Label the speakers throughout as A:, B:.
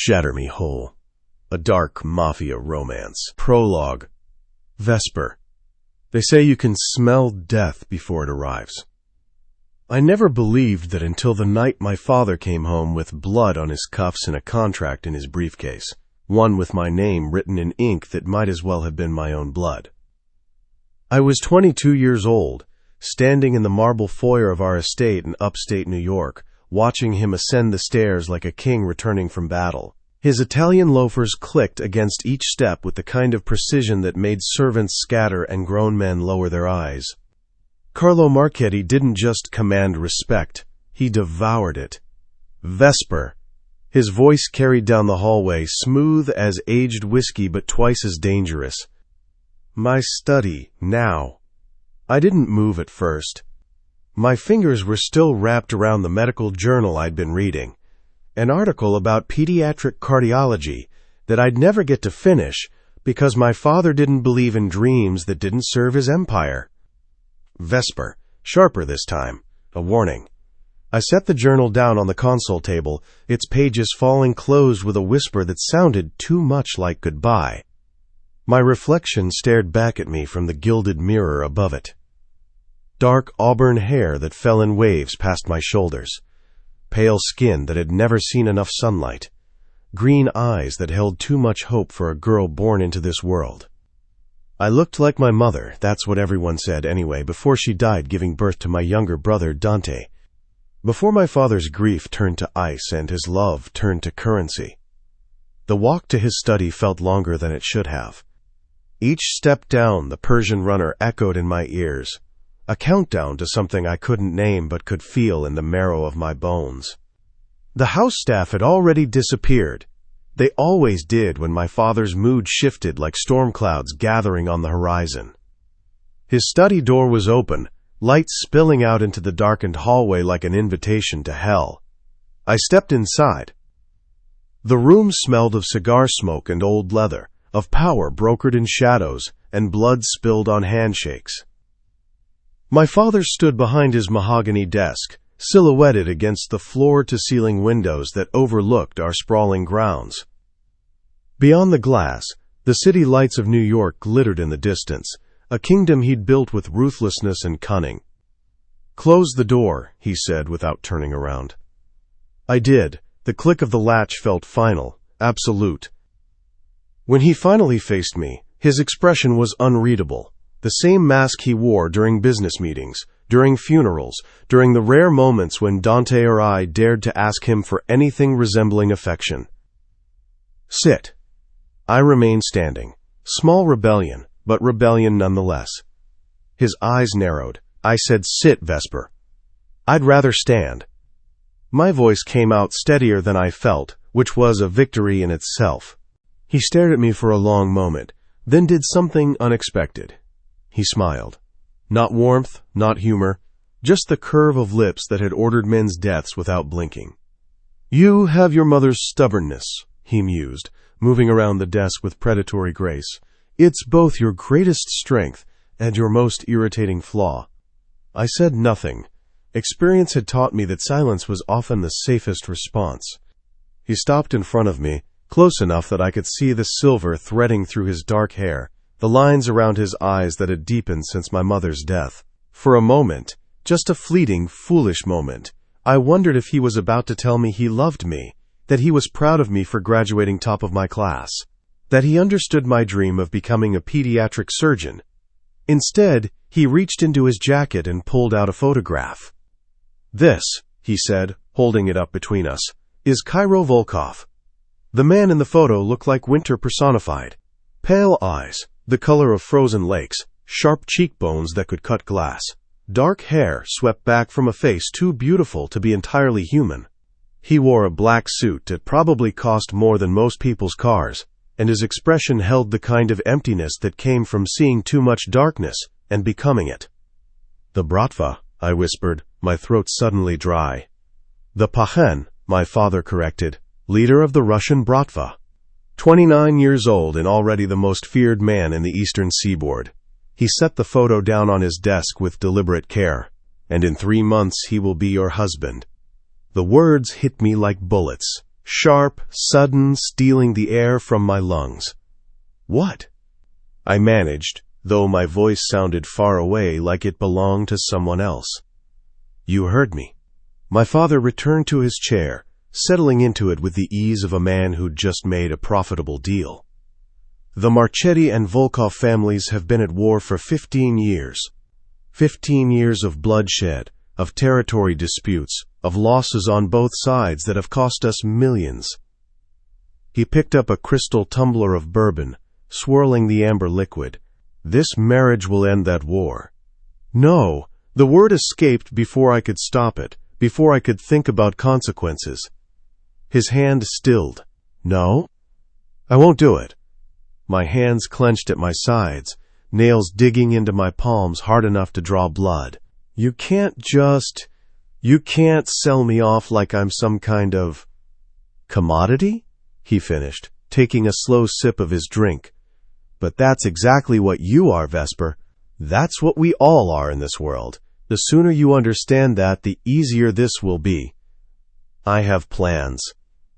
A: Shatter Me Whole. A dark Mafia romance. Prologue. Vesper. They say you can smell death before it arrives. I never believed that until the night my father came home with blood on his cuffs and a contract in his briefcase, one with my name written in ink that might as well have been my own blood. I was 22 years old, standing in the marble foyer of our estate in upstate New York, watching him ascend the stairs like a king returning from battle. His Italian loafers clicked against each step with the kind of precision that made servants scatter and grown men lower their eyes. Kyro Marchetti didn't just command respect, he devoured it. Vesper. His voice carried down the hallway, smooth as aged whiskey but twice as dangerous. My study, now. I didn't move at first. My fingers were still wrapped around the medical journal I'd been reading, an article about pediatric cardiology that I'd never get to finish because my father didn't believe in dreams that didn't serve his empire. Vesper, sharper this time, a warning. I set the journal down on the console table, its pages falling closed with a whisper that sounded too much like goodbye. My reflection stared back at me from the gilded mirror above it. Dark auburn hair that fell in waves past my shoulders, pale skin that had never seen enough sunlight, green eyes that held too much hope for a girl born into this world. I looked like my mother, that's what everyone said anyway, before she died giving birth to my younger brother Dante. Before my father's grief turned to ice and his love turned to currency. The walk to his study felt longer than it should have. Each step down the Persian runner echoed in my ears, a countdown to something I couldn't name but could feel in the marrow of my bones. The house staff had already disappeared. They always did when my father's mood shifted like storm clouds gathering on the horizon. His study door was open, light spilling out into the darkened hallway like an invitation to hell. I stepped inside. The room smelled of cigar smoke and old leather, of power brokered in shadows and blood spilled on handshakes. My father stood behind his mahogany desk, silhouetted against the floor-to-ceiling windows that overlooked our sprawling grounds. Beyond the glass, the city lights of New York glittered in the distance, a kingdom he'd built with ruthlessness and cunning. "Close the door," he said without turning around. I did. The click of the latch felt final, absolute. When he finally faced me, his expression was unreadable. The same mask he wore during business meetings, during funerals, during the rare moments when Dante or I dared to ask him for anything resembling affection. "Sit." I remained standing. Small rebellion, but rebellion nonetheless. His eyes narrowed. I said, "Sit, Vesper." "I'd rather stand." My voice came out steadier than I felt, which was a victory in itself. He stared at me for a long moment, then did something unexpected. He smiled. Not warmth, not humor, just the curve of lips that had ordered men's deaths without blinking. "You have your mother's stubbornness," he mused, moving around the desk with predatory grace. "It's both your greatest strength and your most irritating flaw." I said nothing. Experience had taught me that silence was often the safest response. He stopped in front of me, close enough that I could see the silver threading through his dark hair, the lines around his eyes that had deepened since my mother's death. For a moment, just a fleeting, foolish moment, I wondered if he was about to tell me he loved me, that he was proud of me for graduating top of my class, that he understood my dream of becoming a pediatric surgeon. Instead, he reached into his jacket and pulled out a photograph. "This," he said, holding it up between us, "is Kyro Volkov." The man in the photo looked like winter personified. Pale eyes, the color of frozen lakes, sharp cheekbones that could cut glass. Dark hair swept back from a face too beautiful to be entirely human. He wore a black suit that probably cost more than most people's cars, and his expression held the kind of emptiness that came from seeing too much darkness and becoming it. "The Bratva," I whispered, my throat suddenly dry. "The Pakhan," my father corrected, "leader of the Russian Bratva. 29 years old and already the most feared man in the eastern seaboard." He set the photo down on his desk with deliberate care. "And in 3 months he will be your husband." The words hit me like bullets. sharp, sudden, stealing the air from my lungs. "What?" I managed, though my voice sounded far away like it belonged to someone else. "You heard me." My father returned to his chair, settling into it with the ease of a man who'd just made a profitable deal. "The Marchetti and Volkov families have been at war for 15 years. 15 years of bloodshed, of territory disputes, of losses on both sides that have cost us millions." He picked up a crystal tumbler of bourbon, swirling the amber liquid. "This marriage will end that war." No, the word escaped before I could stop it, before I could think about consequences. His hand stilled. "No, I won't do it." My hands clenched at my sides, nails digging into my palms hard enough to draw blood. You can't sell me off like I'm some kind of commodity?" he finished, taking a slow sip of his drink. "But that's exactly what you are, Vesper. That's what we all are in this world. The sooner you understand that, the easier this will be." "I have plans."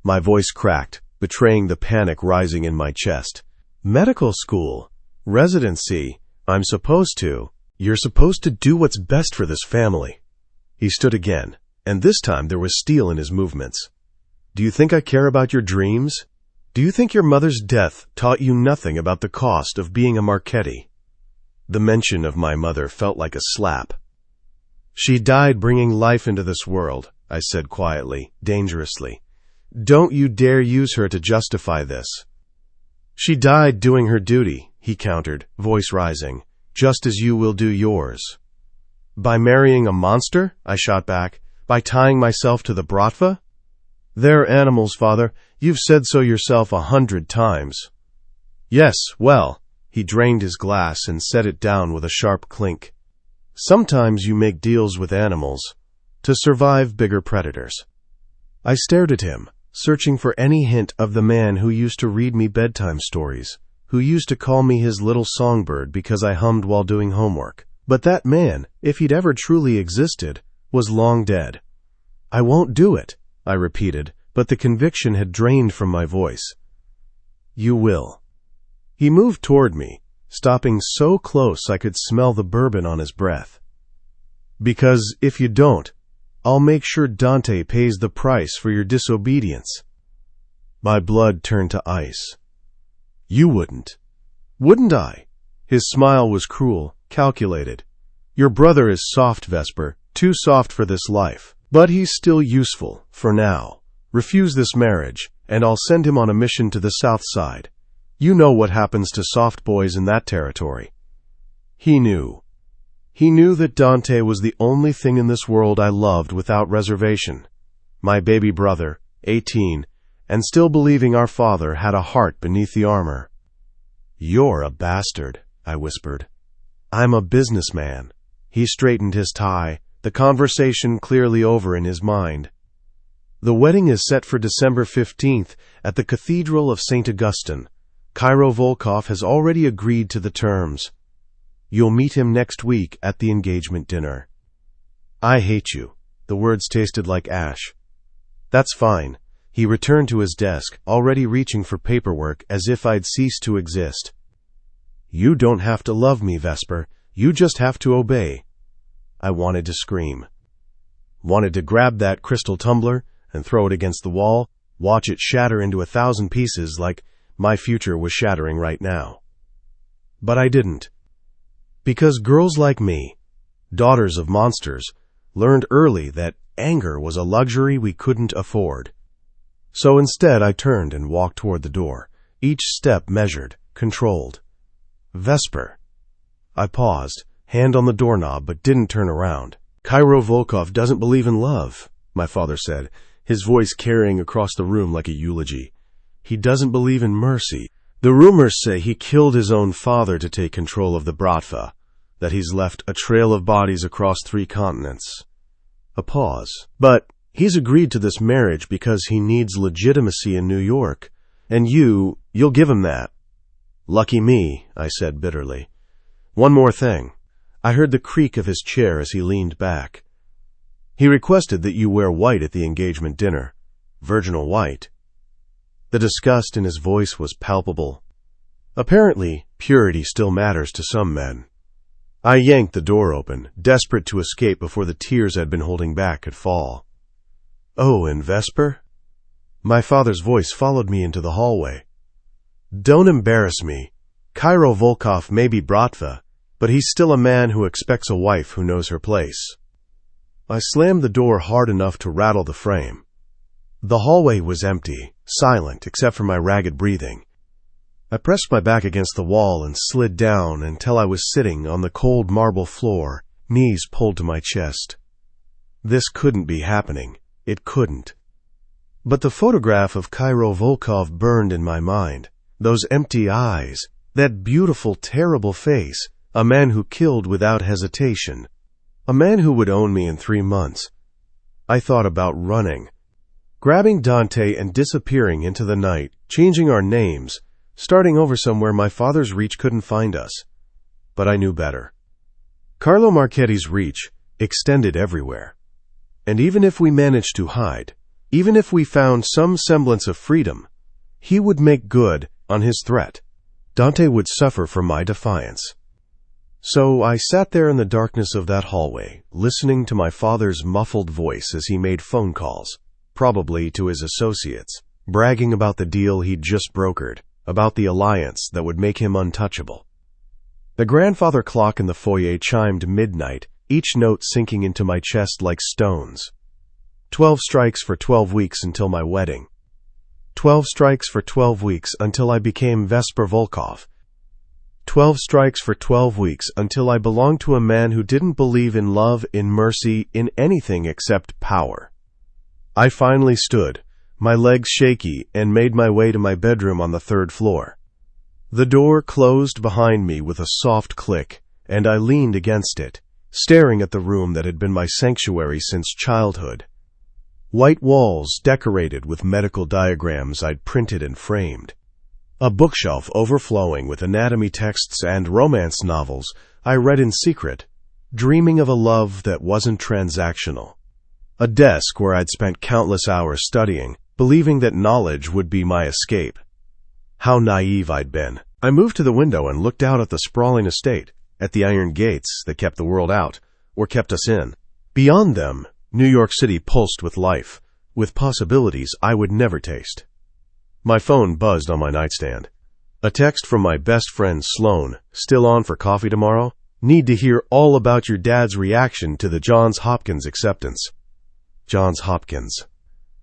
A: My voice cracked, betraying the panic rising in my chest. "Medical school, residency, You're supposed to do what's best for this family." He stood again, and this time there was steel in his movements. "Do you think I care about your dreams? Do you think your mother's death taught you nothing about the cost of being a Marchetti?" The mention of my mother felt like a slap. "She died bringing life into this world," I said quietly, dangerously. "Don't you dare use her to justify this." "She died doing her duty," he countered, voice rising, "just as you will do yours." "By marrying a monster?" I shot back. "By tying myself to the Bratva?" "They're animals, Father. You've said so yourself 100 times. "Yes, well," he drained his glass and set it down with a sharp clink. "Sometimes you make deals with animals to survive bigger predators." I stared at him, searching for any hint of the man who used to read me bedtime stories, who used to call me his little songbird because I hummed while doing homework. But that man, if he'd ever truly existed, was long dead. "I won't do it," I repeated, but the conviction had drained from my voice. "You will." He moved toward me, stopping so close I could smell the bourbon on his breath. "Because if you don't, I'll make sure Dante pays the price for your disobedience." My blood turned to ice. "You wouldn't." "Wouldn't I?" His smile was cruel, calculated. "Your brother is soft, Vesper, too soft for this life. But he's still useful, for now. Refuse this marriage, and I'll send him on a mission to the south side. You know what happens to soft boys in that territory." He knew. He knew that Dante was the only thing in this world I loved without reservation. My baby brother, 18, and still believing our father had a heart beneath the armor. "You're a bastard," I whispered. "I'm a businessman." He straightened his tie, the conversation clearly over in his mind. "The wedding is set for December 15th at the Cathedral of St. Augustine. Kyro Volkov has already agreed to the terms. You'll meet him next week at the engagement dinner." "I hate you." The words tasted like ash. "That's fine." He returned to his desk, already reaching for paperwork as if I'd ceased to exist. "You don't have to love me, Vesper. You just have to obey." I wanted to scream. Wanted to grab that crystal tumbler and throw it against the wall, watch it shatter into 1,000 pieces like my future was shattering right now. But I didn't. Because girls like me, daughters of monsters, learned early that anger was a luxury we couldn't afford. So instead I turned and walked toward the door, each step measured, controlled. "Vesper." I paused, hand on the doorknob, but didn't turn around. "Kyro Volkov doesn't believe in love," my father said, his voice carrying across the room like a eulogy. "He doesn't believe in mercy. The rumors say he killed his own father to take control of the Bratva, that he's left a trail of bodies across 3 continents. A pause. "But he's agreed to this marriage because he needs legitimacy in New York, and you'll give him that." "Lucky me," I said bitterly. "One more thing." I heard the creak of his chair as he leaned back. "He requested that you wear white at the engagement dinner. Virginal white. The disgust in his voice was palpable. Apparently, purity still matters to some men. I yanked the door open, desperate to escape before the tears I'd been holding back could fall. "Oh, and Vesper?" My father's voice followed me into the hallway. "Don't embarrass me. Kyro Volkov may be Bratva, but he's still a man who expects a wife who knows her place." I slammed the door hard enough to rattle the frame. The hallway was empty, silent except for my ragged breathing. I pressed my back against the wall and slid down until I was sitting on the cold marble floor, knees pulled to my chest. This couldn't be happening. It couldn't. But the photograph of Kyro Volkov burned in my mind. Those empty eyes, that beautiful, terrible face, a man who killed without hesitation, a man who would own me in 3 months. I thought about running, grabbing Dante and disappearing into the night, changing our names, starting over somewhere my father's reach couldn't find us. But I knew better. Carlo Marchetti's reach extended everywhere. And even if we managed to hide, even if we found some semblance of freedom, he would make good on his threat. Dante would suffer for my defiance. So I sat there in the darkness of that hallway, listening to my father's muffled voice as he made phone calls, probably to his associates, bragging about the deal he'd just brokered, about the alliance that would make him untouchable. The grandfather clock in the foyer chimed midnight, each note sinking into my chest like stones. 12 strikes for 12 weeks until my wedding. 12 strikes for 12 weeks until I became Vesper Volkov. 12 strikes for 12 weeks until I belonged to a man who didn't believe in love, in mercy, in anything except power. I finally stood, my legs shaky, and made my way to my bedroom on the 3rd floor. The door closed behind me with a soft click, and I leaned against it, staring at the room that had been my sanctuary since childhood. White walls decorated with medical diagrams I'd printed and framed. A bookshelf overflowing with anatomy texts and romance novels I read in secret, dreaming of a love that wasn't transactional. A desk where I'd spent countless hours studying, believing that knowledge would be my escape. How naive I'd been. I moved to the window and looked out at the sprawling estate, at the iron gates that kept the world out, or kept us in. Beyond them, New York City pulsed with life, with possibilities I would never taste. My phone buzzed on my nightstand. A text from my best friend Sloan, "Still on for coffee tomorrow? Need to hear all about your dad's reaction to the Johns Hopkins acceptance." Johns Hopkins.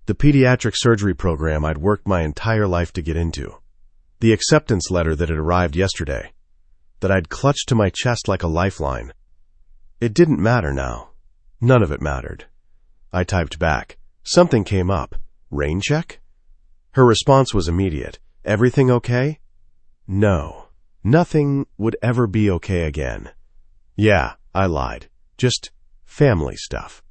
A: The pediatric surgery program I'd worked my entire life to get into. The acceptance letter that had arrived yesterday, that I'd clutched to my chest like a lifeline. It didn't matter now. None of it mattered. I typed back. Something came up. "Rain check?" Her response was immediate. "Everything okay?" No. Nothing would ever be okay again. Yeah, I lied. Just family stuff.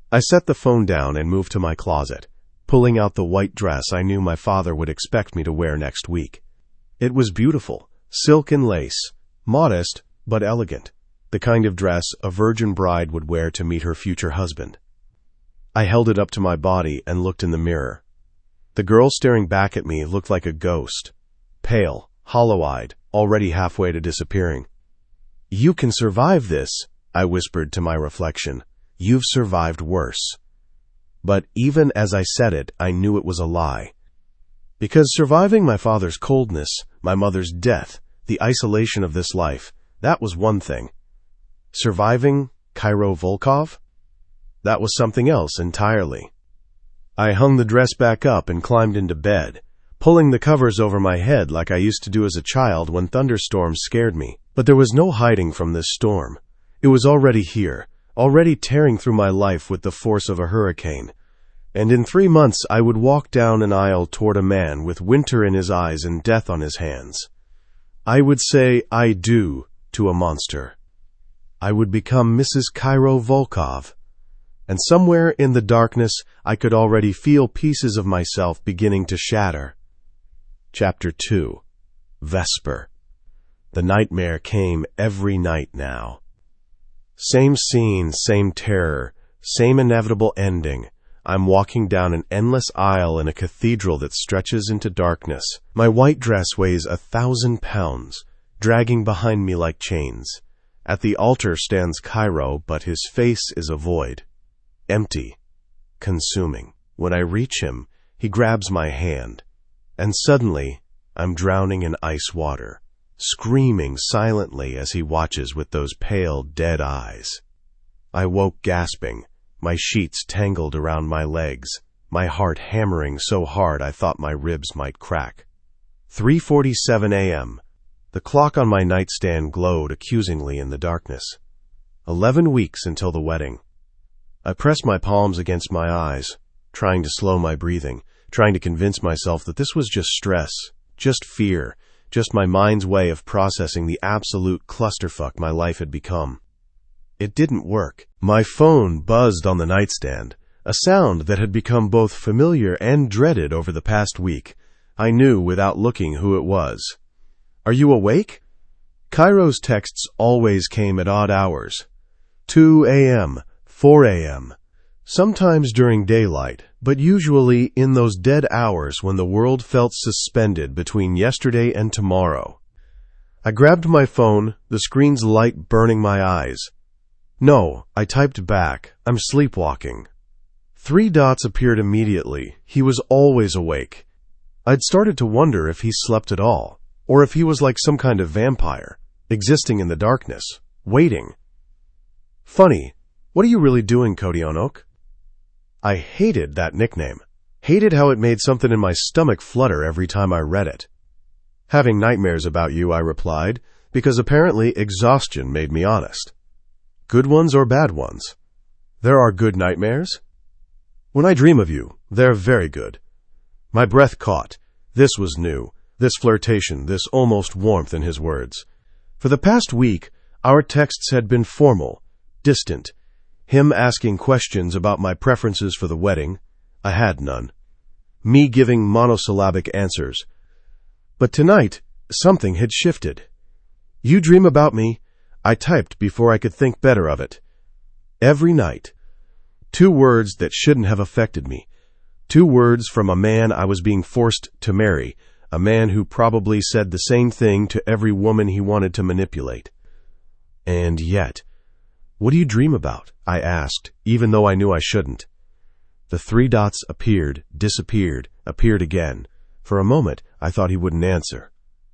A: I set the phone down and moved to my closet, pulling out the white dress I knew my father would expect me to wear next week. It was beautiful, silk and lace, modest but elegant, the kind of dress a virgin bride would wear to meet her future husband. I held it up to my body and looked in the mirror. The girl staring back at me looked like a ghost, pale, hollow-eyed, already halfway to disappearing. "You can survive this," I whispered to my reflection. "You've survived worse." But even as I said it, I knew it was a lie. Because surviving my father's coldness, my mother's death, the isolation of this life, that was one thing. Surviving Kyro Volkov? That was something else entirely. I hung the dress back up and climbed into bed, pulling the covers over my head like I used to do as a child when thunderstorms scared me. But there was no hiding from this storm. It was already here, already tearing through my life with the force of a hurricane. And in 3 months I would walk down an aisle toward a man with winter in his eyes and death on his hands. I would say "I do" to a monster. I would become Mrs. Kyro Volkov. And somewhere in the darkness I could already feel pieces of myself beginning to shatter. Chapter 2. Vesper. The nightmare came every night now. Same scene, same terror, same inevitable ending. I'm walking down an endless aisle in a cathedral that stretches into darkness. My white dress weighs 1,000 pounds, dragging behind me like chains. At the altar stands Kyro, but his face is a void. Empty. Consuming. When I reach him, he grabs my hand. And suddenly, I'm drowning in ice water, screaming silently as he watches with those pale, dead eyes. I woke gasping, my sheets tangled around my legs, my heart hammering so hard I thought my ribs might crack. 3:47 a.m. The clock on my nightstand glowed accusingly in the darkness. 11 weeks until the wedding. I pressed my palms against my eyes, trying to slow my breathing, trying to convince myself that this was just stress, just fear, just my mind's way of processing the absolute clusterfuck my life had become. It didn't work. My phone buzzed on the nightstand, a sound that had become both familiar and dreaded over the past week. I knew without looking who it was. "Are you awake?" Kyro's texts always came at odd hours. 2 a.m., 4 a.m., sometimes during daylight, but usually in those dead hours when the world felt suspended between yesterday and tomorrow. I grabbed my phone, the screen's light burning my eyes. "No," I typed back, "I'm sleepwalking." 3 dots appeared immediately. He was always awake. I'd started to wonder if he slept at all, or if he was like some kind of vampire, existing in the darkness, waiting. "Funny, what are you really doing, Kodionok?" I hated that nickname. Hated how it made something in my stomach flutter every time I read it. "Having nightmares about you," I replied, because apparently exhaustion made me honest. "Good ones or bad ones?" "There are good nightmares?" "When I dream of you, they're very good." My breath caught. This was new. This flirtation, this almost warmth in his words. For the past week, our texts had been formal, distant. Him asking questions about my preferences for the wedding. I had none. Me giving monosyllabic answers. But tonight, something had shifted. "You dream about me?" I typed before I could think better of it. "Every night." 2 words that shouldn't have affected me. 2 words from a man I was being forced to marry, a man who probably said the same thing to every woman he wanted to manipulate. And yet, "What do you dream about?" I asked, even though I knew I shouldn't. The 3 dots appeared, disappeared, appeared again. For a moment, I thought he wouldn't answer.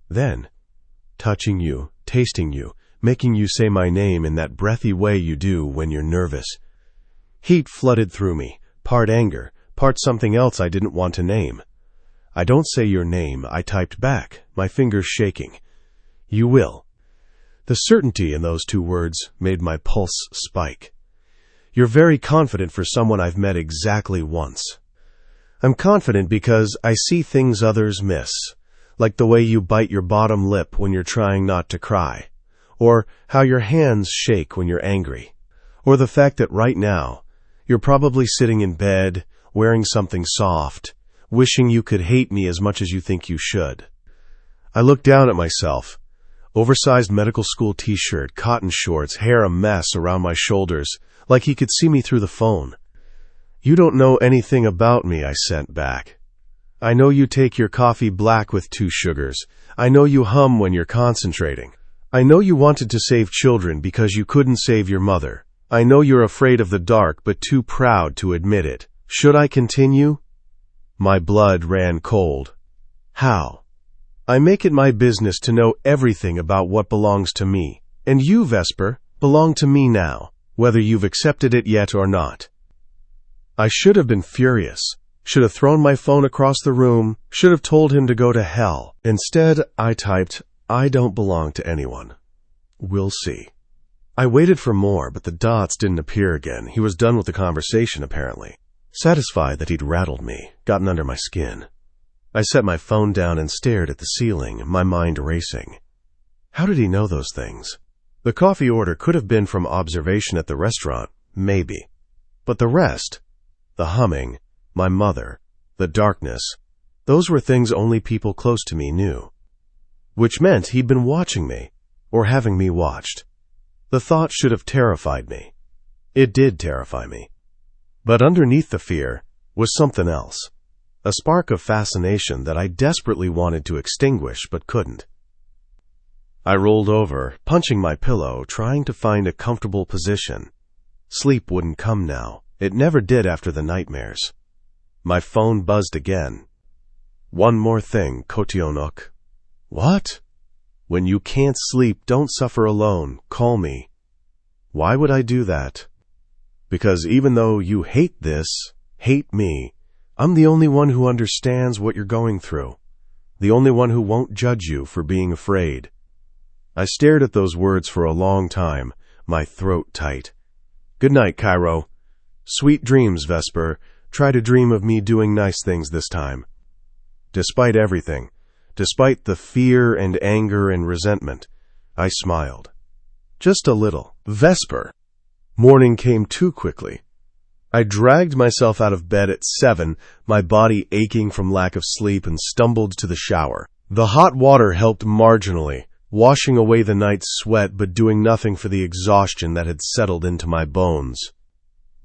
A: Then, "Touching you, tasting you, making you say my name in that breathy way you do when you're nervous." Heat flooded through me, part anger, part something else I didn't want to name. "I don't say your name," I typed back, my fingers shaking. "You will." The certainty in those 2 words made my pulse spike. "You're very confident for someone I've met exactly once." "I'm confident because I see things others miss, like the way you bite your bottom lip when you're trying not to cry, or how your hands shake when you're angry, or the fact that right now, you're probably sitting in bed, wearing something soft, wishing you could hate me as much as you think you should." I looked down at myself. Oversized medical school t-shirt, cotton shorts, hair a mess around my shoulders, like he could see me through the phone. "You don't know anything about me," I sent back. "I know you take your coffee black with 2 sugars. I know you hum when you're concentrating. I know you wanted to save children because you couldn't save your mother. I know you're afraid of the dark but too proud to admit it. Should I continue?" My blood ran cold. "How?" "I make it my business to know everything about what belongs to me. And you, Vesper, belong to me now, whether you've accepted it yet or not." I should have been furious. Should have thrown my phone across the room. Should have told him to go to hell. Instead, I typed, "I don't belong to anyone. We'll see." I waited for more, but the dots didn't appear again. He was done with the conversation, apparently. Satisfied that he'd rattled me, gotten under my skin. I set my phone down and stared at the ceiling, my mind racing. How did he know those things? The coffee order could have been from observation at the restaurant, maybe. But the rest, the humming, my mother, the darkness, those were things only people close to me knew. Which meant he'd been watching me, or having me watched. The thought should have terrified me. It did terrify me. But underneath the fear was something else, a spark of fascination that I desperately wanted to extinguish but couldn't. I rolled over, punching my pillow, trying to find a comfortable position. Sleep wouldn't come now. It never did after the nightmares. My phone buzzed again. "One more thing, Kotionok." "What?" "When you can't sleep, don't suffer alone. Call me." Why would I do that? Because even though you hate this, hate me, I'm the only one who understands what you're going through. The only one who won't judge you for being afraid. I stared at those words for a long time, my throat tight. "Good night, Kyro. Sweet dreams, Vesper. Try to dream of me doing nice things this time." Despite everything, despite the fear and anger and resentment, I smiled. Just a little. Vesper. Morning came too quickly. I dragged myself out of bed at 7, my body aching from lack of sleep, and stumbled to the shower. The hot water helped marginally, washing away the night's sweat but doing nothing for the exhaustion that had settled into my bones.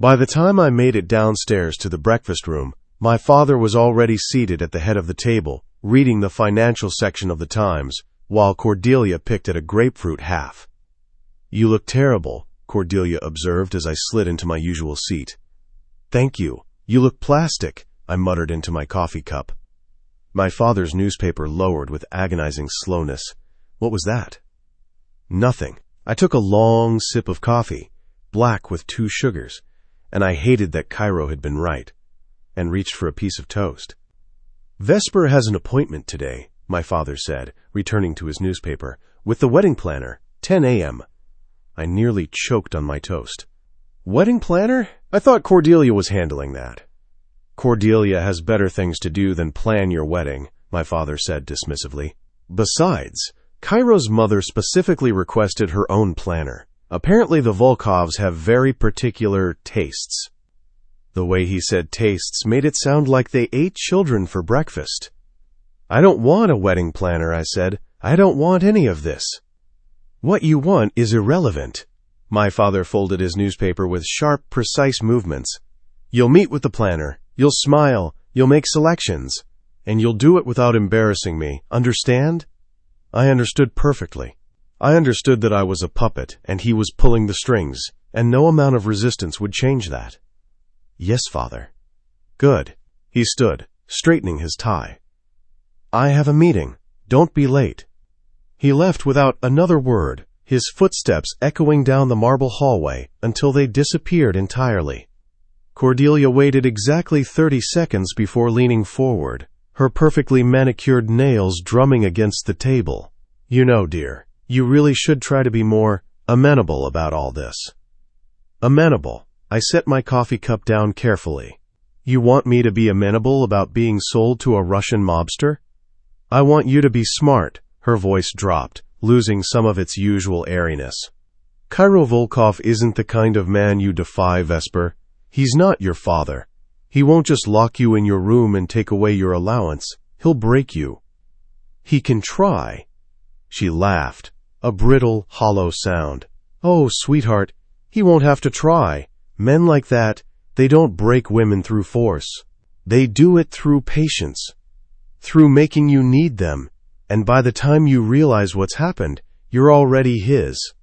A: By the time I made it downstairs to the breakfast room, my father was already seated at the head of the table, reading the financial section of the Times, while Cordelia picked at a grapefruit half. "You look terrible," Cordelia observed as I slid into my usual seat. "Thank you. You look plastic," I muttered into my coffee cup. My father's newspaper lowered with agonizing slowness. What was that? Nothing. I took a long sip of coffee, black with 2 sugars, and I hated that Kyro had been right, and reached for a piece of toast. "Vesper has an appointment today," my father said, returning to his newspaper, "with the wedding planner, 10 a.m. I nearly choked on my toast. "Wedding planner? I thought Cordelia was handling that." "Cordelia has better things to do than plan your wedding," my father said dismissively. "Besides, Kyro's mother specifically requested her own planner. Apparently the Volkovs have very particular tastes." The way he said tastes made it sound like they ate children for breakfast. "I don't want a wedding planner," I said. "I don't want any of this." "What you want is irrelevant." My father folded his newspaper with sharp, precise movements. "You'll meet with the planner. You'll smile. You'll make selections. And you'll do it without embarrassing me. Understand?" I understood perfectly. I understood that I was a puppet, and he was pulling the strings, and no amount of resistance would change that. "Yes, father." "Good." He stood, straightening his tie. "I have a meeting. Don't be late." He left without another word, his footsteps echoing down the marble hallway until they disappeared entirely. Cordelia waited exactly 30 seconds before leaning forward, her perfectly manicured nails drumming against the table. "You know, dear, you really should try to be more amenable about all this." Amenable. I set my coffee cup down carefully. "You want me to be amenable about being sold to a Russian mobster?" "I want you to be smart." Her voice dropped, losing some of its usual airiness. "Kyro Volkov isn't the kind of man you defy, Vesper. He's not your father. He won't just lock you in your room and take away your allowance. He'll break you." "He can try." She laughed, a brittle, hollow sound. "Oh, sweetheart, he won't have to try. Men like that, they don't break women through force. They do it through patience, through making you need them, and by the time you realize what's happened, you're already his."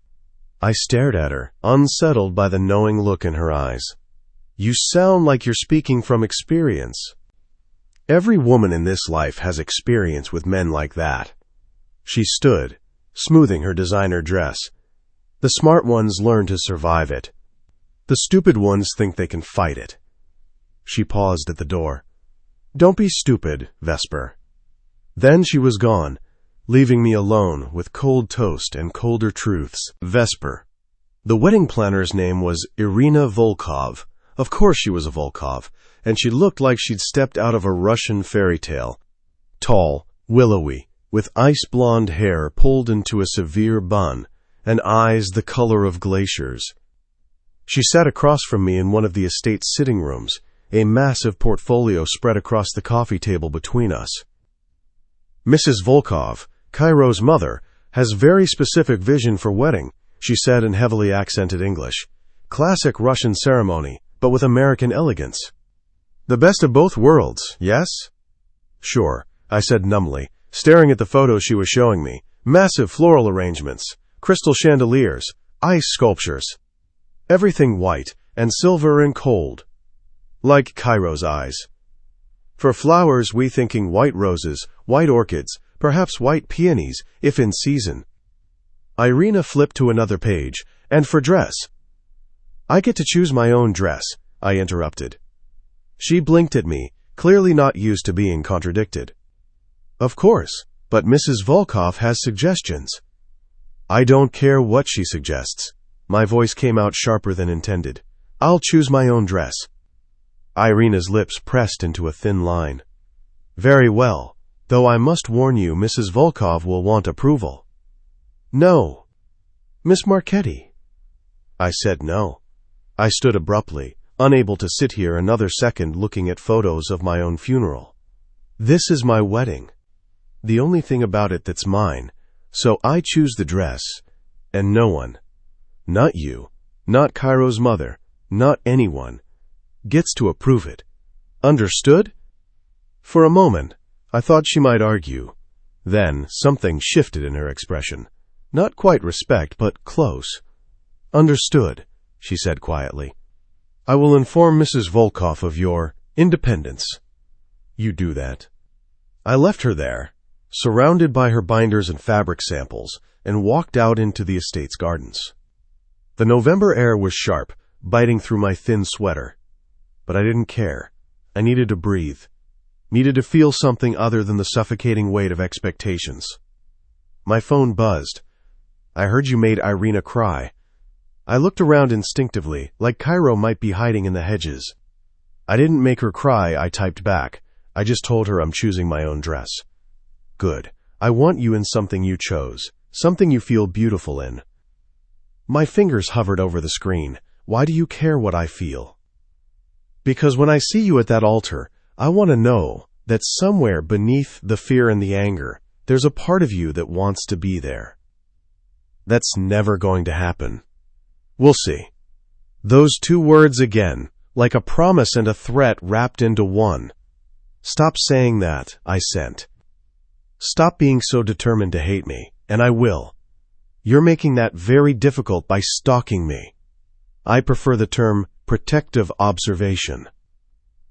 A: I stared at her, unsettled by the knowing look in her eyes. "You sound like you're speaking from experience." "Every woman in this life has experience with men like that." She stood, smoothing her designer dress. "The smart ones learn to survive it. The stupid ones think they can fight it." She paused at the door. "Don't be stupid, Vesper." Then she was gone, leaving me alone with cold toast and colder truths. Vesper. The wedding planner's name was Irina Volkov. Of course she was a Volkov, and she looked like she'd stepped out of a Russian fairy tale. Tall, willowy, with ice-blonde hair pulled into a severe bun, and eyes the color of glaciers. She sat across from me in one of the estate's sitting rooms, a massive portfolio spread across the coffee table between us. "Mrs. Volkov, Kyro's mother, has very specific vision for wedding," she said in heavily accented English. "Classic Russian ceremony, but with American elegance. The best of both worlds, yes? Sure, I said numbly, staring at the photos she was showing me. Massive floral arrangements, crystal chandeliers, ice sculptures. Everything white and silver and cold. Like Kyro's eyes. For flowers, we thinking white roses, white orchids, perhaps white peonies, if in season. Irina flipped to another page, and for dress. I get to choose my own dress, I interrupted. She blinked at me, clearly not used to being contradicted. Of course, but Mrs. Volkov has suggestions. I don't care what she suggests. My voice came out sharper than intended. I'll choose my own dress. Irina's lips pressed into a thin line. Very well, though I must warn you Mrs. Volkov will want approval. No. Miss Marchetti. I said no. I stood abruptly, unable to sit here another second looking at photos of my own funeral. This is my wedding. The only thing about it that's mine, so I choose the dress, and no one, not you, not Kyro's mother, not anyone, gets to approve it. Understood? For a moment, I thought she might argue. Then something shifted in her expression. Not quite respect, but close. Understood, she said quietly. I will inform Mrs. Volkov of your independence. You do that. I left her there, surrounded by her binders and fabric samples, and walked out into the estate's gardens. The November air was sharp, biting through my thin sweater. But I didn't care. I needed to breathe. Needed to feel something other than the suffocating weight of expectations. My phone buzzed. I heard you made Irina cry. I looked around instinctively, like Kyro might be hiding in the hedges. I didn't make her cry, I typed back. I just told her I'm choosing my own dress. Good. I want you in something you chose. Something you feel beautiful in. My fingers hovered over the screen. Why do you care what I feel? Because when I see you at that altar, I want to know that somewhere beneath the fear and the anger, there's a part of you that wants to be there. That's never going to happen. We'll see. Those two words again, like a promise and a threat wrapped into one. Stop saying that, I sent. Stop being so determined to hate me, and I will. You're making that very difficult by stalking me. I prefer the term protective observation.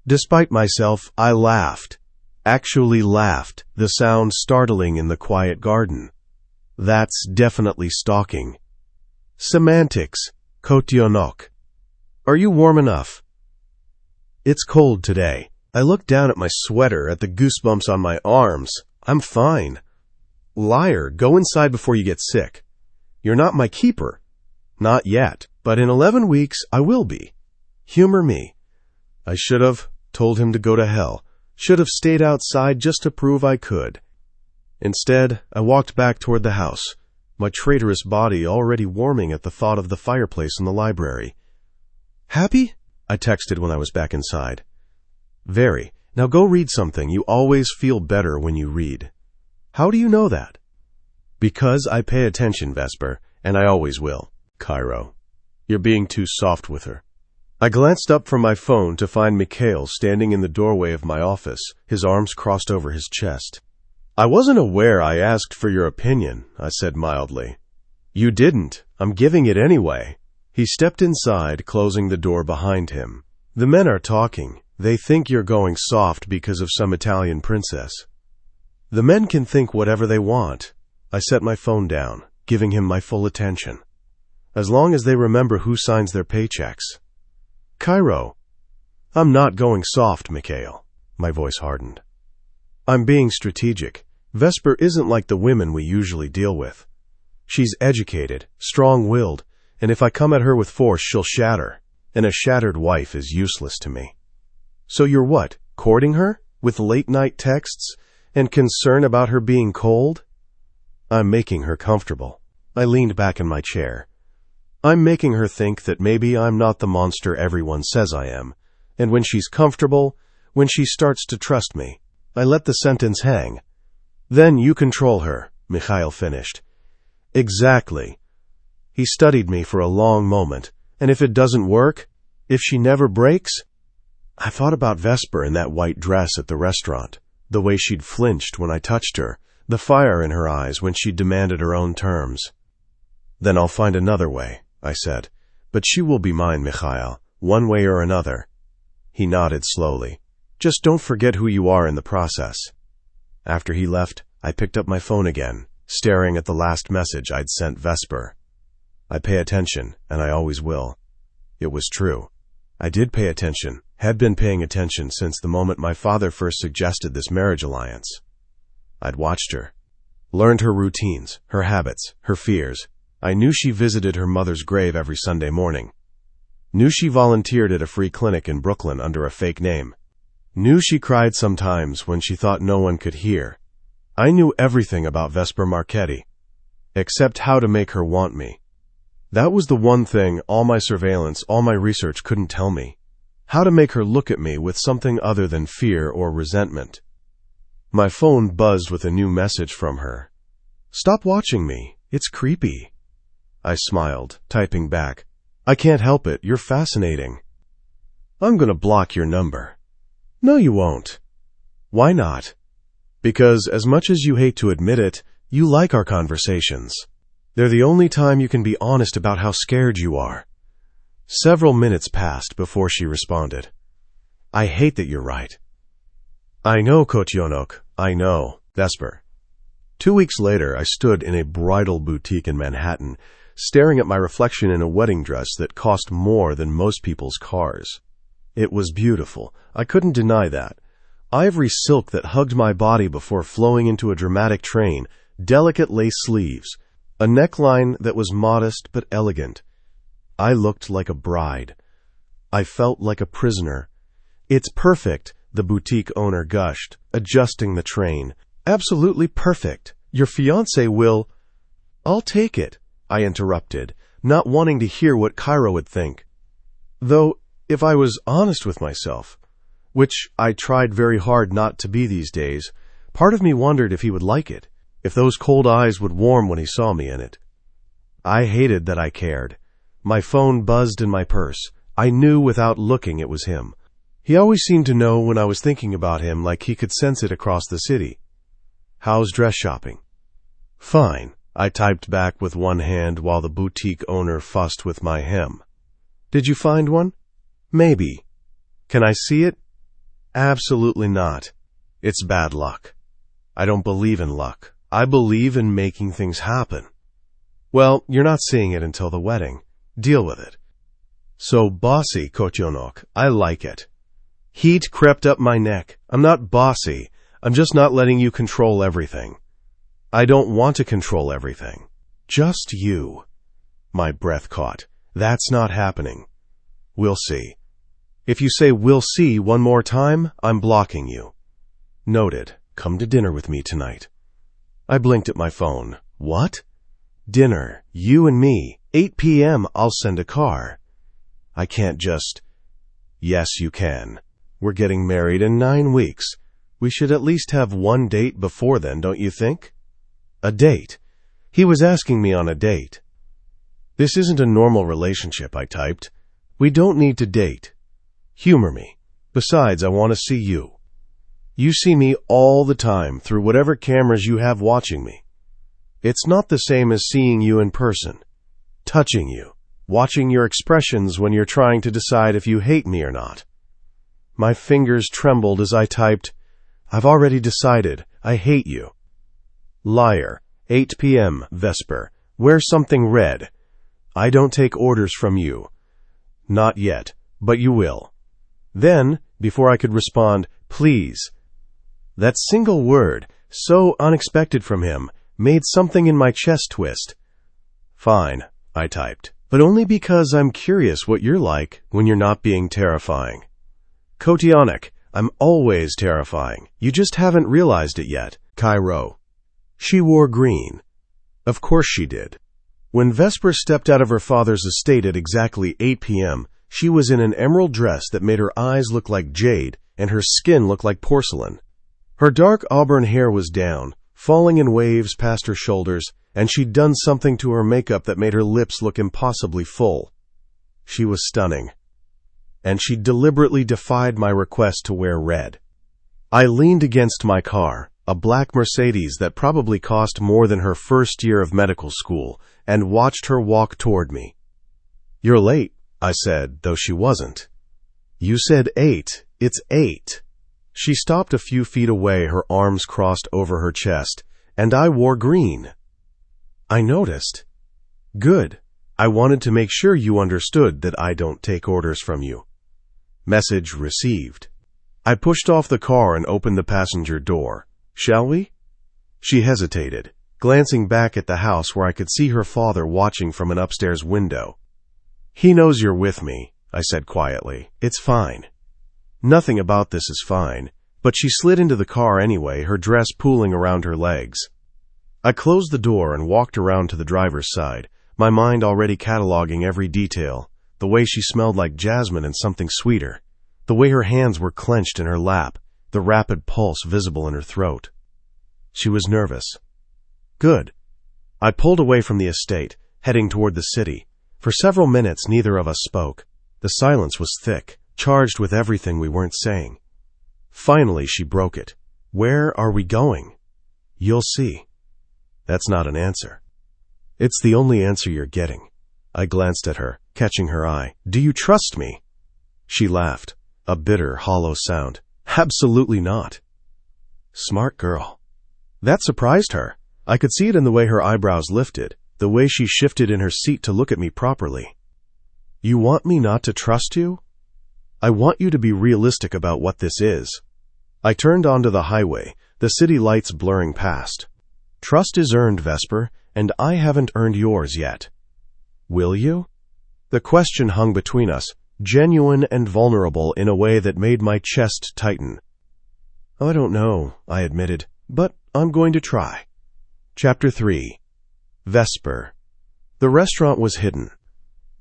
A: Despite myself, I laughed. Actually laughed, the sound startling in the quiet garden. That's definitely stalking. Semantics, kotionok. Are you warm enough? It's cold today. I looked down at my sweater, at the goosebumps on my arms. I'm fine. Liar, go inside before you get sick. You're not my keeper. Not yet, but in 11 weeks I will be. Humor me. I should have told him to go to hell. Should have stayed outside just to prove I could. Instead, I walked back toward the house, my traitorous body already warming at the thought of the fireplace in the library. Happy? I texted when I was back inside. Very. Now go read something. You always feel better when you read. How do you know that? Because I pay attention, Vesper, and I always will. Kyro. You're being too soft with her. I glanced up from my phone to find Mikhail standing in the doorway of my office, his arms crossed over his chest. I wasn't aware I asked for your opinion, I said mildly. You didn't. I'm giving it anyway. He stepped inside, closing the door behind him. The men are talking. They think you're going soft because of some Italian princess. The men can think whatever they want. I set my phone down, giving him my full attention. As long as they remember who signs their paychecks. Kyro. I'm not going soft, Mikhail. My voice hardened. I'm being strategic. Vesper isn't like the women we usually deal with. She's educated, strong-willed, and if I come at her with force, she'll shatter. And a shattered wife is useless to me. So you're what, courting her? With late-night texts? And concern about her being cold? I'm making her comfortable. I leaned back in my chair. I'm making her think that maybe I'm not the monster everyone says I am. And when she's comfortable, when she starts to trust me, I let the sentence hang. Then you control her, Mikhail finished. Exactly. He studied me for a long moment, and if it doesn't work, If she never breaks? I thought about Vesper in that white dress at the restaurant, the way she'd flinched when I touched her, the fire in her eyes when she demanded her own terms. Then I'll find another way, I said. But she will be mine, Mikhail, one way or another. He nodded slowly. Just don't forget who you are in the process. After he left, I picked up my phone again, staring at the last message I'd sent Vesper. I pay attention, and I always will. It was true. I did pay attention, had been paying attention since the moment my father first suggested this marriage alliance. I'd watched her, learned her routines, her habits, her fears. I knew she visited her mother's grave every Sunday morning. Knew she volunteered at a free clinic in Brooklyn under a fake name. Knew she cried sometimes when she thought no one could hear. I knew everything about Vesper Marchetti, except how to make her want me. That was the one thing all my surveillance, all my research couldn't tell me. How to make her look at me with something other than fear or resentment. My phone buzzed with a new message from her. "Stop watching me. It's creepy." I smiled, typing back, "I can't help it. You're fascinating." "I'm going to block your number." "No, you won't." "Why not?" "Because as much as you hate to admit it, you like our conversations. They're the only time you can be honest about how scared you are." Several minutes passed before she responded. "I hate that you're right." "I know, Kotionok. I know, Vesper." 2 weeks later, I stood in a bridal boutique in Manhattan, staring at my reflection in a wedding dress that cost more than most people's cars. It was beautiful. I couldn't deny that. Ivory silk that hugged my body before flowing into a dramatic train, delicate lace sleeves, a neckline that was modest but elegant. I looked like a bride. I felt like a prisoner. "It's perfect," the boutique owner gushed, adjusting the train. "Absolutely perfect. Your fiancé will—" "I'll take it," I interrupted, not wanting to hear what Kyro would think. Though, if I was honest with myself, which I tried very hard not to be these days, part of me wondered if he would like it, if those cold eyes would warm when he saw me in it. I hated that I cared. My phone buzzed in my purse. I knew without looking it was him. He always seemed to know when I was thinking about him, like he could sense it across the city. "How's dress shopping?" "Fine," I typed back with one hand while the boutique owner fussed with my hem. "Did you find one?" "Maybe." "Can I see it?" "Absolutely not. It's bad luck." "I don't believe in luck. I believe in making things happen." "Well, you're not seeing it until the wedding. Deal with it." "So bossy, Kotionok. I like it." Heat crept up my neck. "I'm not bossy. I'm just not letting you control everything." "I don't want to control everything. Just you." My breath caught. "That's not happening." "We'll see." "If you say 'we'll see' one more time, I'm blocking you." "Noted. Come to dinner with me tonight." I blinked at my phone. "What?" "Dinner. You and me. 8 p.m. I'll send a car." "I can't just—" "Yes, you can. We're getting married in 9 weeks. We should at least have one date before then, don't you think?" "A date?" He was asking me on a date. "This isn't a normal relationship," I typed. "We don't need to date. Humor me. Besides, I want to see you. You see me all the time through whatever cameras you have watching me. It's not the same as seeing you in person, touching you, watching your expressions when you're trying to decide if you hate me or not." My fingers trembled as I typed, "I've already decided. I hate you." "Liar. 8 p.m., Vesper. Wear something red. I don't take orders from you." "Not yet, but you will." Then, before I could respond, "Please." That single word, so unexpected from him, made something in my chest twist. "Fine," I typed, "but only because I'm curious what you're like when you're not being terrifying." "Kotionok, I'm always terrifying. You just haven't realized it yet." Kyro. She wore green. Of course she did. When Vesper stepped out of her father's estate at exactly 8 p.m., she was in an emerald dress that made her eyes look like jade and her skin look like porcelain. Her dark auburn hair was down, falling in waves past her shoulders, and she'd done something to her makeup that made her lips look impossibly full. She was stunning. and she deliberately defied my request to wear red. I leaned against my car, a black Mercedes that probably cost more than her first year of medical school, and watched her walk toward me. "You're late," I said, though she wasn't. "You said 8. It's 8. She stopped a few feet away, her arms crossed over her chest, and I wore green. "I noticed." "Good. I wanted to make sure you understood that I don't take orders from you." Message received. I pushed off the car and opened the passenger door. "Shall we?" She hesitated, glancing back at the house where I could see her father watching from an upstairs window. "He knows you're with me," I said quietly. "It's fine." Nothing about this is fine, but she slid into the car anyway, her dress pooling around her legs. I closed the door and walked around to the driver's side, my mind already cataloging every detail, the way she smelled like jasmine and something sweeter, the way her hands were clenched in her lap, the rapid pulse visible in her throat. She was nervous. Good. I pulled away from the estate, heading toward the city. For several minutes, neither of us spoke. The silence was thick, charged with everything we weren't saying. Finally, she broke it. "Where are we going?" "You'll see." That's not an answer. It's the only answer you're getting. I glanced at her, catching her eye. "Do you trust me?" She laughed, a bitter, hollow sound. "Absolutely not." Smart girl. That surprised her. I could see it in the way her eyebrows lifted, the way she shifted in her seat to look at me properly. "You want me not to trust you?" "I want you to be realistic about what this is." I turned onto the highway, the city lights blurring past. "Trust is earned, Vesper, and I haven't earned yours yet." "Will you?" The question hung between us, genuine and vulnerable in a way that made my chest tighten. "I don't know," I admitted, "but I'm going to try." Chapter 3. Vesper. The restaurant was hidden.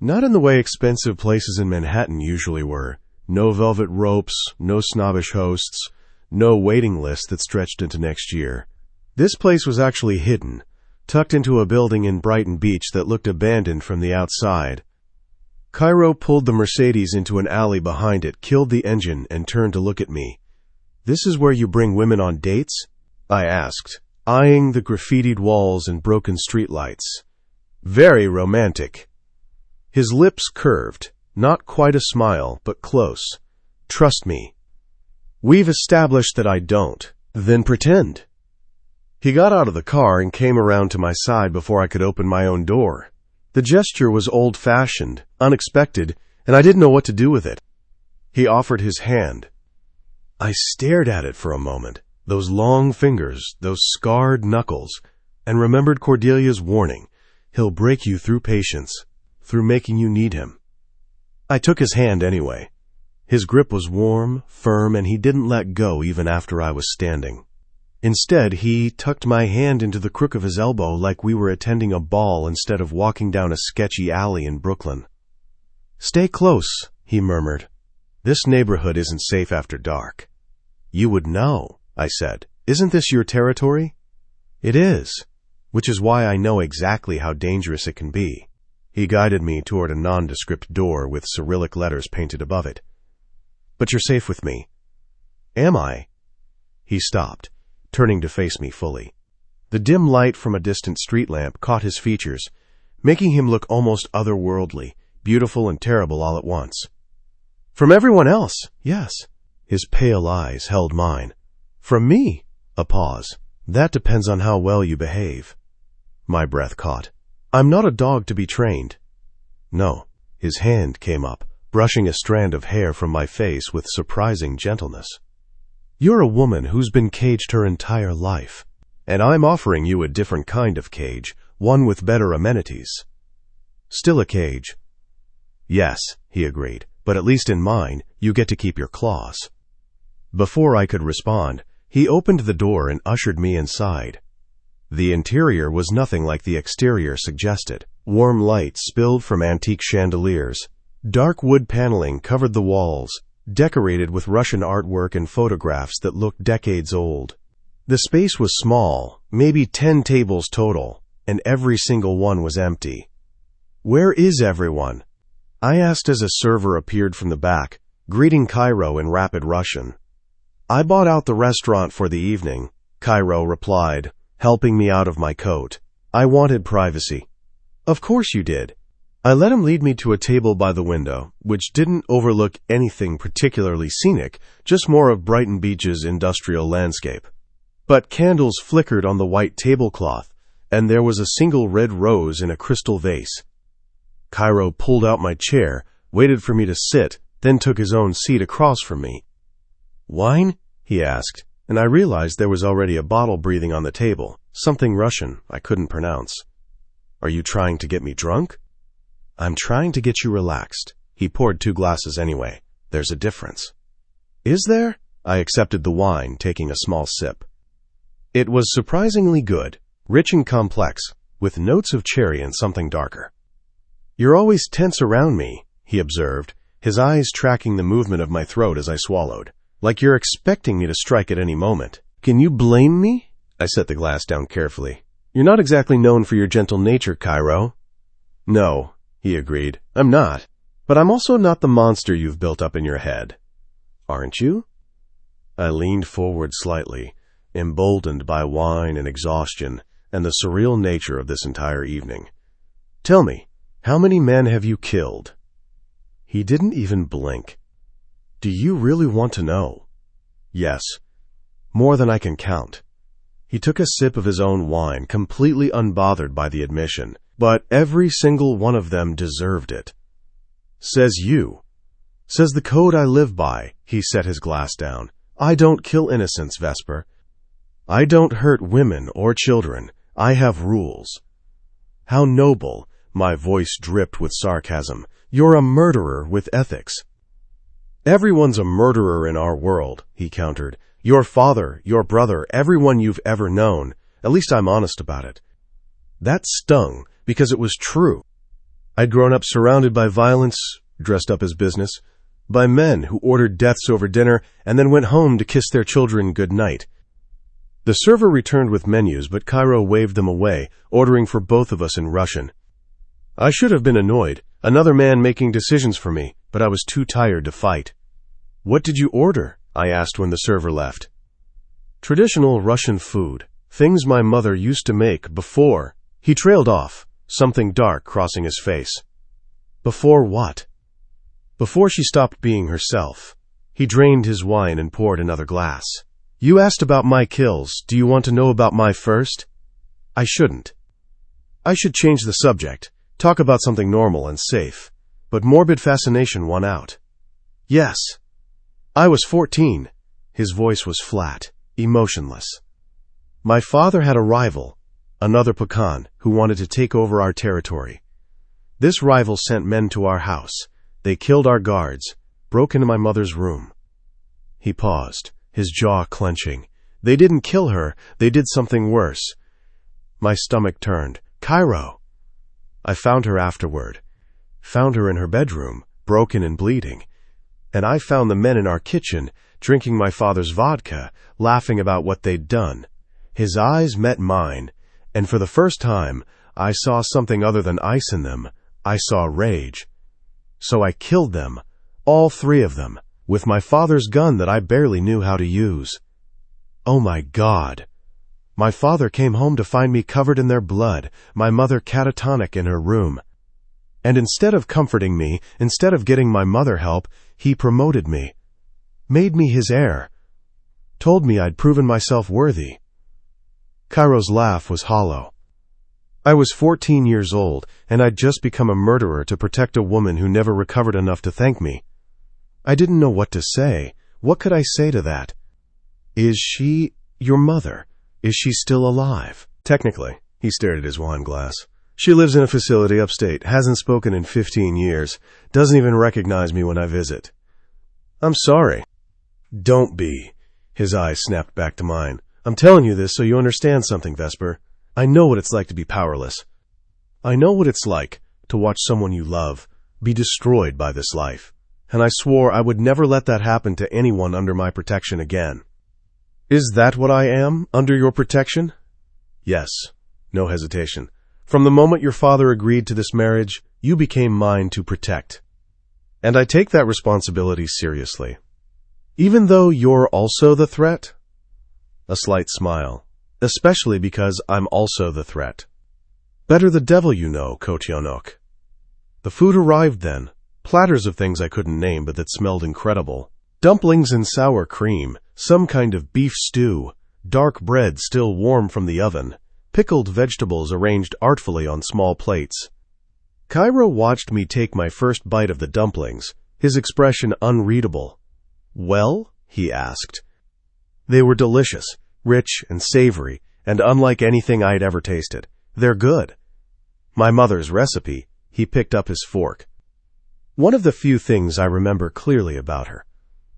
A: Not in the way expensive places in Manhattan usually were. No velvet ropes, no snobbish hosts, no waiting list that stretched into next year. This place was actually hidden, tucked into a building in Brighton Beach that looked abandoned from the outside. Kyro pulled the Mercedes into an alley behind it, killed the engine, and turned to look at me. "This is where you bring women on dates?" I asked, eyeing the graffitied walls and broken streetlights. "Very romantic." His lips curved, not quite a smile, but close. "Trust me." "We've established that I don't." "Then pretend." He got out of the car and came around to my side before I could open my own door. The gesture was old-fashioned, unexpected, and I didn't know what to do with it. He offered his hand. I stared at it for a moment, those long fingers, those scarred knuckles, and remembered Cordelia's warning. He'll break you through patience, through making you need him. I took his hand anyway. His grip was warm, firm, and he didn't let go even after I was standing. Instead, he tucked my hand into the crook of his elbow like we were attending a ball instead of walking down a sketchy alley in Brooklyn. "Stay close," he murmured. "This neighborhood isn't safe after dark." "You would know," I said. "Isn't this your territory?" "It is, which is why I know exactly how dangerous it can be." He guided me toward a nondescript door with Cyrillic letters painted above it. "But you're safe with me." "Am I?" He stopped, turning to face me fully. The dim light from a distant street lamp caught his features, making him look almost otherworldly, beautiful and terrible all at once. "From everyone else, yes." His pale eyes held mine. "From me?" A pause. "That depends on how well you behave." My breath caught. "I'm not a dog to be trained." "No." His hand came up, brushing a strand of hair from my face with surprising gentleness. "You're a woman who's been caged her entire life, and I'm offering you a different kind of cage, one with better amenities." "Still a cage." "Yes," he agreed, "but at least in mine, you get to keep your claws." Before I could respond, he opened the door and ushered me inside. The interior was nothing like the exterior suggested. Warm light spilled from antique chandeliers. Dark wood paneling covered the walls, decorated with Russian artwork and photographs that looked decades old. The space was small, maybe 10 tables total, and every single one was empty. "Where is everyone?" I asked as a server appeared from the back, greeting Kyro in rapid Russian. I bought out the restaurant for the evening, Kyro replied, helping me out of my coat. I wanted privacy. Of course you did. I let him lead me to a table by the window, which didn't overlook anything particularly scenic, just more of Brighton Beach's industrial landscape. But candles flickered on the white tablecloth, and there was a single red rose in a crystal vase. Kyro pulled out my chair, waited for me to sit, then took his own seat across from me. Wine? He asked, and I realized there was already a bottle breathing on the table, something Russian I couldn't pronounce. Are you trying to get me drunk? I'm trying to get you relaxed. He poured 2 glasses anyway. There's a difference. Is there? I accepted the wine, taking a small sip. It was surprisingly good, rich and complex, with notes of cherry and something darker. You're always tense around me, he observed, his eyes tracking the movement of my throat as I swallowed, like you're expecting me to strike at any moment. Can you blame me? I set the glass down carefully. You're not exactly known for your gentle nature, Kyro. No, he agreed. I'm not. But I'm also not the monster you've built up in your head. Aren't you? I leaned forward slightly, emboldened by wine and exhaustion and the surreal nature of this entire evening. Tell me, how many men have you killed? He didn't even blink. Do you really want to know? Yes. More than I can count. He took a sip of his own wine, completely unbothered by the admission, but every single one of them deserved it. Says you. Says the code I live by. He set his glass down. I don't kill innocents, Vesper. I don't hurt women or children. I have rules. How noble. My voice dripped with sarcasm. You're a murderer with ethics. Everyone's a murderer in our world, he countered. Your father, your brother, everyone you've ever known. At least I'm honest about it. That stung, because it was true. I'd grown up surrounded by violence, dressed up as business, by men who ordered deaths over dinner and then went home to kiss their children good night. The server returned with menus, but Kyro waved them away, ordering for both of us in Russian. I should have been annoyed, another man making decisions for me, but I was too tired to fight. What did you order? I asked when the server left. Traditional Russian food, things my mother used to make before. He trailed off, something dark crossing his face. Before what? Before she stopped being herself. He drained his wine and poured another glass. You asked about my kills. Do you want to know about my first? I shouldn't. I should change the subject, talk about something normal and safe. But morbid fascination won out. Yes. I was 14. His voice was flat, emotionless. My father had a rival, another Pakhan, who wanted to take over our territory. This rival sent men to our house. They killed our guards, broke into my mother's room. He paused, his jaw clenching. They didn't kill her, they did something worse. My stomach turned. Kyro! I found her afterward. Found her in her bedroom, broken and bleeding. And I found the men in our kitchen, drinking my father's vodka, laughing about what they'd done. His eyes met mine, and for the first time, I saw something other than ice in them. I saw rage. So I killed them, all 3 of them, with my father's gun that I barely knew how to use. Oh my God! My father came home to find me covered in their blood, my mother catatonic in her room. And instead of comforting me, instead of getting my mother help, he promoted me, made me his heir, told me I'd proven myself worthy. Kyro's laugh was hollow. I was 14 years old, and I'd just become a murderer to protect a woman who never recovered enough to thank me. I didn't know what to say. What could I say to that? Is she your mother? Is she still alive? Technically. He stared at his wine glass. She lives in a facility upstate, hasn't spoken in 15 years, doesn't even recognize me when I visit. I'm sorry. Don't be. His eyes snapped back to mine. I'm telling you this so you understand something, Vesper. I know what it's like to be powerless. I know what it's like to watch someone you love be destroyed by this life. And I swore I would never let that happen to anyone under my protection again. Is that what I am, under your protection? Yes. No hesitation. From the moment your father agreed to this marriage, you became mine to protect. And I take that responsibility seriously. Even though you're also the threat? A slight smile. Especially because I'm also the threat. Better the devil you know, Kotionok. The food arrived then. Platters of things I couldn't name but that smelled incredible. Dumplings and sour cream, some kind of beef stew, dark bread still warm from the oven, pickled vegetables arranged artfully on small plates. Kyro watched me take my first bite of the dumplings, his expression unreadable. "Well?" he asked. They were delicious, rich and savory, and unlike anything I'd ever tasted. They're good. My mother's recipe. He picked up his fork. One of the few things I remember clearly about her.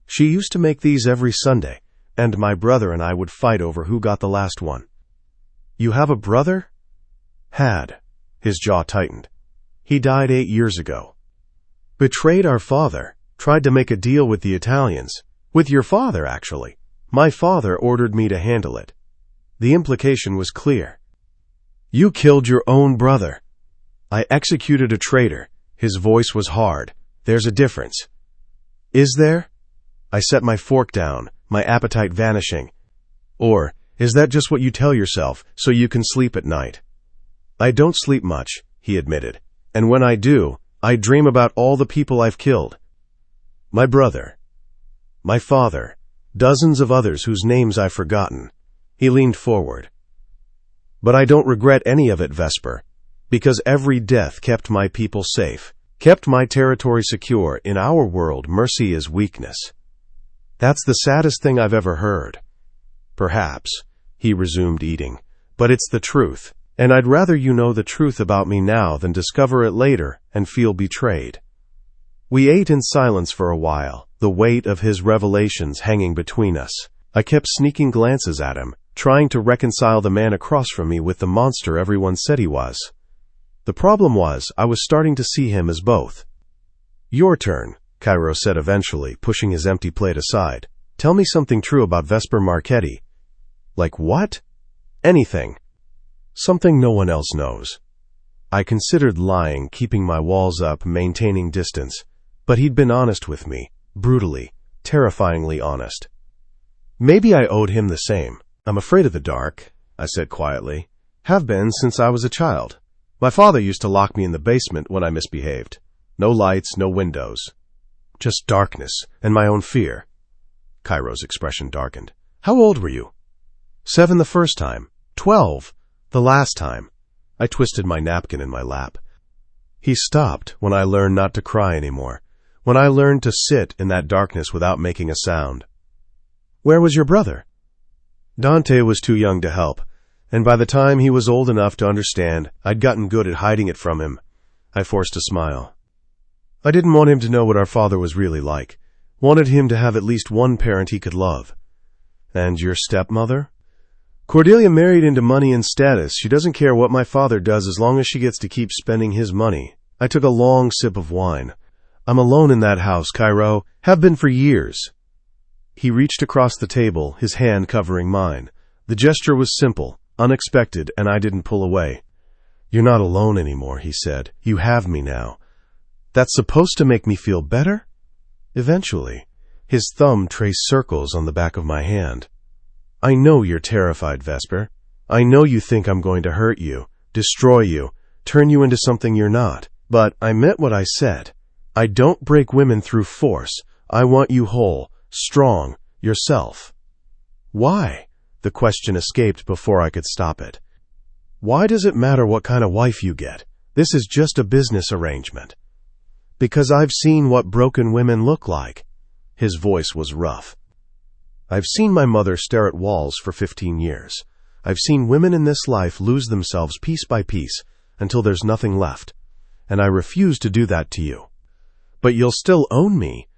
A: She used to make these every Sunday, and my brother and I would fight over who got the last one. "You have a brother?" "Had." His jaw tightened. "He died 8 years ago. Betrayed our father. Tried to make a deal with the Italians. With your father, actually. My father ordered me to handle it." The implication was clear. "You killed your own brother." "I executed a traitor." His voice was hard. "There's a difference." "Is there?" I set my fork down, my appetite vanishing. "Or is that just what you tell yourself so you can sleep at night?" "I don't sleep much," he admitted. "And when I do, I dream about all the people I've killed. My brother. My father. Dozens of others whose names I've forgotten." He leaned forward. "But I don't regret any of it, Vesper. Because every death kept my people safe, kept my territory secure. In our world, mercy is weakness." "That's the saddest thing I've ever heard." "Perhaps," he resumed eating, "but it's the truth, and I'd rather you know the truth about me now than discover it later and feel betrayed." We ate in silence for a while, the weight of his revelations hanging between us. I kept sneaking glances at him, trying to reconcile the man across from me with the monster everyone said he was. The problem was, I was starting to see him as both. "Your turn," Kyro said eventually, pushing his empty plate aside. "Tell me something true about Vesper Marchetti." "Like what?" "Anything. Something no one else knows." I considered lying, keeping my walls up, maintaining distance. But he'd been honest with me, brutally, terrifyingly honest. Maybe I owed him the same. "I'm afraid of the dark," I said quietly. "Have been since I was a child. My father used to lock me in the basement when I misbehaved. No lights, no windows. Just darkness and my own fear." Kyro's expression darkened. "How old were you?" 7 the first time. 12 the last time." I twisted my napkin in my lap. He stopped when I learned not to cry anymore, when I learned to sit in that darkness without making a sound. "Where was your brother?" "Dante was too young to help. And by the time he was old enough to understand, I'd gotten good at hiding it from him." I forced a smile. "I didn't want him to know what our father was really like. Wanted him to have at least one parent he could love." "And your stepmother?" "Cordelia married into money and status. She doesn't care what my father does as long as she gets to keep spending his money." I took a long sip of wine. "I'm alone in that house, Kyro. Have been for years." He reached across the table, his hand covering mine. The gesture was simple, unexpected, and I didn't pull away. "You're not alone anymore," he said. "You have me now. That's supposed to make me feel better?" "Eventually." His thumb traced circles on the back of my hand. "I know you're terrified, Vesper. I know you think I'm going to hurt you, destroy you, turn you into something you're not. But I meant what I said. I don't break women through force. I want you whole, strong, yourself." "Why?" The question escaped before I could stop it. "Why does it matter what kind of wife you get? This is just a business arrangement." "Because I've seen what broken women look like." His voice was rough. "I've seen my mother stare at walls for 15 years. I've seen women in this life lose themselves piece by piece until there's nothing left. And I refuse to do that to you." "But you'll still own me."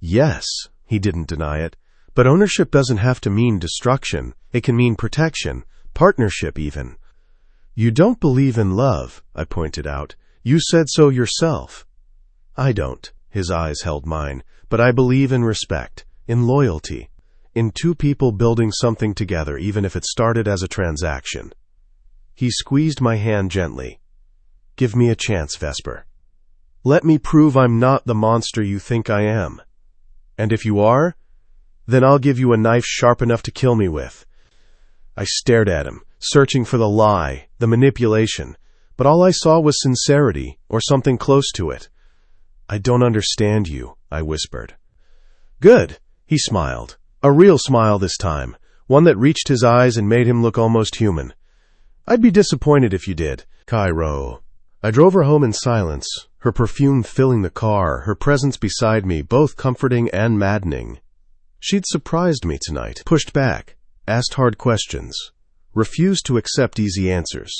A: "Yes," he didn't deny it. "But ownership doesn't have to mean destruction. It can mean protection, partnership even." "You don't believe in love," I pointed out. "You said so yourself." "I don't." His eyes held mine. "But I believe in respect, in loyalty, in two people building something together, even if it started as a transaction." He squeezed my hand gently. "Give me a chance, Vesper." Let me prove I'm not the monster you think I am. And if you are, then I'll give you a knife sharp enough to kill me with." I stared at him, searching for the lie, the manipulation, but all I saw was sincerity, or something close to it. "I don't understand you," I whispered. "Good," he smiled. A real smile this time, one that reached his eyes and made him look almost human. "I'd be disappointed if you did." Kyro. I drove her home in silence, her perfume filling the car, her presence beside me, both comforting and maddening. She'd surprised me tonight, pushed back, asked hard questions, refused to accept easy answers.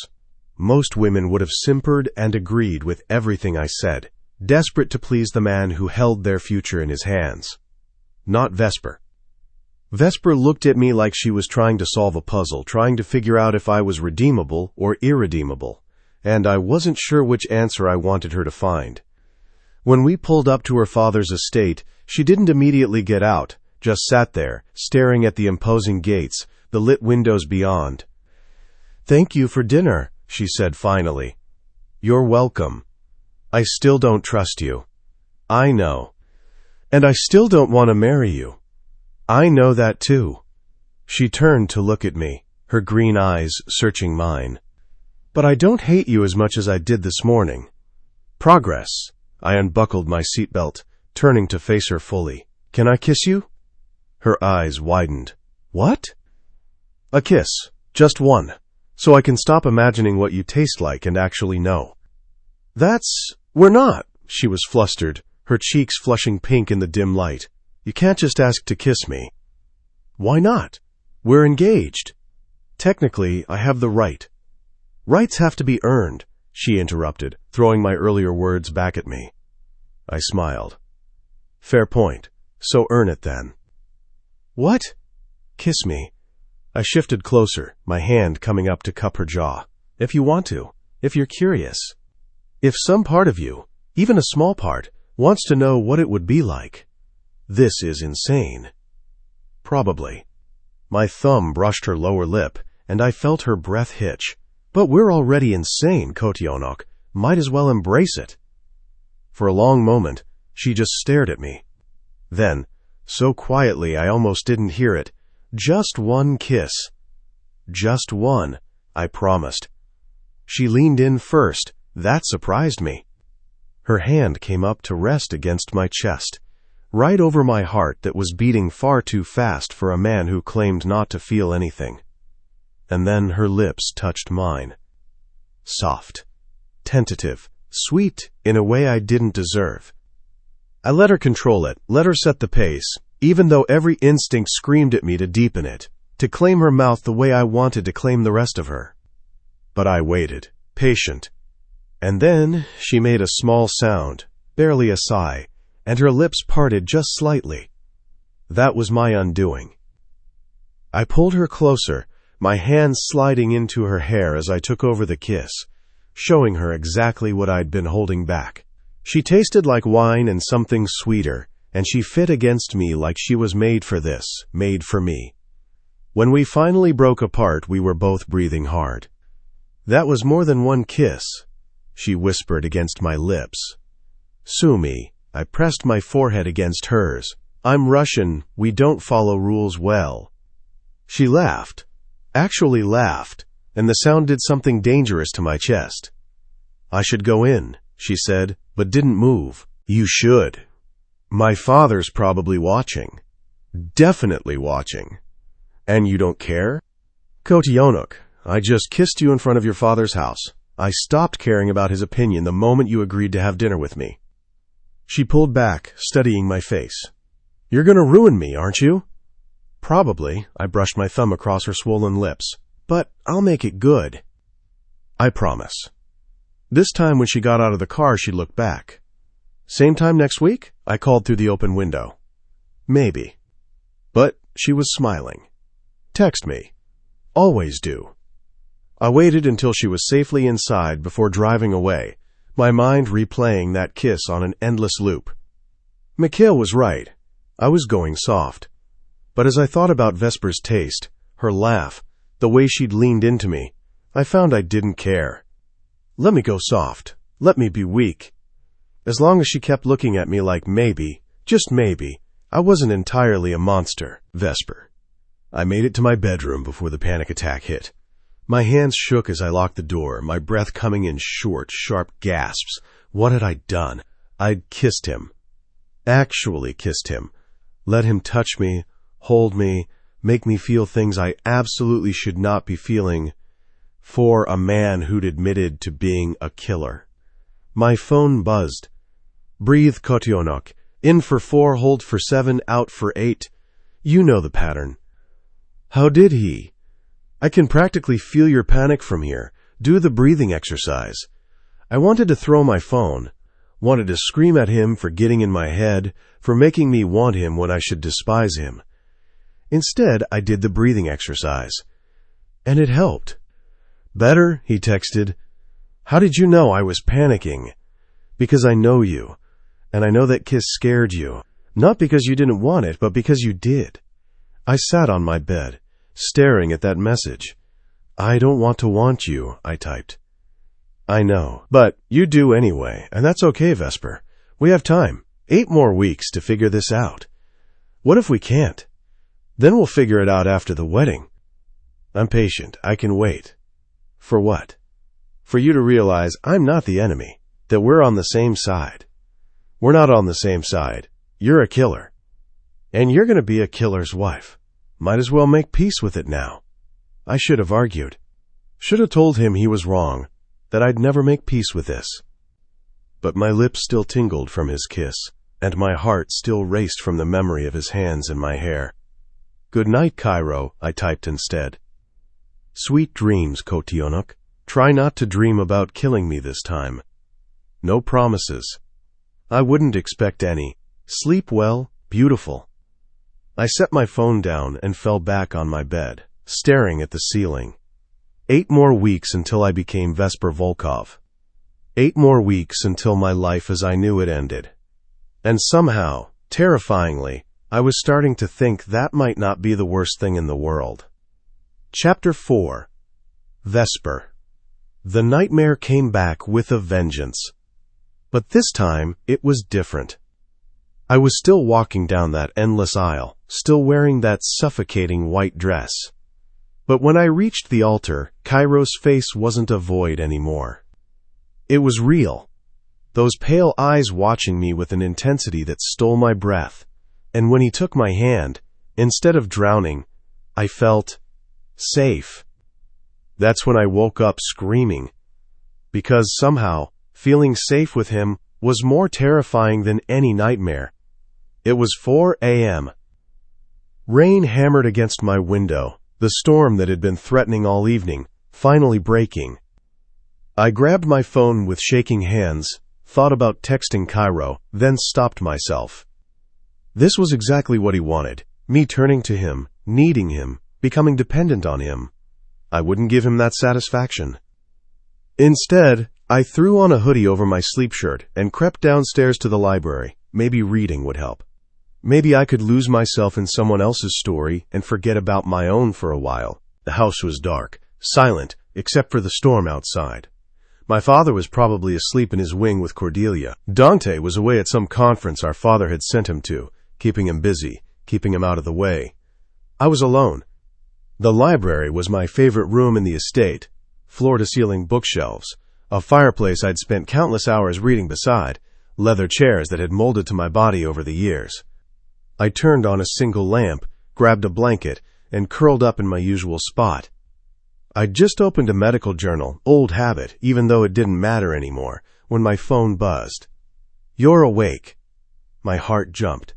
A: Most women would have simpered and agreed with everything I said, desperate to please the man who held their future in his hands. Not Vesper. Vesper looked at me like she was trying to solve a puzzle, trying to figure out if I was redeemable or irredeemable, and I wasn't sure which answer I wanted her to find. When we pulled up to her father's estate, she didn't immediately get out, just sat there, staring at the imposing gates, the lit windows beyond. "Thank you for dinner," she said finally. "You're welcome. I still don't trust you. I know. And I still don't want to marry you. I know that too." She turned to look at me, her green eyes searching mine. "But I don't hate you as much as I did this morning." Progress. I unbuckled my seatbelt, turning to face her fully. "Can I kiss you?" Her eyes widened. "What?" "A kiss. Just one. So I can stop imagining what you taste like and actually know." "We're not." She was flustered, her cheeks flushing pink in the dim light. "You can't just ask to kiss me." "Why not? We're engaged." "Technically, I have the right." "Rights have to be earned," she interrupted, throwing my earlier words back at me. I smiled. "Fair point. So earn it then." "What?" "Kiss me." I shifted closer, my hand coming up to cup her jaw. "If you want to. If you're curious. If some part of you, even a small part, wants to know what it would be like." "This is insane." "Probably." My thumb brushed her lower lip, and I felt her breath hitch. "But we're already insane, Kotionok. Might as well embrace it." For a long moment, she just stared at me. Then, so quietly I almost didn't hear it, "Just one kiss." "Just one," I promised. She leaned in first. That surprised me. Her hand came up to rest against my chest, right over my heart that was beating far too fast for a man who claimed not to feel anything. And then her lips touched mine. Soft, tentative, sweet in a way I didn't deserve. I let her control it, let her set the pace, even though every instinct screamed at me to deepen it, to claim her mouth the way I wanted to claim the rest of her. But I waited, patient. And then she made a small sound, barely a sigh, and her lips parted just slightly. That was my undoing. I pulled her closer, my hands sliding into her hair as I took over the kiss, showing her exactly what I'd been holding back. She tasted like wine and something sweeter, and she fit against me like she was made for this, made for me. When we finally broke apart, we were both breathing hard. "That was more than one kiss," she whispered against my lips. "Sue me." I pressed my forehead against hers. "I'm Russian. We don't follow rules well." She laughed. Actually laughed, and the sound did something dangerous to my chest. "I should go in," she said, but didn't move. "You should. My father's probably watching. Definitely watching. And you don't care?" "Kotionok, I just kissed you in front of your father's house. I stopped caring about his opinion the moment you agreed to have dinner with me." She pulled back, studying my face. "You're going to ruin me, aren't you?" "Probably." I brushed my thumb across her swollen lips. "But I'll make it good." "I promise." This time when she got out of the car, she looked back. "Same time next week?" I called through the open window. "Maybe." But she was smiling. "Text me." "Always do." I waited until she was safely inside before driving away, my mind replaying that kiss on an endless loop. Mikhail was right. I was going soft. But as I thought about Vesper's taste, her laugh, the way she'd leaned into me, I found I didn't care. Let me go soft. Let me be weak. As long as she kept looking at me like maybe, just maybe, I wasn't entirely a monster. Vesper. I made it to my bedroom before the panic attack hit. My hands shook as I locked the door, my breath coming in short, sharp gasps. What had I done? I'd kissed him. Actually kissed him. Let him touch me, hold me, make me feel things I absolutely should not be feeling for a man who'd admitted to being a killer. My phone buzzed. Breathe, Kotionok. In for 4, hold for 7, out for 8. You know the pattern. How did he? I can practically feel your panic from here. Do the breathing exercise. I wanted to throw my phone. Wanted to scream at him for getting in my head, for making me want him when I should despise him. Instead, I did the breathing exercise. And it helped. Better, he texted. How did you know I was panicking? Because I know you. And I know that kiss scared you. Not because you didn't want it, but because you did. I sat on my bed, staring at that message. I don't want to want you, I typed. I know, but you do anyway, and that's okay, Vesper. We have time. 8 more weeks to figure this out. What if we can't? Then we'll figure it out after the wedding. I'm patient. I can wait. For what? For you to realize I'm not the enemy, that we're on the same side. We're not on the same side. You're a killer. And you're going to be a killer's wife. Might as well make peace with it now. I should have argued. Should have told him he was wrong, that I'd never make peace with this. But my lips still tingled from his kiss, and my heart still raced from the memory of his hands in my hair. Good night, Kyro, I typed instead. Sweet dreams, Kotionok. Try not to dream about killing me this time. No promises. I wouldn't expect any. Sleep well, beautiful. I set my phone down and fell back on my bed, staring at the ceiling. 8 more weeks until I became Vesper Volkov. 8 more weeks until my life as I knew it ended. And somehow, terrifyingly, I was starting to think that might not be the worst thing in the world. Chapter 4. Vesper. The nightmare came back with a vengeance. But this time, it was different. I was still walking down that endless aisle, still wearing that suffocating white dress. But when I reached the altar, Kyro's face wasn't a void anymore. It was real. Those pale eyes watching me with an intensity that stole my breath. And when he took my hand, instead of drowning, I felt safe. That's when I woke up screaming. Because somehow, feeling safe with him was more terrifying than any nightmare. It was 4 a.m. Rain hammered against my window, the storm that had been threatening all evening, finally breaking. I grabbed my phone with shaking hands, thought about texting Kyro, then stopped myself. This was exactly what he wanted, me turning to him, needing him, becoming dependent on him. I wouldn't give him that satisfaction. Instead, I threw on a hoodie over my sleep shirt and crept downstairs to the library. Maybe reading would help. Maybe I could lose myself in someone else's story and forget about my own for a while. The house was dark, silent, except for the storm outside. My father was probably asleep in his wing with Cordelia. Dante was away at some conference our father had sent him to, keeping him busy, keeping him out of the way. I was alone. The library was my favorite room in the estate, floor-to-ceiling bookshelves, a fireplace I'd spent countless hours reading beside, leather chairs that had molded to my body over the years. I turned on a single lamp, grabbed a blanket, and curled up in my usual spot. I'd just opened a medical journal, old habit, even though it didn't matter anymore, when my phone buzzed. You're awake. My heart jumped.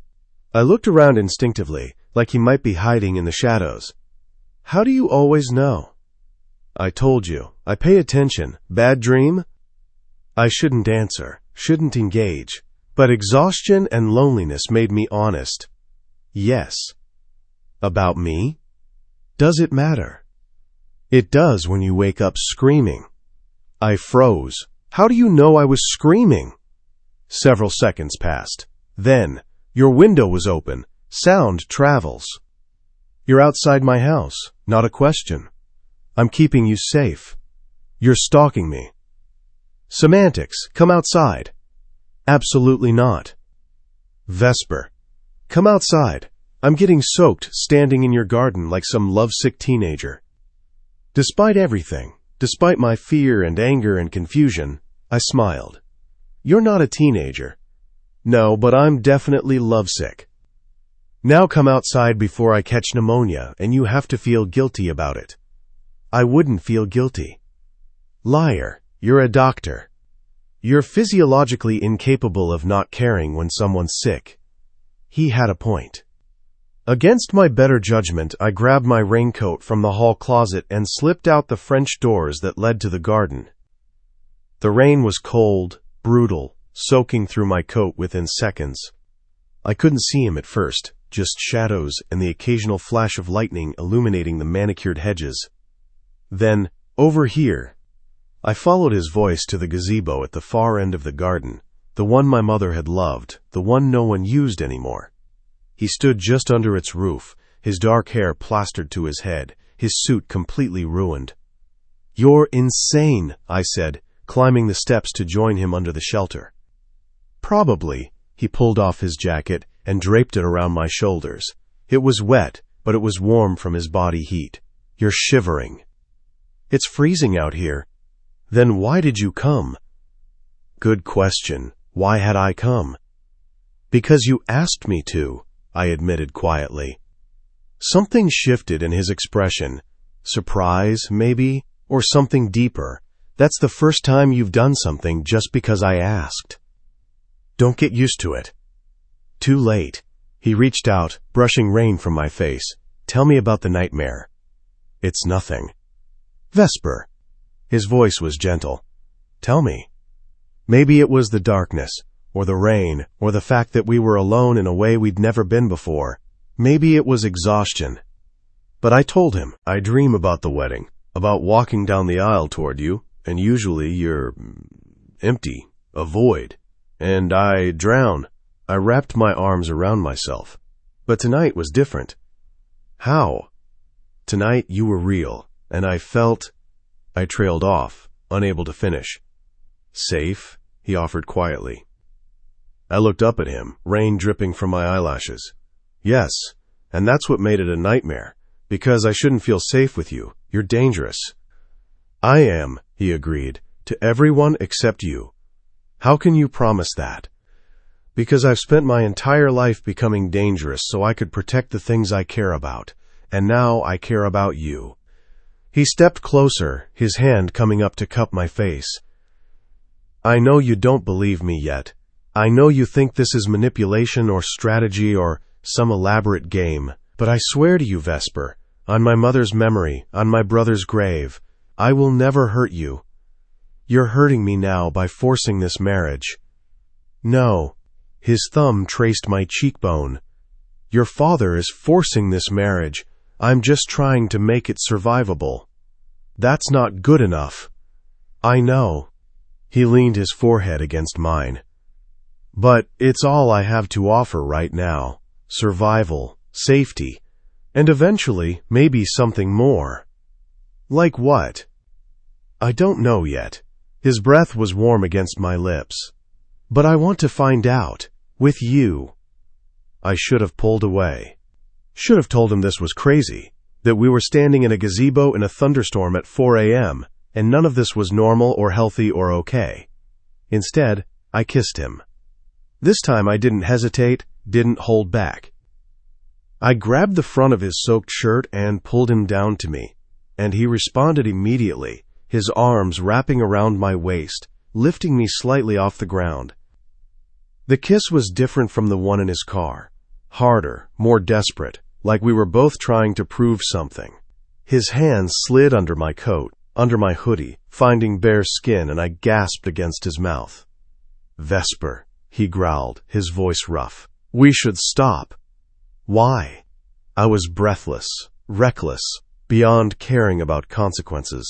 A: I looked around instinctively, like he might be hiding in the shadows. How do you always know? I told you. I pay attention. Bad dream? I shouldn't answer, shouldn't engage, but exhaustion and loneliness made me honest. Yes. About me? Does it matter? It does when you wake up screaming. I froze. How do you know I was screaming? Several seconds passed. Then, your window was open. Sound travels. You're outside my house. Not a question. I'm keeping you safe. You're stalking me. Semantics. Come outside. Absolutely not. Vesper, come outside. I'm getting soaked standing in your garden like some lovesick teenager. Despite everything, despite my fear and anger and confusion, I smiled. You're not a teenager. No, but I'm definitely lovesick. Now come outside before I catch pneumonia and you have to feel guilty about it. I wouldn't feel guilty. Liar, you're a doctor. You're physiologically incapable of not caring when someone's sick. He had a point. Against my better judgment, I grabbed my raincoat from the hall closet and slipped out the French doors that led to the garden. The rain was cold, brutal, soaking through my coat within seconds. I couldn't see him at first, just shadows and the occasional flash of lightning illuminating the manicured hedges. Then, over here. I followed his voice to the gazebo at the far end of the garden, the one my mother had loved, the one no one used anymore. He stood just under its roof, his dark hair plastered to his head, his suit completely ruined. You're insane, I said, climbing the steps to join him under the shelter. Probably. He pulled off his jacket and draped it around my shoulders. It was wet, but it was warm from his body heat. You're shivering. It's freezing out here. Then why did you come? Good question. Why had I come? Because you asked me to, I admitted quietly. Something shifted in his expression. Surprise, maybe, or something deeper. That's the first time you've done something just because I asked. Don't get used to it. Too late. He reached out, brushing rain from my face. Tell me about the nightmare. It's nothing. Vesper. His voice was gentle. Tell me. Maybe it was the darkness, or the rain, or the fact that we were alone in a way we'd never been before. Maybe it was exhaustion. But I told him, I dream about the wedding, about walking down the aisle toward you, and usually you're empty, a void. And I drown. I wrapped my arms around myself. But tonight was different. How? Tonight you were real, and I felt... I trailed off, unable to finish. Safe, he offered quietly. I looked up at him, rain dripping from my eyelashes. Yes, and that's what made it a nightmare, because I shouldn't feel safe with you. You're dangerous. I am, he agreed, to everyone except you. How can you promise that? Because I've spent my entire life becoming dangerous so I could protect the things I care about, and now I care about you. He stepped closer, his hand coming up to cup my face. I know you don't believe me yet. I know you think this is manipulation or strategy or some elaborate game, but I swear to you, Vesper, on my mother's memory, on my brother's grave, I will never hurt you. You're hurting me now by forcing this marriage. No. His thumb traced my cheekbone. Your father is forcing this marriage. I'm just trying to make it survivable. That's not good enough. I know. He leaned his forehead against mine. But it's all I have to offer right now. Survival, safety, and eventually maybe something more. Like what? I don't know yet. His breath was warm against my lips. But I want to find out. With you. I should have pulled away. Should have told him this was crazy, that we were standing in a gazebo in a thunderstorm at 4 a.m., and none of this was normal or healthy or okay. Instead, I kissed him. This time I didn't hesitate, didn't hold back. I grabbed the front of his soaked shirt and pulled him down to me, and he responded immediately, his arms wrapping around my waist, lifting me slightly off the ground. The kiss was different from the one in his car. Harder, more desperate, like we were both trying to prove something. His hands slid under my coat, under my hoodie, finding bare skin, and I gasped against his mouth. Vesper, he growled, his voice rough. We should stop. Why? I was breathless, reckless, beyond caring about consequences.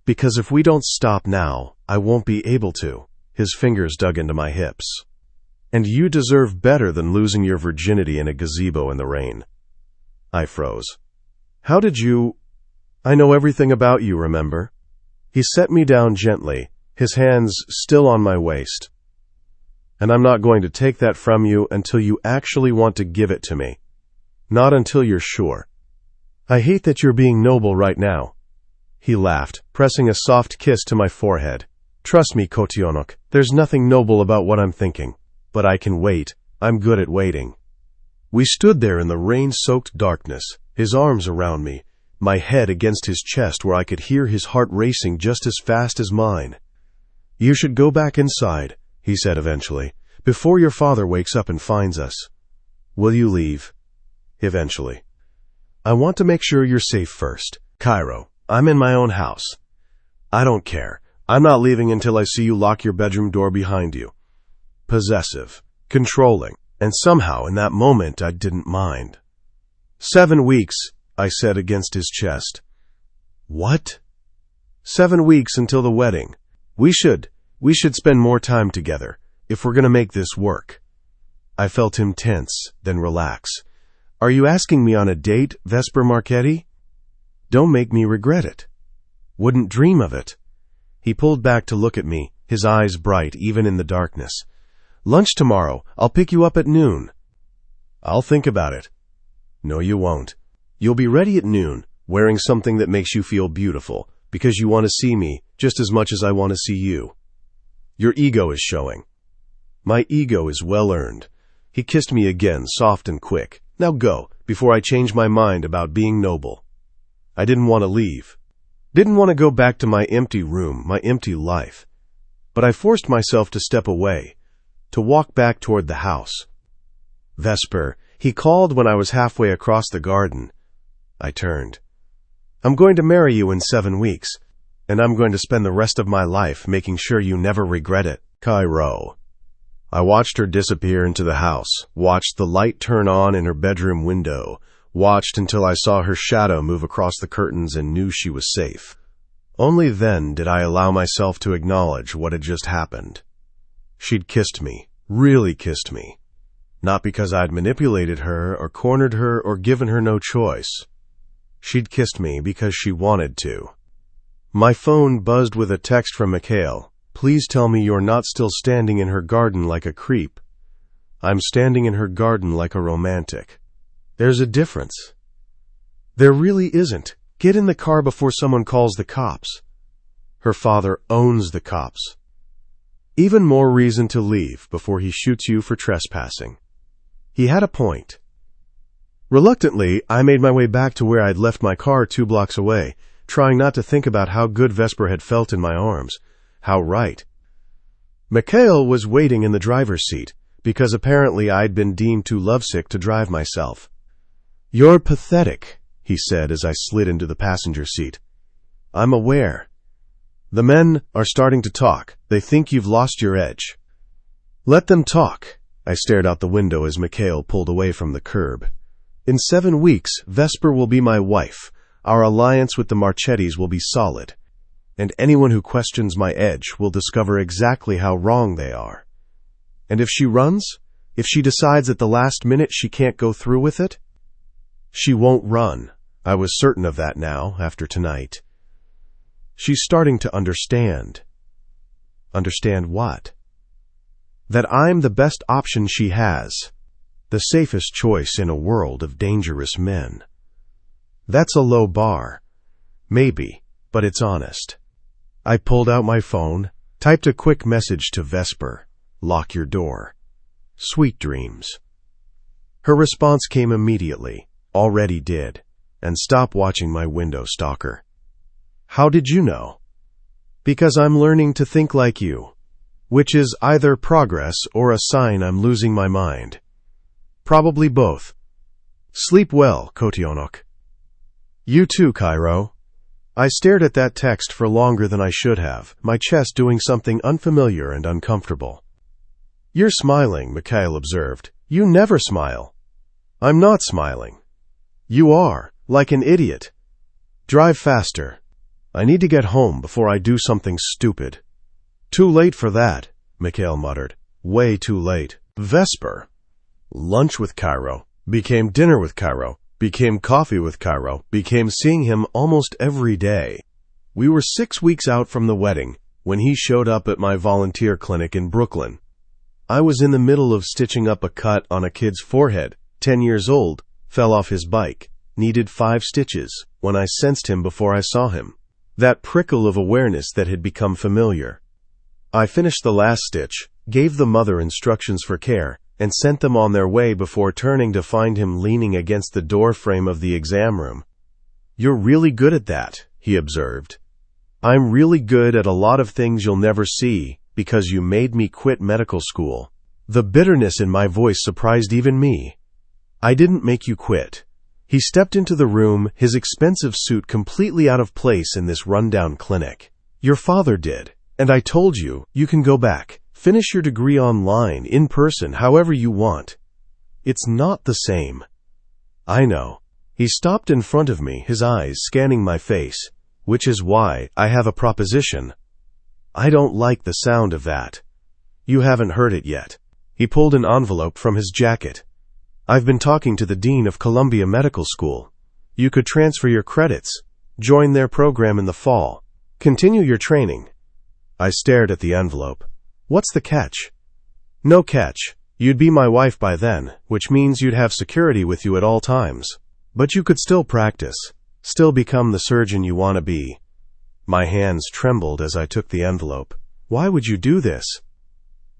A: Because if we don't stop now, I won't be able to. His fingers dug into my hips. And you deserve better than losing your virginity in a gazebo in the rain. I froze. How did you... I know everything about you, remember? He set me down gently, his hands still on my waist. And I'm not going to take that from you until you actually want to give it to me. Not until you're sure. I hate that you're being noble right now. He laughed, pressing a soft kiss to my forehead. Trust me, Kotionok, there's nothing noble about what I'm thinking. But I can wait. I'm good at waiting. We stood there in the rain-soaked darkness, his arms around me, my head against his chest where I could hear his heart racing just as fast as mine. You should go back inside, he said eventually, before your father wakes up and finds us. Will you leave? Eventually. I want to make sure you're safe first. Kyro, I'm in my own house. I don't care. I'm not leaving until I see you lock your bedroom door behind you. Possessive, controlling, and somehow in that moment I didn't mind. 7 weeks, I said against his chest. What? 7 weeks until the wedding. We should spend more time together, if we're going to make this work. I felt him tense, then relax. Are you asking me on a date, Vesper Marchetti? Don't make me regret it. Wouldn't dream of it. He pulled back to look at me, his eyes bright even in the darkness. Lunch tomorrow. I'll pick you up at noon. I'll think about it. No, you won't. You'll be ready at noon, wearing something that makes you feel beautiful, because you want to see me just as much as I want to see you. Your ego is showing. My ego is well earned. He kissed me again, soft and quick. Now go, before I change my mind about being noble. I didn't want to leave. Didn't want to go back to my empty room, my empty life. But I forced myself to step away, to walk back toward the house. Vesper, he called when I was halfway across the garden. I turned. I'm going to marry you in 7 weeks, and I'm going to spend the rest of my life making sure you never regret it. Kyro. I watched her disappear into the house, watched the light turn on in her bedroom window, watched until I saw her shadow move across the curtains and knew she was safe. Only then did I allow myself to acknowledge what had just happened. She'd kissed me, really kissed me. Not because I'd manipulated her or cornered her or given her no choice. She'd kissed me because she wanted to. My phone buzzed with a text from Mikhail. Please tell me you're not still standing in her garden like a creep. I'm standing in her garden like a romantic. There's a difference. There really isn't. Get in the car before someone calls the cops. Her father owns the cops. Even more reason to leave before he shoots you for trespassing. He had a point. Reluctantly, I made my way back to where I'd left my car 2 blocks away, trying not to think about how good Vesper had felt in my arms. How right. Mikhail was waiting in the driver's seat, because apparently I'd been deemed too lovesick to drive myself. You're pathetic, he said as I slid into the passenger seat. I'm aware. The men are starting to talk. They think you've lost your edge. Let them talk. I stared out the window as Mikhail pulled away from the curb. In 7 weeks, Vesper will be my wife. Our alliance with the Marchettis will be solid. And anyone who questions my edge will discover exactly how wrong they are. And if she runs, if she decides at the last minute she can't go through with it, she won't run. I was certain of that now, after tonight. She's starting to understand. Understand what? That I'm the best option she has, the safest choice in a world of dangerous men. That's a low bar. Maybe, but it's honest. I pulled out my phone, typed a quick message to Vesper. Lock your door. Sweet dreams. Her response came immediately, already did, and stop watching my window, stalker. How did you know? Because I'm learning to think like you, which is either progress or a sign I'm losing my mind. Probably both. Sleep well, Kotionok. You too, Kyro. I stared at that text for longer than I should have, my chest doing something unfamiliar and uncomfortable. You're smiling, Mikhail observed. You never smile. I'm not smiling. You are, like an idiot. Drive faster. I need to get home before I do something stupid. Too late for that, Mikhail muttered. Way too late. Vesper. Lunch with Kyro. Became dinner with Kyro. Became coffee with Kyro, became seeing him almost every day. We were 6 weeks out from the wedding when he showed up at my volunteer clinic in Brooklyn. I was in the middle of stitching up a cut on a kid's forehead, 10 years old, fell off his bike, needed 5 stitches, when I sensed him before I saw him. That prickle of awareness that had become familiar. I finished the last stitch, gave the mother instructions for care, and sent them on their way before turning to find him leaning against the door frame of the exam room. "You're really good at that," he observed. "I'm really good at a lot of things you'll never see, because you made me quit medical school." The bitterness in my voice surprised even me. "I didn't make you quit." He stepped into the room, his expensive suit completely out of place in this rundown clinic. "Your father did, and I told you, you can go back, finish your degree online, in person, however you want. It's not the same." "I know." He stopped in front of me, his eyes scanning my face, "which is why I have a proposition." "I don't like the sound of that." "You haven't heard it yet." He pulled an envelope from his jacket. "I've been talking to the dean of Columbia Medical School. You could transfer your credits, join their program in the fall, continue your training." I stared at the envelope. "What's the catch?" "No catch. You'd be my wife by then, which means you'd have security with you at all times. But you could still practice, still become the surgeon you want to be." My hands trembled as I took the envelope. "Why would you do this?"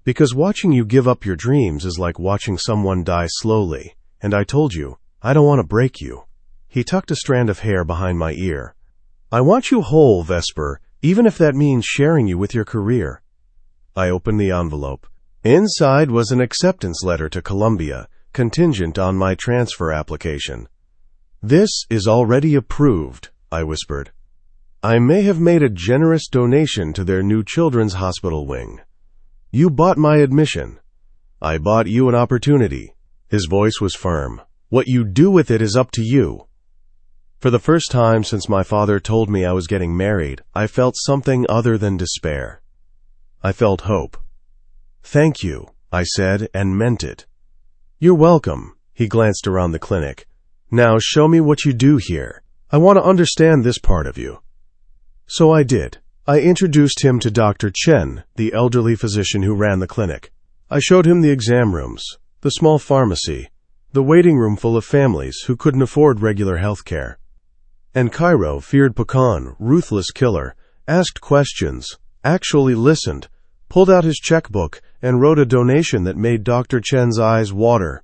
A: "Because watching you give up your dreams is like watching someone die slowly, and I told you, I don't want to break you." He tucked a strand of hair behind my ear. "I want you whole, Vesper, even if that means sharing you with your career." I opened the envelope. Inside was an acceptance letter to Columbia, contingent on my transfer application. "This is already approved," I whispered. "I may have made a generous donation to their new children's hospital wing. You bought my admission. I bought you an opportunity." His voice was firm. "What you do with it is up to you." For the first time since my father told me I was getting married, I felt something other than despair. I felt hope. "Thank you," I said, and meant it. "You're welcome." He glanced around the clinic. "Now show me what you do here. I want to understand this part of you." So I did. I introduced him to Dr. Chen, the elderly physician who ran the clinic. I showed him the exam rooms, the small pharmacy, the waiting room full of families who couldn't afford regular health care. And Kyro feared Pakhan, ruthless killer, asked questions, actually listened, pulled out his checkbook, and wrote a donation that made Dr. Chen's eyes water.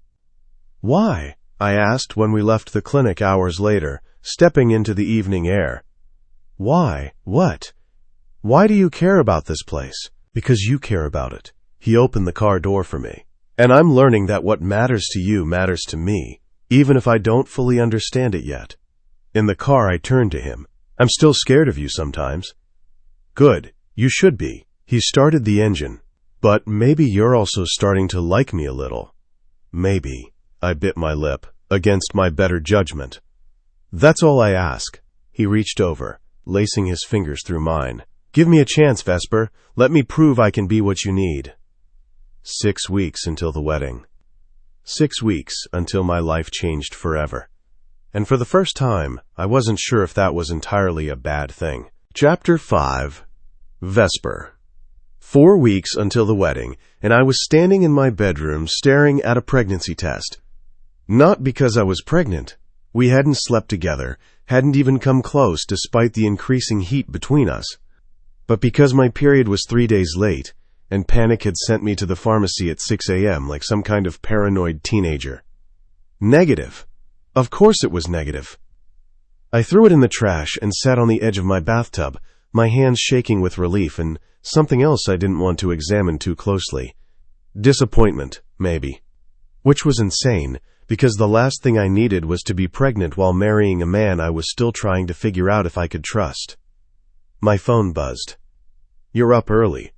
A: "Why?" I asked when we left the clinic hours later, stepping into the evening air. "Why? What? Why do you care about this place?" "Because you care about it." He opened the car door for me. "And I'm learning that what matters to you matters to me, even if I don't fully understand it yet." In the car, I turned to him. "I'm still scared of you sometimes." "Good. You should be." He started the engine. "But maybe you're also starting to like me a little." "Maybe." I bit my lip, against my better judgment. "That's all I ask." He reached over, lacing his fingers through mine. "Give me a chance, Vesper. Let me prove I can be what you need." 6 weeks until the wedding. 6 weeks until my life changed forever. And for the first time, I wasn't sure if that was entirely a bad thing. Chapter 5. Vesper. 4 weeks until the wedding, and I was standing in my bedroom staring at a pregnancy test. Not because I was pregnant. We hadn't slept together, hadn't even come close despite the increasing heat between us. But because my period was 3 days late, and panic had sent me to the pharmacy at 6 a.m. like some kind of paranoid teenager. Negative. Of course it was negative. I threw it in the trash and sat on the edge of my bathtub, my hands shaking with relief and something else I didn't want to examine too closely. Disappointment, maybe. Which was insane, because the last thing I needed was to be pregnant while marrying a man I was still trying to figure out if I could trust. My phone buzzed. "You're up early."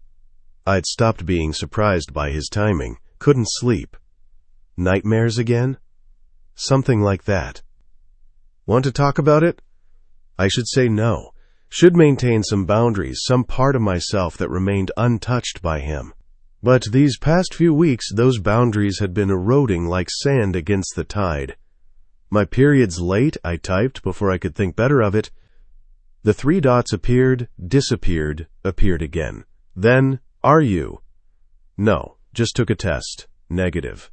A: I'd stopped being surprised by his timing, couldn't sleep. Nightmares again? Something like that. "Want to talk about it?" I should say no. Should maintain some boundaries, some part of myself that remained untouched by him. But these past few weeks, those boundaries had been eroding like sand against the tide. "My period's late," I typed before I could think better of it. The 3 dots appeared, disappeared, appeared again. Then, "Are you?" "No." just took a test. Negative.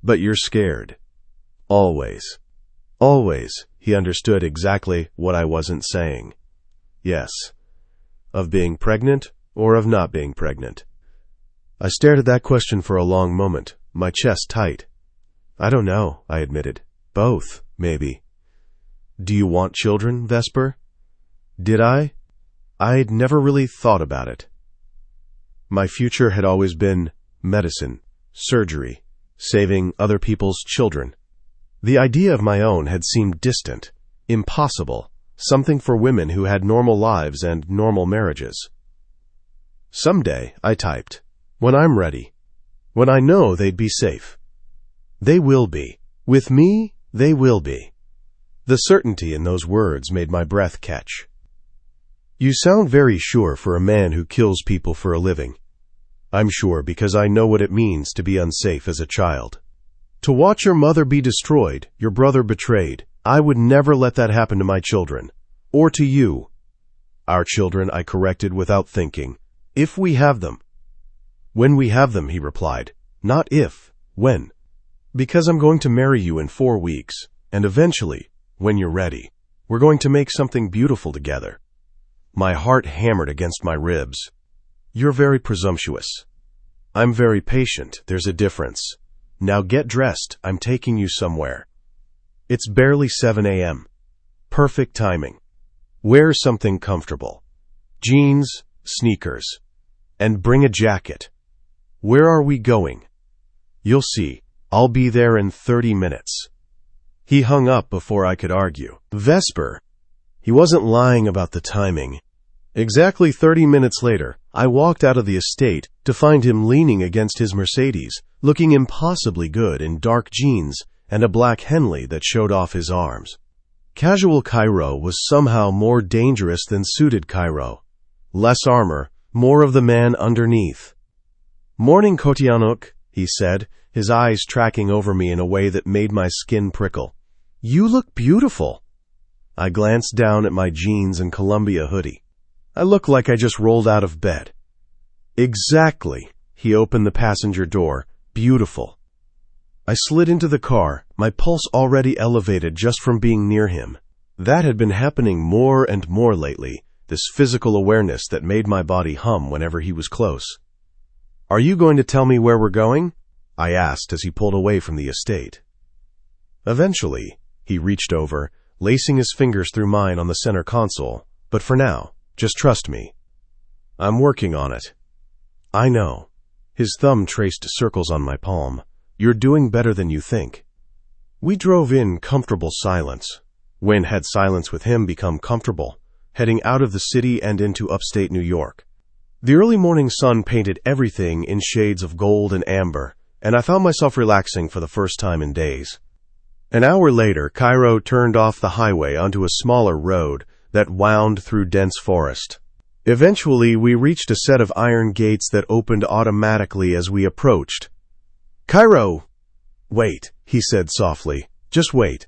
A: But you're scared. Always. Always. He understood exactly what I wasn't saying. Yes. Of being pregnant or of not being pregnant? I stared at that question for a long moment, my chest tight. I don't know, I admitted. Both, maybe. Do you want children, Vesper? Did I? I'd never really thought about it. My future had always been medicine, surgery, saving other people's children. The idea of my own had seemed distant, impossible, something for women who had normal lives and normal marriages. Someday, I typed, when I'm ready, when I know they'd be safe. They will be. With me, they will be. The certainty in those words made my breath catch. You sound very sure for a man who kills people for a living. I'm sure because I know what it means to be unsafe as a child. To watch your mother be destroyed, your brother betrayed, I would never let that happen to my children. Or to you. Our children, I corrected without thinking. If we have them. When we have them, he replied. Not if, when. Because I'm going to marry you in 4 weeks, and eventually, when you're ready, we're going to make something beautiful together. My heart hammered against my ribs. You're very presumptuous. I'm very patient. There's a difference. Now get dressed. I'm taking you somewhere. It's barely 7 a.m. Perfect timing. Wear something comfortable. Jeans, sneakers. And bring a jacket. Where are we going? You'll see. I'll be there in 30 minutes. He hung up before I could argue. Vesper. He wasn't lying about the timing. Exactly 30 minutes later, I walked out of the estate to find him leaning against his Mercedes, looking impossibly good in dark jeans and a black Henley that showed off his arms. Casual Kyro was somehow more dangerous than suited Kyro. Less armor, more of the man underneath. Morning, Kotianuk, he said, his eyes tracking over me in a way that made my skin prickle. You look beautiful. I glanced down at my jeans and Columbia hoodie. I look like I just rolled out of bed. Exactly. He opened the passenger door. Beautiful. I slid into the car, my pulse already elevated just from being near him. That had been happening more and more lately, this physical awareness that made my body hum whenever he was close. Are you going to tell me where we're going? I asked as he pulled away from the estate. Eventually, he reached over, lacing his fingers through mine on the center console. But for now, just trust me. I'm working on it. I know. His thumb traced circles on my palm. You're doing better than you think. We drove in comfortable silence. When had silence with him become comfortable, heading out of the city and into upstate New York? The early morning sun painted everything in shades of gold and amber, and I found myself relaxing for the first time in days. An hour later, Kyro turned off the highway onto a smaller road that wound through dense forest. Eventually, we reached a set of iron gates that opened automatically as we approached. Kyro! Wait, he said softly. Just wait.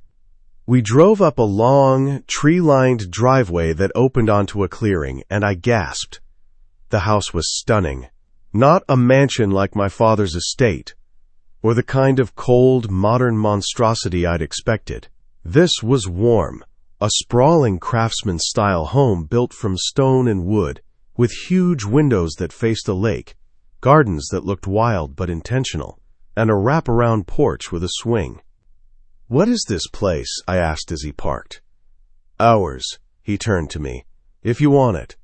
A: We drove up a long, tree-lined driveway that opened onto a clearing, and I gasped. The house was stunning. Not a mansion like my father's estate, or the kind of cold, modern monstrosity I'd expected. This was warm, a sprawling craftsman-style home built from stone and wood, with huge windows that faced a lake, gardens that looked wild but intentional, and a wrap-around porch with a swing. What is this place? I asked as he parked. Ours, he turned to me. If you want it.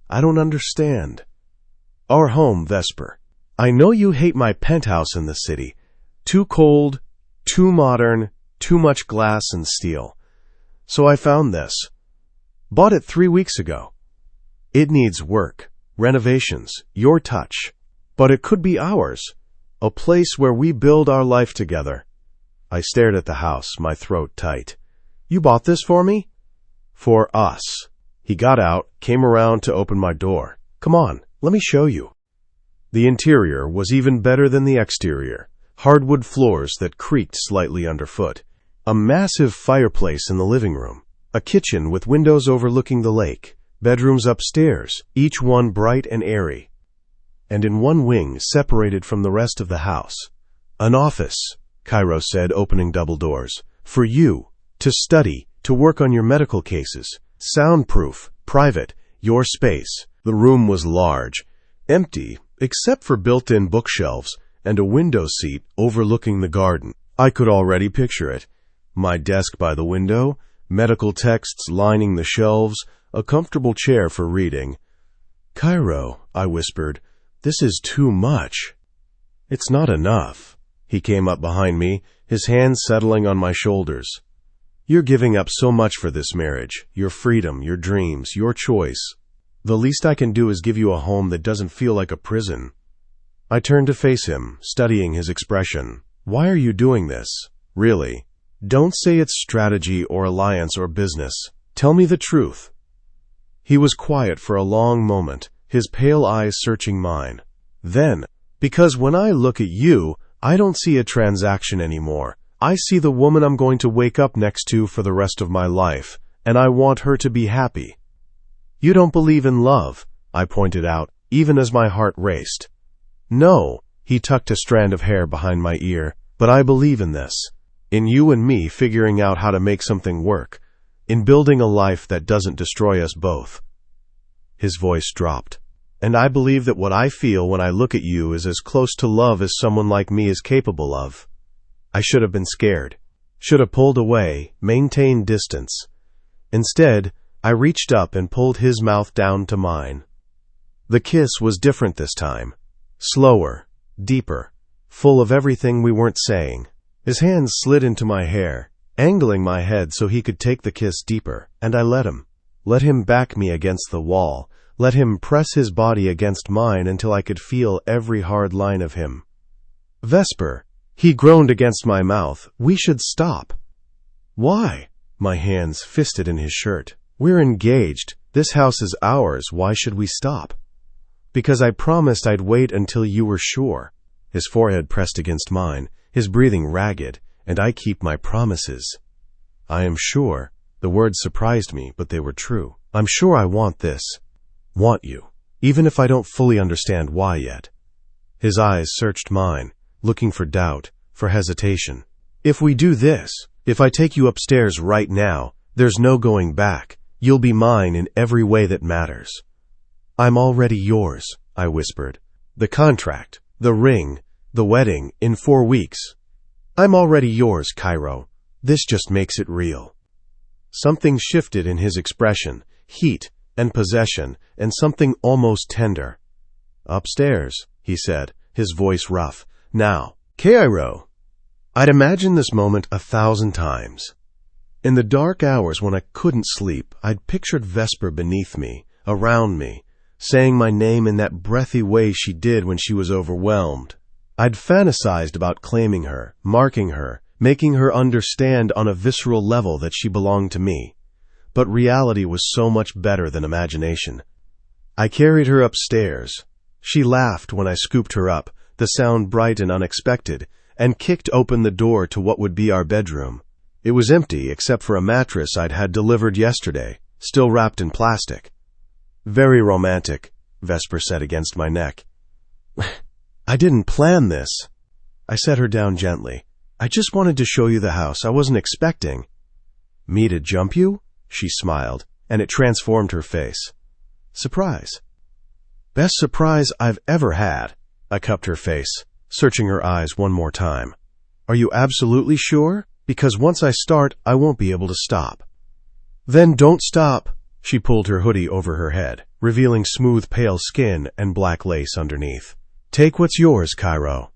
A: I don't understand. Our home, Vesper. I know you hate my penthouse in the city. Too cold, too modern, too much glass and steel. So I found this. Bought it 3 weeks ago. It needs work, renovations, your touch. But it could be ours. A place where we build our life together. I stared at the house, my throat tight. You bought this for me? For us. He got out, came around to open my door. Come on, let me show you. The interior was even better than the exterior. Hardwood floors that creaked slightly underfoot. A massive fireplace in the living room. A kitchen with windows overlooking the lake. Bedrooms upstairs, each one bright and airy. and in one wing, separated from the rest of the house. "An office," Kyro said, opening double doors. "For you, to study, to work on your medical cases. Soundproof, private, your space." The room was large, empty, except for built-in bookshelves and a window seat overlooking the garden. I could already picture it. My desk by the window, medical texts lining the shelves, a comfortable chair for reading. "Kyro," I whispered, "this is too much." "It's not enough." He came up behind me, his hands settling on my shoulders. "You're giving up so much for this marriage, your freedom, your dreams, your choice. The least I can do is give you a home that doesn't feel like a prison." I turned to face him, studying his expression. "Why are you doing this? Really? Don't say it's strategy or alliance or business. Tell me the truth." He was quiet for a long moment, his pale eyes searching mine. Then, "Because when I look at you, I don't see a transaction anymore. I see the woman I'm going to wake up next to for the rest of my life, and I want her to be happy." "You don't believe in love," I pointed out, even as my heart raced. "No," he tucked a strand of hair behind my ear, "but I believe in this. In you and me figuring out how to make something work. In building a life that doesn't destroy us both." His voice dropped. "And I believe that what I feel when I look at you is as close to love as someone like me is capable of." I should have been scared. Should have pulled away, maintained distance. Instead, I reached up and pulled his mouth down to mine. The kiss was different this time. Slower, deeper, full of everything we weren't saying. His hands slid into my hair, angling my head so he could take the kiss deeper, and I let him. Let him back me against the wall. Let him press his body against mine until I could feel every hard line of him. "Vesper," he groaned against my mouth, "we should stop." "Why?" My hands fisted in his shirt. "We're engaged. This house is ours. Why should we stop?" "Because I promised I'd wait until you were sure." His forehead pressed against mine, his breathing ragged, "and I keep my promises." "I am sure." The words surprised me, but they were true. "I'm sure I want this. Want you. Even if I don't fully understand why yet." His eyes searched mine, looking for doubt, for hesitation. "If we do this, if I take you upstairs right now, there's no going back. You'll be mine in every way that matters." "I'm already yours," I whispered. "The contract, the ring, the wedding, in 4 weeks. I'm already yours, Kyro. This just makes it real." Something shifted in his expression, heat and possession, and something almost tender. "Upstairs," he said, his voice rough. "Now, Kyro." I'd imagined this moment 1,000 times. In the dark hours when I couldn't sleep, I'd pictured Vesper beneath me, around me, saying my name in that breathy way she did when she was overwhelmed. I'd fantasized about claiming her, marking her, making her understand on a visceral level that she belonged to me. But reality was so much better than imagination. I carried her upstairs. She laughed when I scooped her up, the sound bright and unexpected, and kicked open the door to what would be our bedroom. It was empty except for a mattress I'd had delivered yesterday, still wrapped in plastic. "Very romantic," Vesper said against my neck. "I didn't plan this." I set her down gently. "I just wanted to show you the house. I wasn't expecting." "Me to jump you?" She smiled, and it transformed her face. "Surprise." "Best surprise I've ever had." I cupped her face, searching her eyes one more time. "Are you absolutely sure? Because once I start, I won't be able to stop." "Then don't stop." She pulled her hoodie over her head, revealing smooth pale skin and black lace underneath. "Take what's yours, Kyro."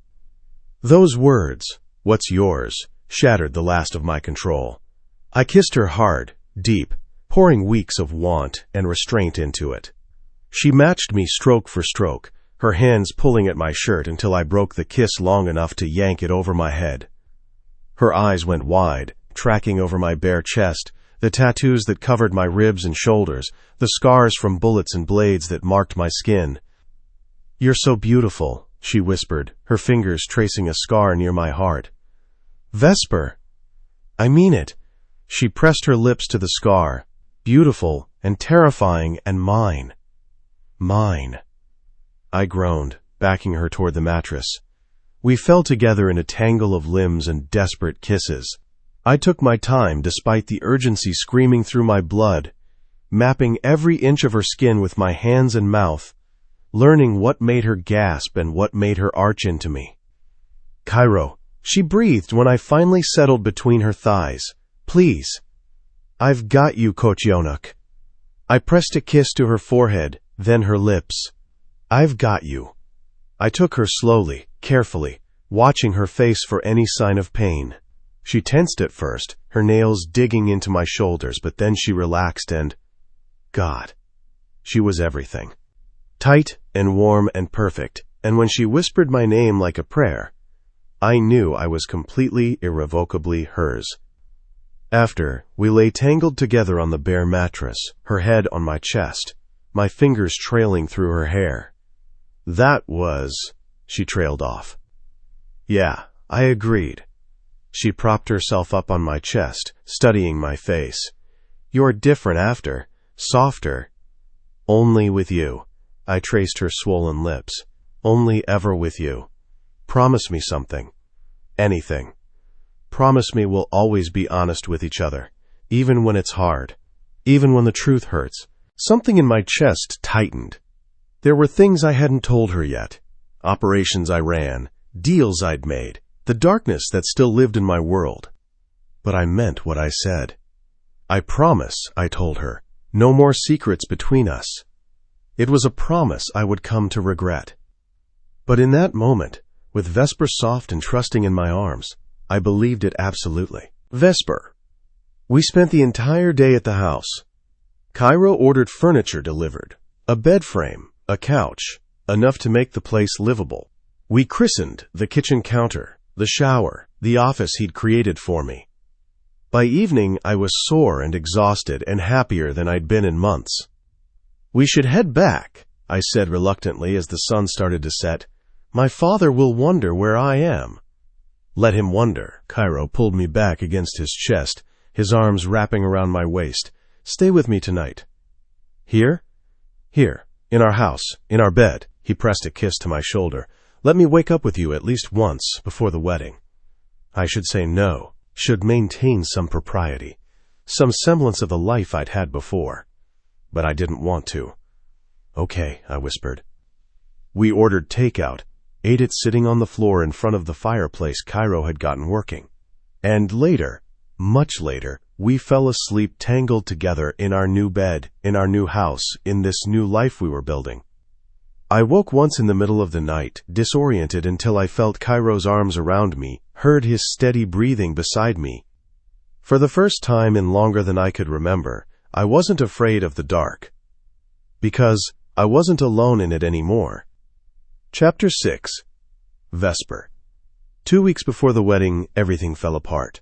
A: Those words, "what's yours," shattered the last of my control. I kissed her hard, deep, pouring weeks of want and restraint into it. She matched me stroke for stroke, her hands pulling at my shirt until I broke the kiss long enough to yank it over my head. Her eyes went wide, tracking over my bare chest, the tattoos that covered my ribs and shoulders, the scars from bullets and blades that marked my skin. "You're so beautiful," she whispered, her fingers tracing a scar near my heart. "Vesper." "I mean it." She pressed her lips to the scar. "Beautiful and terrifying and mine." "Mine." I groaned. backing her toward the mattress. We fell together in a tangle of limbs and desperate kisses. I took my time despite the urgency screaming through my blood, mapping every inch of her skin with my hands and mouth, learning what made her gasp and what made her arch into me. "Kyro," she breathed when I finally settled between her thighs. "Please." "I've got you, Kochionok." I pressed a kiss to her forehead, then her lips. "I've got you." I took her slowly, carefully, watching her face for any sign of pain. She tensed at first, her nails digging into my shoulders, but then she relaxed and, God, she was everything. Tight and warm and perfect, and when she whispered my name like a prayer, I knew I was completely, irrevocably hers. After, we lay tangled together on the bare mattress, her head on my chest, my fingers trailing through her hair. "That was," she trailed off. "Yeah," I agreed. She propped herself up on my chest, studying my face. "You're different after, softer." "Only with you." I traced her swollen lips. "Only ever with you. Promise me something. Anything. Promise me we'll always be honest with each other, even when it's hard, even when the truth hurts." Something in my chest tightened. There were things I hadn't told her yet. Operations I ran, deals I'd made, the darkness that still lived in my world. But I meant what I said. "I promise," I told her, "no more secrets between us." It was a promise I would come to regret. But in that moment, with Vesper soft and trusting in my arms, I believed it absolutely. Vesper. We spent the entire day at the house. Kyro ordered furniture delivered, a bed frame, a couch, enough to make the place livable. We christened the kitchen counter, the shower, the office he'd created for me. By evening, I was sore and exhausted and happier than I'd been in months. "We should head back," I said reluctantly as the sun started to set. "My father will wonder where I am." "Let him wonder." Kyro pulled me back against his chest, his arms wrapping around my waist. "Stay with me tonight." "Here?" "Here, in our house, in our bed." He pressed a kiss to my shoulder. "Let me wake up with you at least once before the wedding." I should say no, should maintain some propriety, some semblance of the life I'd had before. But I didn't want to. "Okay," I whispered. We ordered takeout, ate it sitting on the floor in front of the fireplace Kyro had gotten working. And later, much later, we fell asleep tangled together in our new bed, in our new house, in this new life we were building. I woke once in the middle of the night, disoriented until I felt Kyro's arms around me, heard his steady breathing beside me. For the first time in longer than I could remember, I wasn't afraid of the dark. Because I wasn't alone in it anymore. Chapter 6. Vesper. 2 weeks before the wedding, everything fell apart.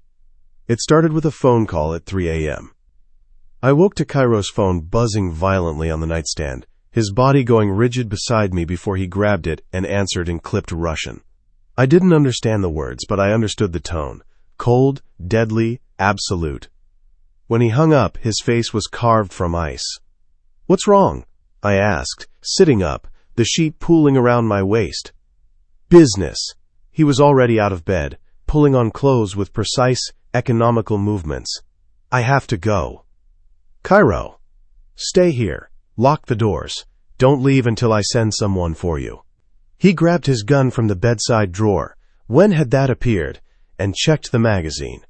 A: It started with a phone call at 3 a.m. I woke to Kyro's phone buzzing violently on the nightstand, his body going rigid beside me before he grabbed it and answered in clipped Russian. I didn't understand the words, but I understood the tone. Cold, deadly, absolute. When he hung up, his face was carved from ice. "What's wrong?" I asked, sitting up, the sheet pooling around my waist. "Business." He was already out of bed, pulling on clothes with precise, economical movements. "I have to go." "Kyro, stay here. Lock the doors. Don't leave until I send someone for you." He grabbed his gun from the bedside drawer. When had that appeared? And checked the magazine.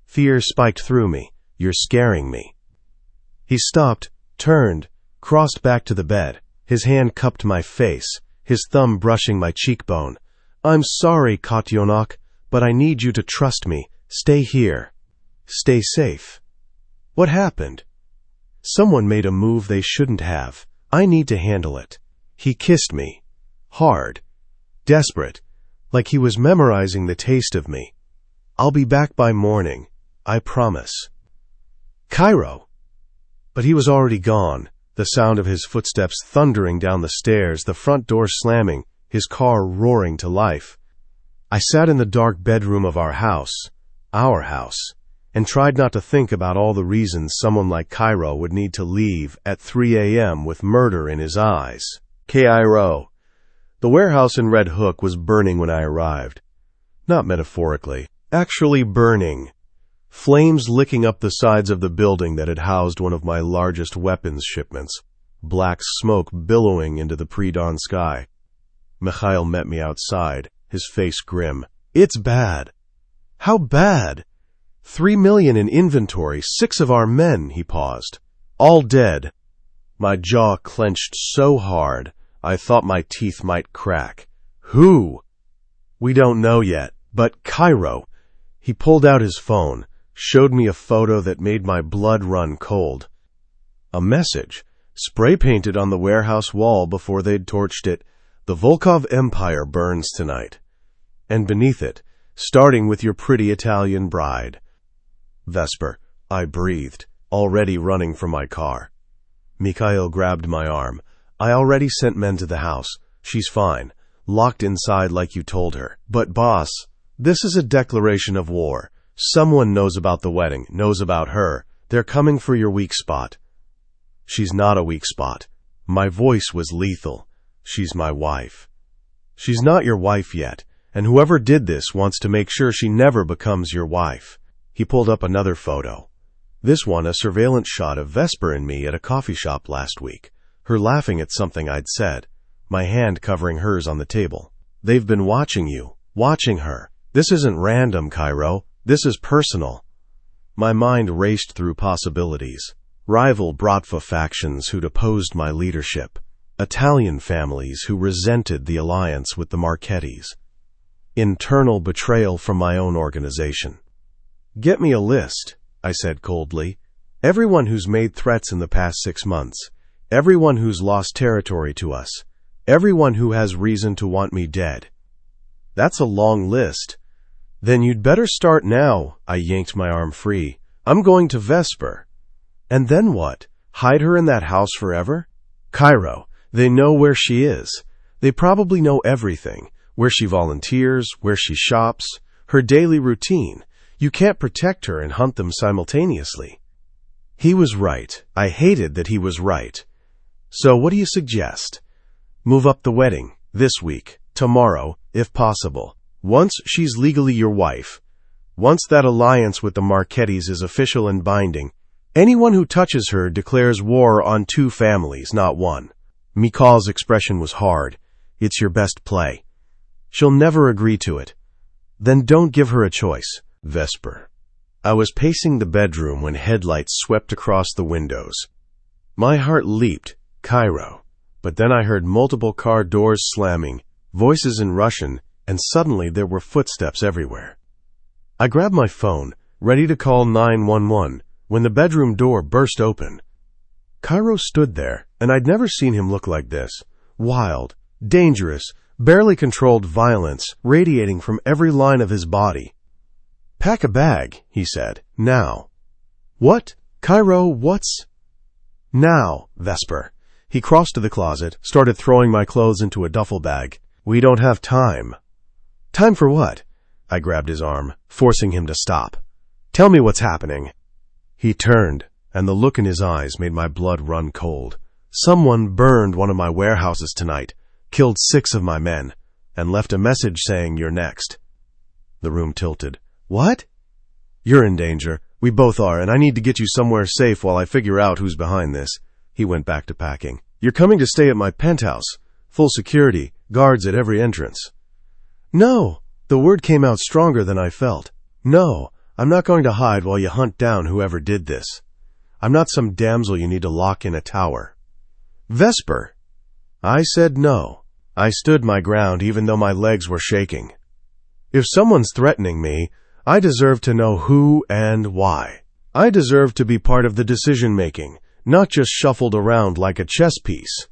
A: Fear spiked through me. "You're scaring me." He stopped, turned, crossed back to the bed, his hand cupped my face, his thumb brushing my cheekbone. "I'm sorry, Kochionok, but I need you to trust me. Stay here. Stay safe." What happened? Someone made a move they shouldn't have. I need to handle it. He kissed me. Hard. Desperate. Like he was memorizing the taste of me. "I'll be back by morning. I promise." Kyro! But he was already gone, the sound of his footsteps thundering down the stairs, the front door slamming, his car roaring to life. I sat in the dark bedroom of our house, and tried not to think about all the reasons someone like Kyro would need to leave at 3 a.m. with murder in his eyes. Kyro. The The warehouse in Red Hook was burning when I arrived. Not metaphorically, actually burning. Flames licking up the sides of the building that had housed one of my largest weapons shipments. Black smoke billowing into the pre-dawn sky. Mikhail met me outside, his face grim. "It's bad." "How bad?" 3 million in inventory, 6 of our men," he paused. "All dead." My jaw clenched so hard, I thought my teeth might crack. "Who?" "We don't know yet, but Kyro." He pulled out his phone, showed me a photo that made my blood run cold. A message, spray-painted on the warehouse wall before they'd torched it. "The Volkov Empire burns tonight." And beneath it, "Starting with your pretty Italian bride." "Vesper," I breathed, already running for my car. Mikhail grabbed my arm. "I already sent men to the house. She's fine, locked inside like you told her. But boss, this is a declaration of war. Someone knows about the wedding, knows about her. They're coming for your weak spot." "She's not a weak spot." My voice was lethal. "She's my wife." "She's not your wife yet, and whoever did this wants to make sure she never becomes your wife." He pulled up another photo. This one a surveillance shot of Vesper and me at a coffee shop last week, her laughing at something I'd said, my hand covering hers on the table. "They've been watching you, watching her. This isn't random, Kyro. This is personal." My mind raced through possibilities. Rival Bratva factions who'd opposed my leadership. Italian families who resented the alliance with the Marchettis. Internal betrayal from my own organization. "Get me a list," I said coldly. "Everyone who's made threats in the past 6 months. Everyone who's lost territory to us. Everyone who has reason to want me dead." "That's a long list." "Then you'd better start now." I yanked my arm free. "I'm going to Vesper." "And then what? Hide her in that house forever?" "Kyro, they know where she is. They probably know everything. Where she volunteers, where she shops, her daily routine. You can't protect her and hunt them simultaneously." He was right. I hated that he was right. "So what do you suggest?" "Move up the wedding. This week. Tomorrow, if possible. Once she's legally your wife. Once that alliance with the Marchettis is official and binding. Anyone who touches her declares war on 2 families, not 1. Mikhail's expression was hard. "It's your best play." "She'll never agree to it." "Then don't give her a choice." Vesper. I was pacing the bedroom when headlights swept across the windows. My heart leaped. Kyro. But then I heard multiple car doors slamming, voices in Russian, and suddenly there were footsteps everywhere. I grabbed my phone, ready to call 911, when the bedroom door burst open. Kyro stood there, and I'd never seen him look like this. Wild, dangerous, barely controlled violence radiating from every line of his body. "Pack a bag," he said. "Now." "What? Kyro, what's—" "Now, Vesper." He crossed to the closet, started throwing my clothes into a duffel bag. "We don't have time." "Time for what?" I grabbed his arm, forcing him to stop. "Tell me what's happening." He turned, and the look in his eyes made my blood run cold. "Someone burned one of my warehouses tonight, killed 6 of my men, and left a message saying you're next." The room tilted. "What?" "You're in danger. We both are, and I need to get you somewhere safe while I figure out who's behind this." He went back to packing. "You're coming to stay at my penthouse. Full security, guards at every entrance." "No." The word came out stronger than I felt. "No, I'm not going to hide while you hunt down whoever did this. I'm not some damsel you need to lock in a tower." "Vesper." I said no. I stood my ground even though my legs were shaking. If someone's threatening me, I deserve to know who and why. I deserve to be part of the decision-making, not just shuffled around like a chess piece.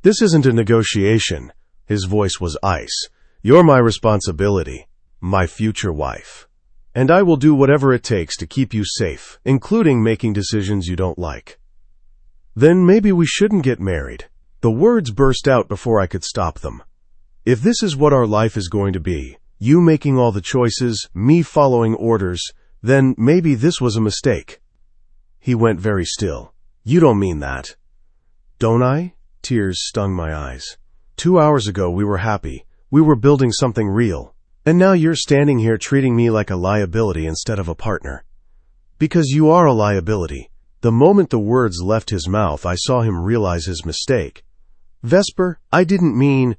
A: "This isn't a negotiation." His voice was ice. "You're my responsibility, my future wife. And I will do whatever it takes to keep you safe, including making decisions you don't like." "Then maybe we shouldn't get married." The words burst out before I could stop them. "If this is what our life is going to be, you making all the choices, me following orders, then maybe this was a mistake." He went very still. "You don't mean that." "Don't I?" Tears stung my eyes. 2 hours ago we were happy. We were building something real. And now you're standing here treating me like a liability instead of a partner. Because you are a liability. The moment the words left his mouth, I saw him realize his mistake. Vesper, I didn't mean...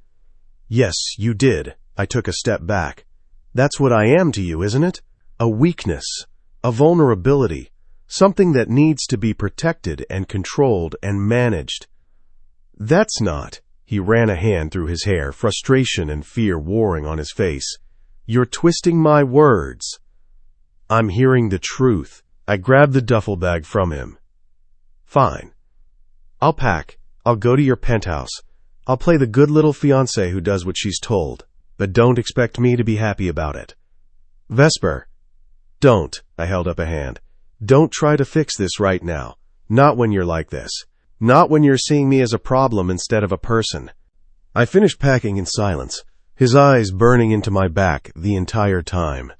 A: Yes, you did. I took a step back. That's what I am to you, isn't it? A weakness. A vulnerability. Something that needs to be protected and controlled and managed. That's not. He ran a hand through his hair, frustration and fear warring on his face. You're twisting my words. I'm hearing the truth. I grabbed the duffel bag from him. Fine. I'll pack. I'll go to your penthouse. I'll play the good little fiancée who does what she's told. But don't expect me to be happy about it. Vesper. Don't. I held up a hand. Don't try to fix this right now. Not when you're like this. Not when you're seeing me as a problem instead of a person. I finished packing in silence, his eyes burning into my back the entire time.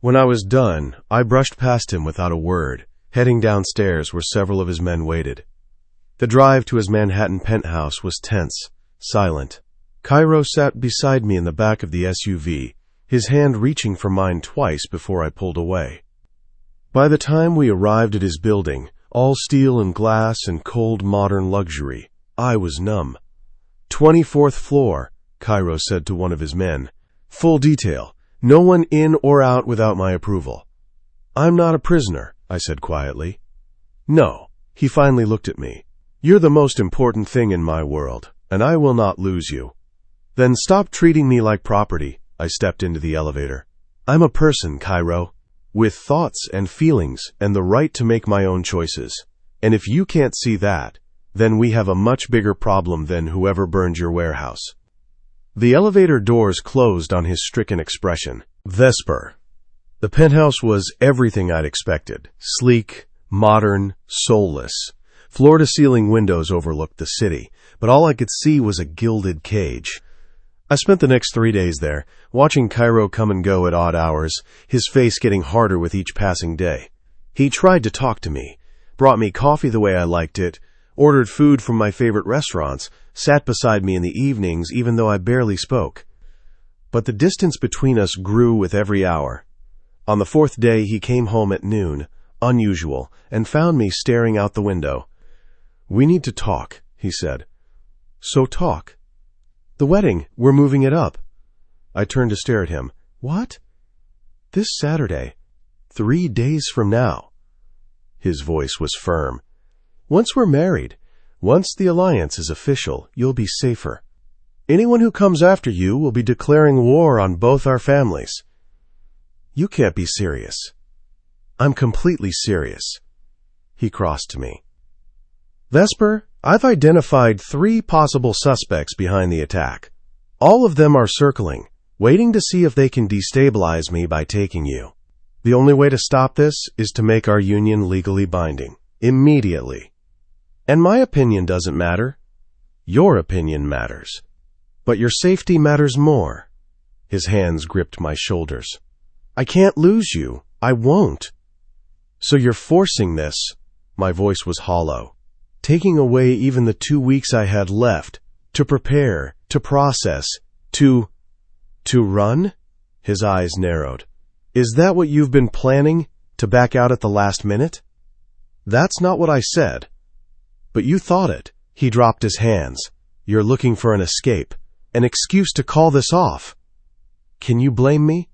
A: When I was done, I brushed past him without a word, heading downstairs where several of his men waited. The drive to his Manhattan penthouse was tense, silent. Kyro sat beside me in the back of the SUV, his hand reaching for mine twice before I pulled away. By the time we arrived at his building, all steel and glass and cold modern luxury, I was numb. 24th floor, Kyro said to one of his men. Full detail. No one in or out without my approval. I'm not a prisoner, I said quietly. No. He finally looked at me. You're the most important thing in my world, and I will not lose you. Then stop treating me like property. I stepped into the elevator. I'm a person, Kyro, with thoughts and feelings and the right to make my own choices. And if you can't see that, then we have a much bigger problem than whoever burned your warehouse. The elevator doors closed on his stricken expression. Vesper. The penthouse was everything I'd expected. Sleek, modern, soulless. Floor-to-ceiling windows overlooked the city, but all I could see was a gilded cage. I spent the next 3 days there, watching Kyro come and go at odd hours, his face getting harder with each passing day. He tried to talk to me, brought me coffee the way I liked it, ordered food from my favorite restaurants, sat beside me in the evenings even though I barely spoke. But the distance between us grew with every hour. On the 4th day he came home at noon, unusual, and found me staring out the window. We need to talk, he said. So talk. The wedding, we're moving it up. I turned to stare at him. What? This Saturday. 3 days from now. His voice was firm. Once we're married, once the alliance is official, you'll be safer. Anyone who comes after you will be declaring war on both our families. You can't be serious. I'm completely serious. He crossed to me. Vesper, I've identified 3 possible suspects behind the attack. All of them are circling, waiting to see if they can destabilize me by taking you. The only way to stop this is to make our union legally binding. Immediately. And my opinion doesn't matter. Your opinion matters. But your safety matters more. His hands gripped my shoulders. I can't lose you. I won't. So you're forcing this. My voice was hollow. Taking away even the 2 weeks I had left, to prepare, to process, to run? His eyes narrowed. Is that what you've been planning, to back out at the last minute? That's not what I said. But you thought it. He dropped his hands. You're looking for an escape, an excuse to call this off. Can you blame me?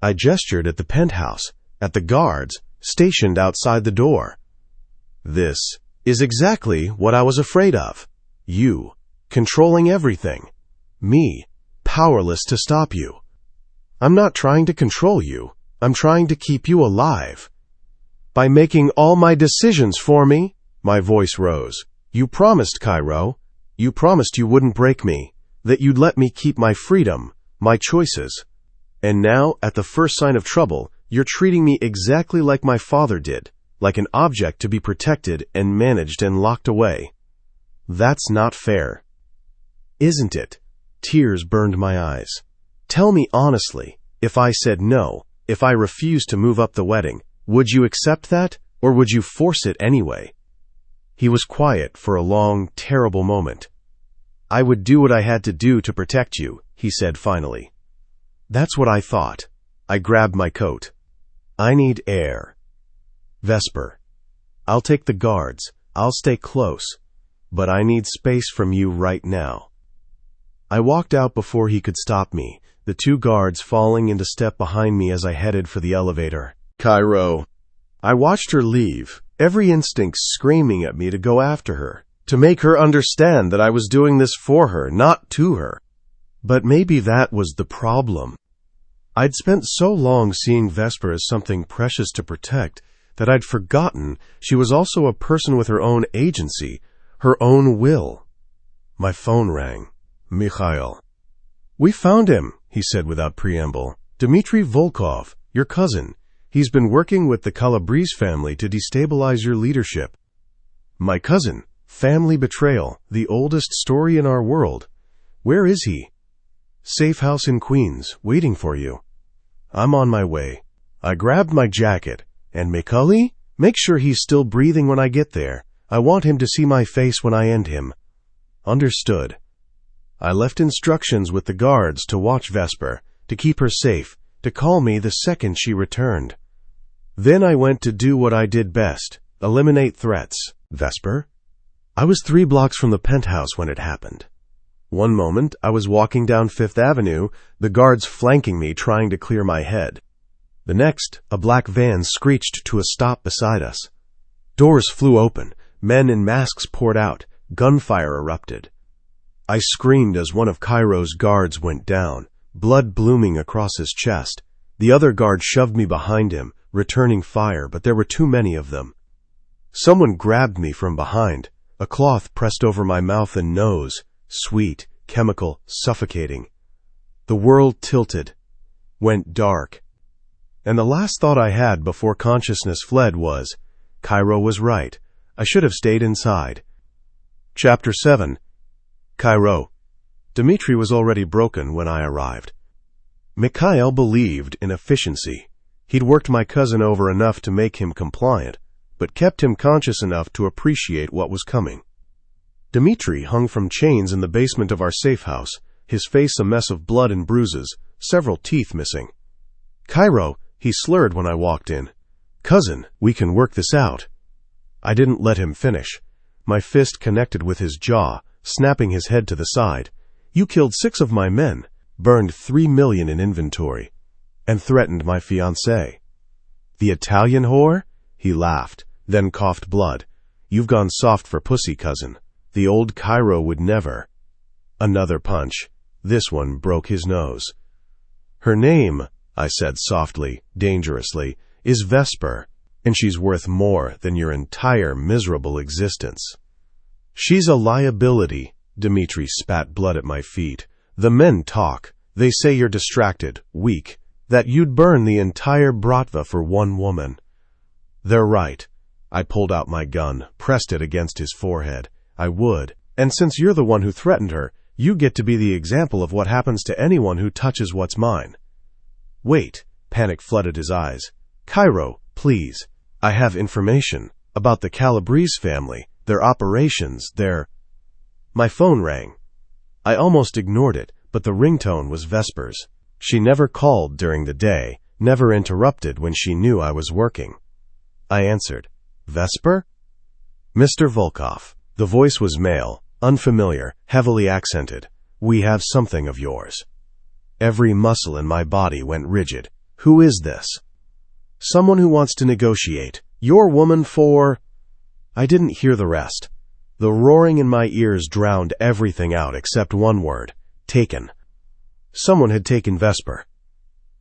A: I gestured at the penthouse, at the guards, stationed outside the door. This is exactly what I was afraid of. You, controlling everything. Me, powerless to stop you. I'm not trying to control you. I'm trying to keep you alive. By making all my decisions for me, my voice rose. You promised, Kyro. You promised you wouldn't break me, that you'd let me keep my freedom, my choices. And now, at the first sign of trouble, you're treating me exactly like my father did, like an object to be protected and managed and locked away. That's not fair. Isn't it? Tears burned my eyes. Tell me honestly, if I said no, if I refused to move up the wedding, would you accept that, or would you force it anyway? He was quiet for a long, terrible moment. I would do what I had to do to protect you, he said finally. That's what I thought. I grabbed my coat. I need air. Vesper, I'll take the guards. I'll stay close. But I need space from you right now. I walked out before he could stop me, the two guards falling into step behind me as I headed for the elevator. Kyro. I watched her leave, every instinct screaming at me to go after her, to make her understand that I was doing this for her, not to her. But maybe that was the problem. I'd spent so long seeing Vesper as something precious to protect that I'd forgotten she was also a person with her own agency, her own will. My phone rang. Mikhail. We found him, he said without preamble. Dmitry Volkov, your cousin. He's been working with the Calabrese family to destabilize your leadership. My cousin. Family betrayal, the oldest story in our world. Where is he? Safe house in Queens, waiting for you. I'm on my way. I grabbed my jacket. And Mikhail? Make sure he's still breathing when I get there. I want him to see my face when I end him. Understood. I left instructions with the guards to watch Vesper, to keep her safe, to call me the second she returned. Then I went to do what I did best, eliminate threats. Vesper? I was 3 blocks from the penthouse when it happened. One moment, I was walking down Fifth Avenue, the guards flanking me trying to clear my head. The next, a black van screeched to a stop beside us. Doors flew open, men in masks poured out, gunfire erupted. I screamed as one of Kyro's guards went down, blood blooming across his chest. The other guard shoved me behind him, returning fire, but there were too many of them. Someone grabbed me from behind, a cloth pressed over my mouth and nose, sweet, chemical, suffocating. The world tilted, went dark. And the last thought I had before consciousness fled was, Kyro was right. I should have stayed inside. Chapter 7. Kyro. Dmitry was already broken when I arrived. Mikhail believed in efficiency. He'd worked my cousin over enough to make him compliant, but kept him conscious enough to appreciate what was coming. Dmitry hung from chains in the basement of our safe house, his face a mess of blood and bruises, several teeth missing. Kyro, he slurred when I walked in. Cousin, we can work this out. I didn't let him finish. My fist connected with his jaw, snapping his head to the side. You killed 6 of my men, burned 3 million in inventory, and threatened my fiancée. The Italian whore? He laughed, then coughed blood. You've gone soft for pussy, cousin. The old Kyro would never. Another punch. This one broke his nose. Her name, I said softly, dangerously, is Vesper, and she's worth more than your entire miserable existence. She's a liability. Dmitry spat blood at my feet. The men talk. They say you're distracted, weak, that you'd burn the entire Bratva for one woman. They're right. I pulled out my gun, pressed it against his forehead. I would. And since you're the one who threatened her, you get to be the example of what happens to anyone who touches what's mine. Wait. Panic flooded his eyes. Kyro, please. I have information about the Calabrese family, their operations, their... My phone rang. I almost ignored it, but the ringtone was Vesper's. She never called during the day, never interrupted when she knew I was working. I answered. Vesper? Mr. Volkov. The voice was male, unfamiliar, heavily accented. We have something of yours. Every muscle in my body went rigid. Who is this? Someone who wants to negotiate. Your woman for... I didn't hear the rest. The roaring in my ears drowned everything out except one word. Taken. Someone had taken Vesper.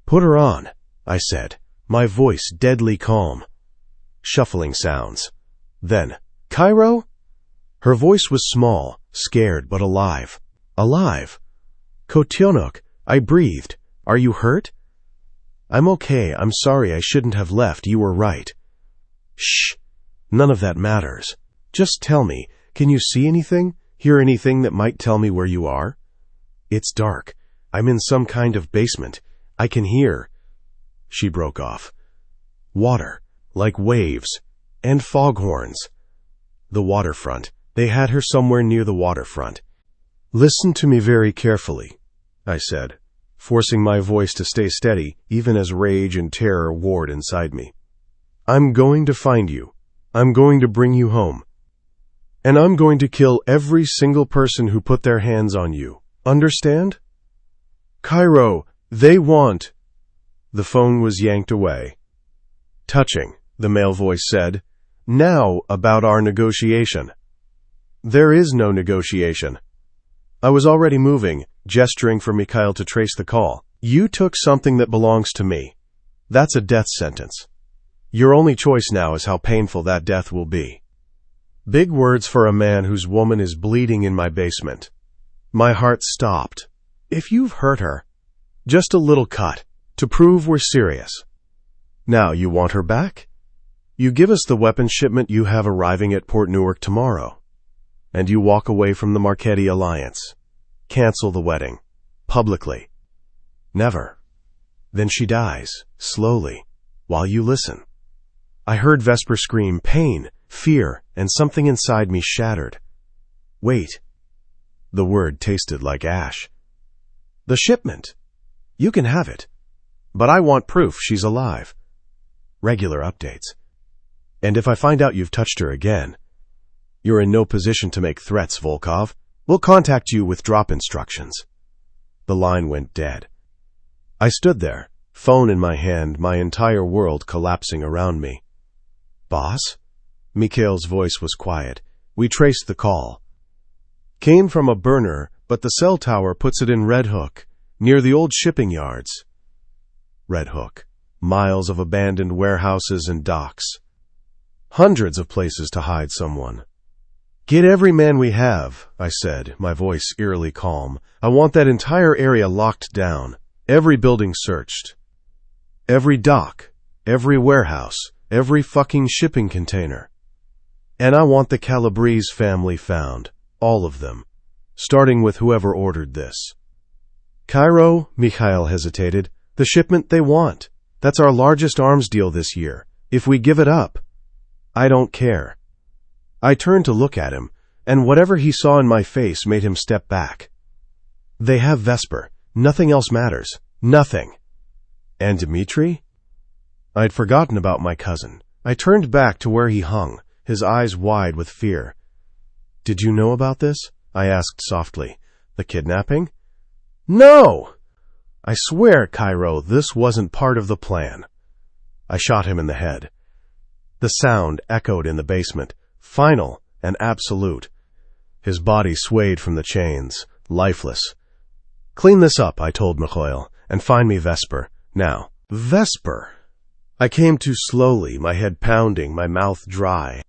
A: Put her on, I said, my voice deadly calm. Shuffling sounds. Then, Kyro? Her voice was small, scared but alive. Alive. Kotionok, I breathed. Are you hurt? I'm okay. I'm sorry. I shouldn't have left. You were right. Shh. None of that matters. Just tell me, can you see anything? Hear anything that might tell me where you are? It's dark. I'm in some kind of basement. I can hear. She broke off. Water, like waves, and foghorns. The waterfront. They had her somewhere near the waterfront. Listen to me very carefully, I said, forcing my voice to stay steady even as rage and terror warred inside me. I'm going to find you. I'm going to bring you home. And I'm going to kill every single person who put their hands on you. Understand? Kyro, they want... The phone was yanked away. Touching, the male voice said. Now about our negotiation. There is no negotiation. I was already moving, gesturing for Mikhail to trace the call. You took something that belongs to me. That's a death sentence. Your only choice now is how painful that death will be. Big words for a man whose woman is bleeding in my basement. My heart stopped. If you've hurt her, just a little cut, to prove we're serious. Now you want her back? You give us the weapons shipment you have arriving at Port Newark tomorrow, and you walk away from the Marchetti alliance. Cancel the wedding. Publicly. Never. Then she dies, slowly, while you listen. I heard Vesper scream, pain, fear, and something inside me shattered. Wait. The word tasted like ash. The shipment. You can have it. But I want proof she's alive. Regular updates. And if I find out you've touched her again, you're in no position to make threats, Volkov. We'll contact you with drop instructions. The line went dead. I stood there, phone in my hand, my entire world collapsing around me. Boss? Mikhail's voice was quiet. We traced the call. Came from a burner, but the cell tower puts it in Red Hook, near the old shipping yards. Red Hook. Miles of abandoned warehouses and docks. Hundreds of places to hide someone. Get every man we have, I said, my voice eerily calm. I want that entire area locked down, every building searched. Every dock, every warehouse, every fucking shipping container. And I want the Calabrese family found, all of them, starting with whoever ordered this. Kyro, Mikhail hesitated, the shipment they want. That's our largest arms deal this year. If we give it up, I don't care. I turned to look at him, and whatever he saw in my face made him step back. They have Vesper. Nothing else matters. Nothing. And Dmitri? I'd forgotten about my cousin. I turned back to where he hung, his eyes wide with fear. Did you know about this? I asked softly. The kidnapping? No! I swear, Kyro, this wasn't part of the plan. I shot him in the head. The sound echoed in the basement, final and absolute. His body swayed from the chains, lifeless. Clean this up, I told Mikhail, and find me Vesper. Now. Vesper! I came to slowly, my head pounding, my mouth dry.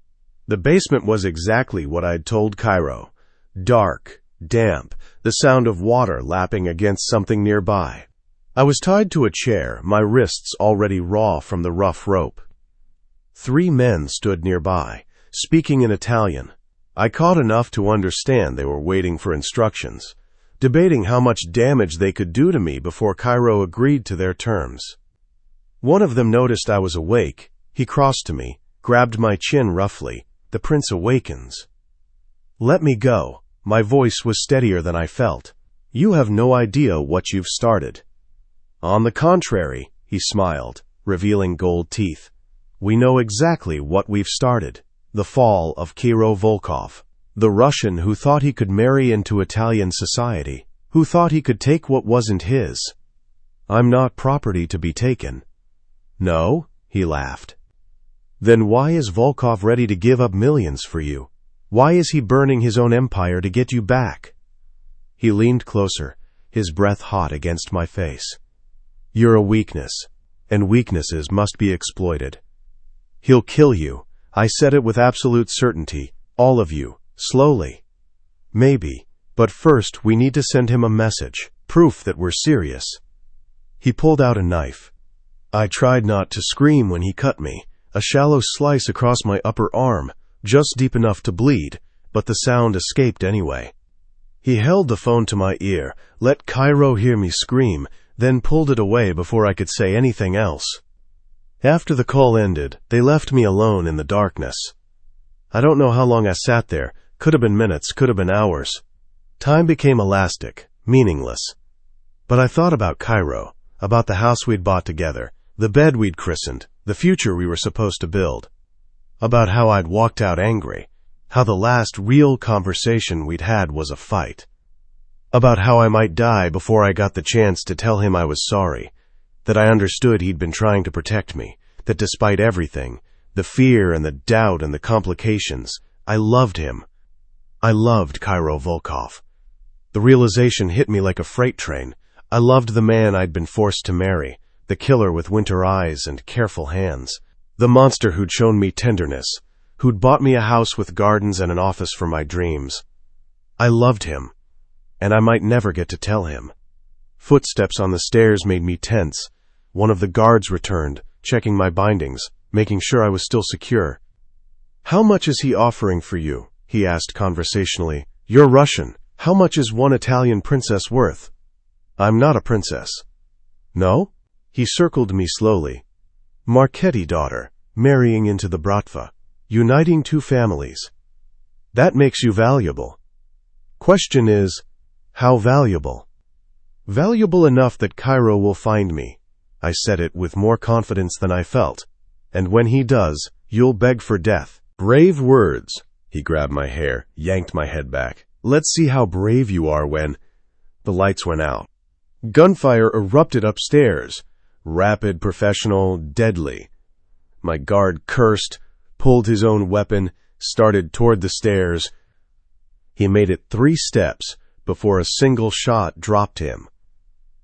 A: The basement was exactly what I'd told Kyro. Dark, damp, the sound of water lapping against something nearby. I was tied to a chair, my wrists already raw from the rough rope. 3 men stood nearby, speaking in Italian. I caught enough to understand they were waiting for instructions, debating how much damage they could do to me before Kyro agreed to their terms. One of them noticed I was awake. He crossed to me, grabbed my chin roughly. The prince awakens. Let me go. My voice was steadier than I felt. You have no idea what you've started. On the contrary, he smiled, revealing gold teeth. We know exactly what we've started. The fall of Kyro Volkov, the Russian who thought he could marry into Italian society, who thought he could take what wasn't his. I'm not property to be taken. No, he laughed. Then why is Volkov ready to give up millions for you? Why is he burning his own empire to get you back? He leaned closer, his breath hot against my face. You're a weakness, and weaknesses must be exploited. He'll kill you. I said it with absolute certainty. All of you. Slowly. Maybe. But first we need to send him a message. Proof that we're serious. He pulled out a knife. I tried not to scream when he cut me. A shallow slice across my upper arm, just deep enough to bleed, but the sound escaped anyway. He held the phone to my ear, let Kyro hear me scream, then pulled it away before I could say anything else. After the call ended, they left me alone in the darkness. I don't know how long I sat there. Could have been minutes, could have been hours. Time became elastic, meaningless. But I thought about Kyro, about the house we'd bought together, the bed we'd christened, the future we were supposed to build. About how I'd walked out angry, how the last real conversation we'd had was a fight. About how I might die before I got the chance to tell him I was sorry, that I understood he'd been trying to protect me, that despite everything, the fear and the doubt and the complications, I loved him. I loved Kyro Volkov. The realization hit me like a freight train. I loved the man I'd been forced to marry, the killer with winter eyes and careful hands, the monster who'd shown me tenderness, who'd bought me a house with gardens and an office for my dreams. I loved him, and I might never get to tell him. Footsteps on the stairs made me tense. One of the guards returned, checking my bindings, making sure I was still secure. "How much is he offering for you?" he asked conversationally. "You're Russian. How much is one Italian princess worth?" "I'm not a princess." "No?" He circled me slowly. "Marchetti daughter, marrying into the Bratva, uniting two families. That makes you valuable. Question is, how valuable?" "Valuable enough that Kyro will find me." I said it with more confidence than I felt. "And when he does, you'll beg for death." "Brave words." He grabbed my hair, yanked my head back. "Let's see how brave you are when—" The lights went out. Gunfire erupted upstairs. Rapid, professional, deadly. My guard cursed, pulled his own weapon, started toward the stairs. He made it 3 steps before a single shot dropped him.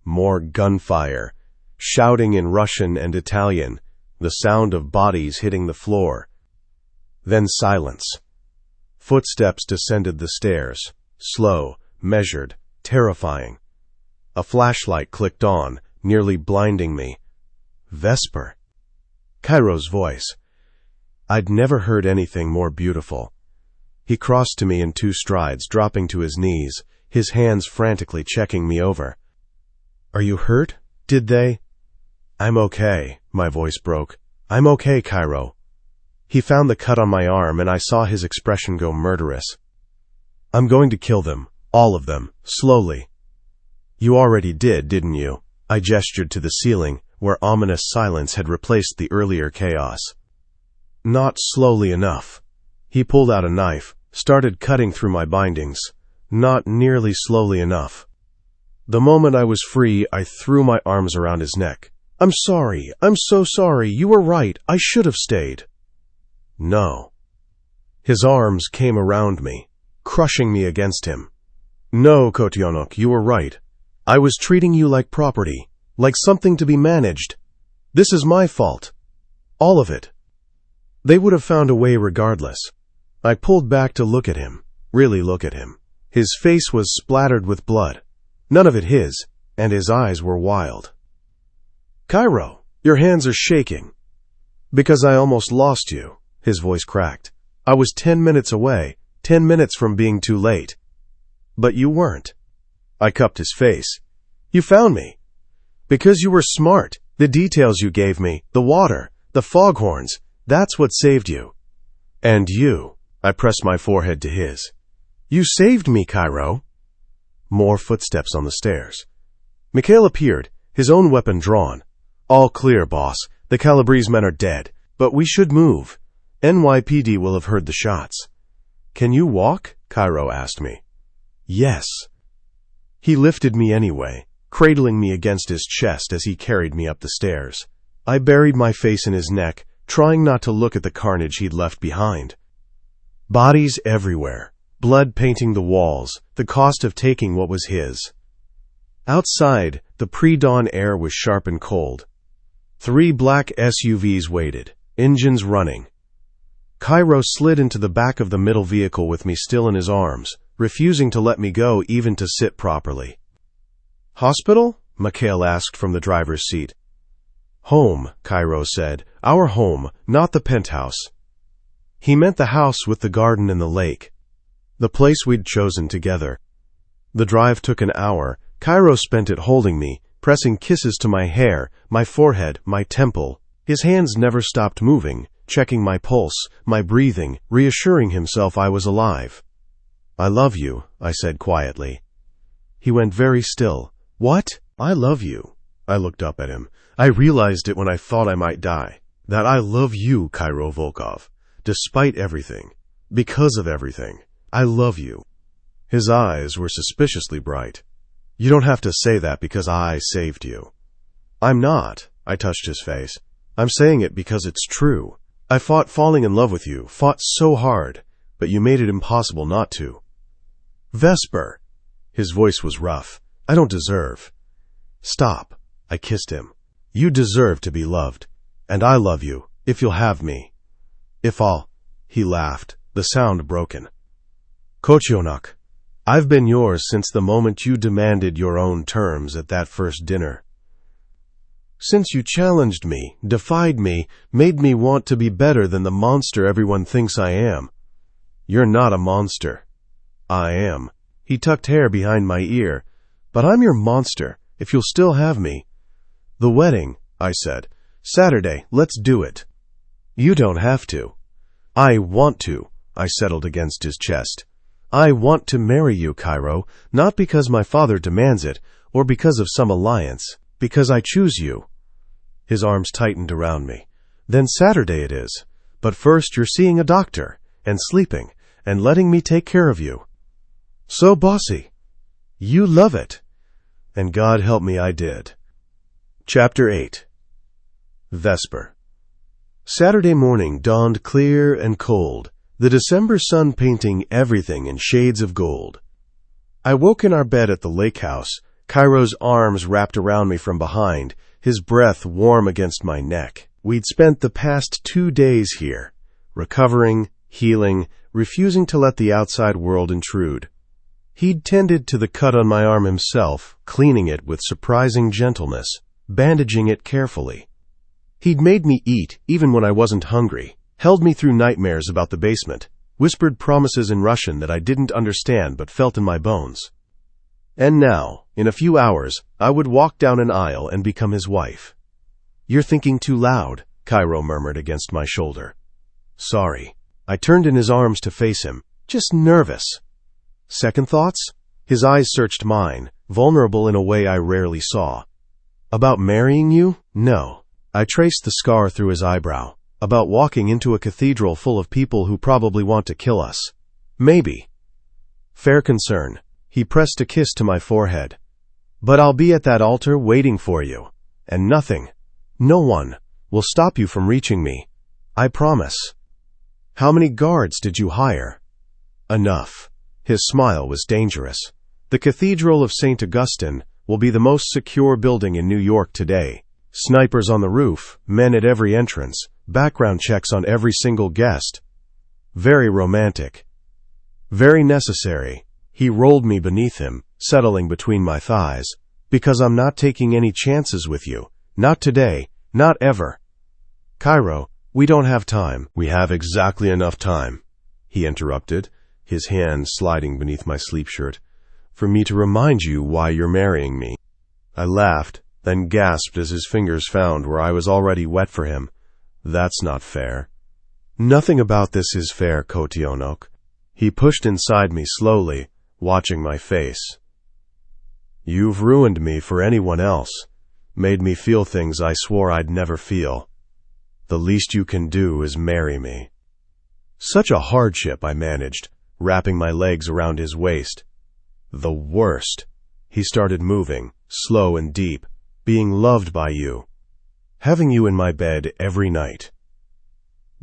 A: More gunfire, shouting in Russian and Italian, the sound of bodies hitting the floor. Then silence. Footsteps descended the stairs, slow, measured, terrifying. A flashlight clicked on, nearly blinding me. Vesper. Kyro's voice. I'd never heard anything more beautiful. He crossed to me in 2 strides, dropping to his knees, his hands frantically checking me over. "Are you hurt? Did they—" "I'm okay," my voice broke. "I'm okay, Kyro." He found the cut on my arm, and I saw his expression go murderous. "I'm going to kill them, all of them, slowly." "You already did, didn't you?" I gestured to the ceiling, where ominous silence had replaced the earlier chaos. "Not slowly enough." He pulled out a knife, started cutting through my bindings. Not nearly slowly enough. The moment I was free, I threw my arms around his neck. "I'm sorry. I'm so sorry. You were right. I should have stayed." "No." His arms came around me, crushing me against him. "No, Kotionok, you were right. I was treating you like property, like something to be managed. This is my fault. All of it." They would have found a way regardless. I pulled back to look at him, really look at him. His face was splattered with blood. None of it his, and his eyes were wild. "Kyro, your hands are shaking." "Because I almost lost you," his voice cracked. "I was 10 minutes away, 10 minutes from being too late." "But you weren't." I cupped his face. "You found me. Because you were smart. The details you gave me, the water, the foghorns, that's what saved you." "And you." I pressed my forehead to his. "You saved me, Kyro." More footsteps on the stairs. Mikhail appeared, his own weapon drawn. "All clear, boss. The Calabrese men are dead. But we should move. NYPD will have heard the shots." "Can you walk?" Kyro asked me. "Yes." He lifted me anyway, cradling me against his chest as he carried me up the stairs. I buried my face in his neck, trying not to look at the carnage he'd left behind. Bodies everywhere, blood painting the walls, the cost of taking what was his. Outside, the pre-dawn air was sharp and cold. 3 black SUVs waited, engines running. Kyro slid into the back of the middle vehicle with me still in his arms, refusing to let me go even to sit properly. "Hospital?" Mikhail asked from the driver's seat. "Home," Kyro said. "Our home, not the penthouse." He meant the house with the garden and the lake. The place we'd chosen together. The drive took an hour. Kyro spent it holding me, pressing kisses to my hair, my forehead, my temple. His hands never stopped moving, checking my pulse, my breathing, reassuring himself I was alive. I love you, I said quietly. He went very still. What? I love you. I looked up at him. I realized it when I thought I might die. That I love you, Kyro Volkov. Despite everything. Because of everything. I love you. His eyes were suspiciously bright. You don't have to say that because I saved you. I'm not. I touched his face. I'm saying it because it's true. I fought falling in love with you, fought so hard, but you made it impossible not to. Vesper. His voice was rough. I don't deserve. Stop. I kissed him. You deserve to be loved. And I love you, if you'll have me. If I'll... He laughed, the sound broken. Kotionok, I've been yours since the moment you demanded your own terms at that first dinner. Since you challenged me, defied me, made me want to be better than the monster everyone thinks I am. You're not a monster. I am. He tucked hair behind my ear. But I'm your monster, if you'll still have me. The wedding, I said. Saturday, let's do it. You don't have to. I want to, I settled against his chest. I want to marry you, Kyro, not because my father demands it, or because of some alliance, because I choose you. His arms tightened around me. Then Saturday it is. But first you're seeing a doctor, and sleeping, and letting me take care of you. So bossy. You love it. And God help me I did. Chapter 8. Vesper. Saturday morning dawned clear and cold, the December sun painting everything in shades of gold. I woke in our bed at the lake house, Kyro's arms wrapped around me from behind, his breath warm against my neck. We'd spent the past 2 days here, recovering, healing, refusing to let the outside world intrude. He'd tended to the cut on my arm himself, cleaning it with surprising gentleness, bandaging it carefully. He'd made me eat, even when I wasn't hungry, held me through nightmares about the basement, whispered promises in Russian that I didn't understand but felt in my bones. And now, in a few hours, I would walk down an aisle and become his wife. You're thinking too loud, Kyro murmured against my shoulder. Sorry. I turned in his arms to face him, just nervous. Second thoughts? His eyes searched mine, vulnerable in a way I rarely saw. About marrying you? No. I traced the scar through his eyebrow. About walking into a cathedral full of people who probably want to kill us. Maybe. Fair concern. He pressed a kiss to my forehead. But I'll be at that altar waiting for you. And nothing, no one, will stop you from reaching me. I promise. How many guards did you hire? Enough. His smile was dangerous. The Cathedral of St. Augustine will be the most secure building in New York today. Snipers on the roof, men at every entrance, background checks on every single guest. Very romantic. Very necessary. He rolled me beneath him, settling between my thighs. Because I'm not taking any chances with you. Not today. Not ever. Kyro, we don't have time. We have exactly enough time, he interrupted, his hand sliding beneath my sleep shirt, for me to remind you why you're marrying me. I laughed, then gasped as his fingers found where I was already wet for him. That's not fair. Nothing about this is fair, Kotionok. He pushed inside me slowly, watching my face. You've ruined me for anyone else, made me feel things I swore I'd never feel. The least you can do is marry me. Such a hardship, I managed, wrapping my legs around his waist. The worst. He started moving, slow and deep, being loved by you. Having you in my bed every night.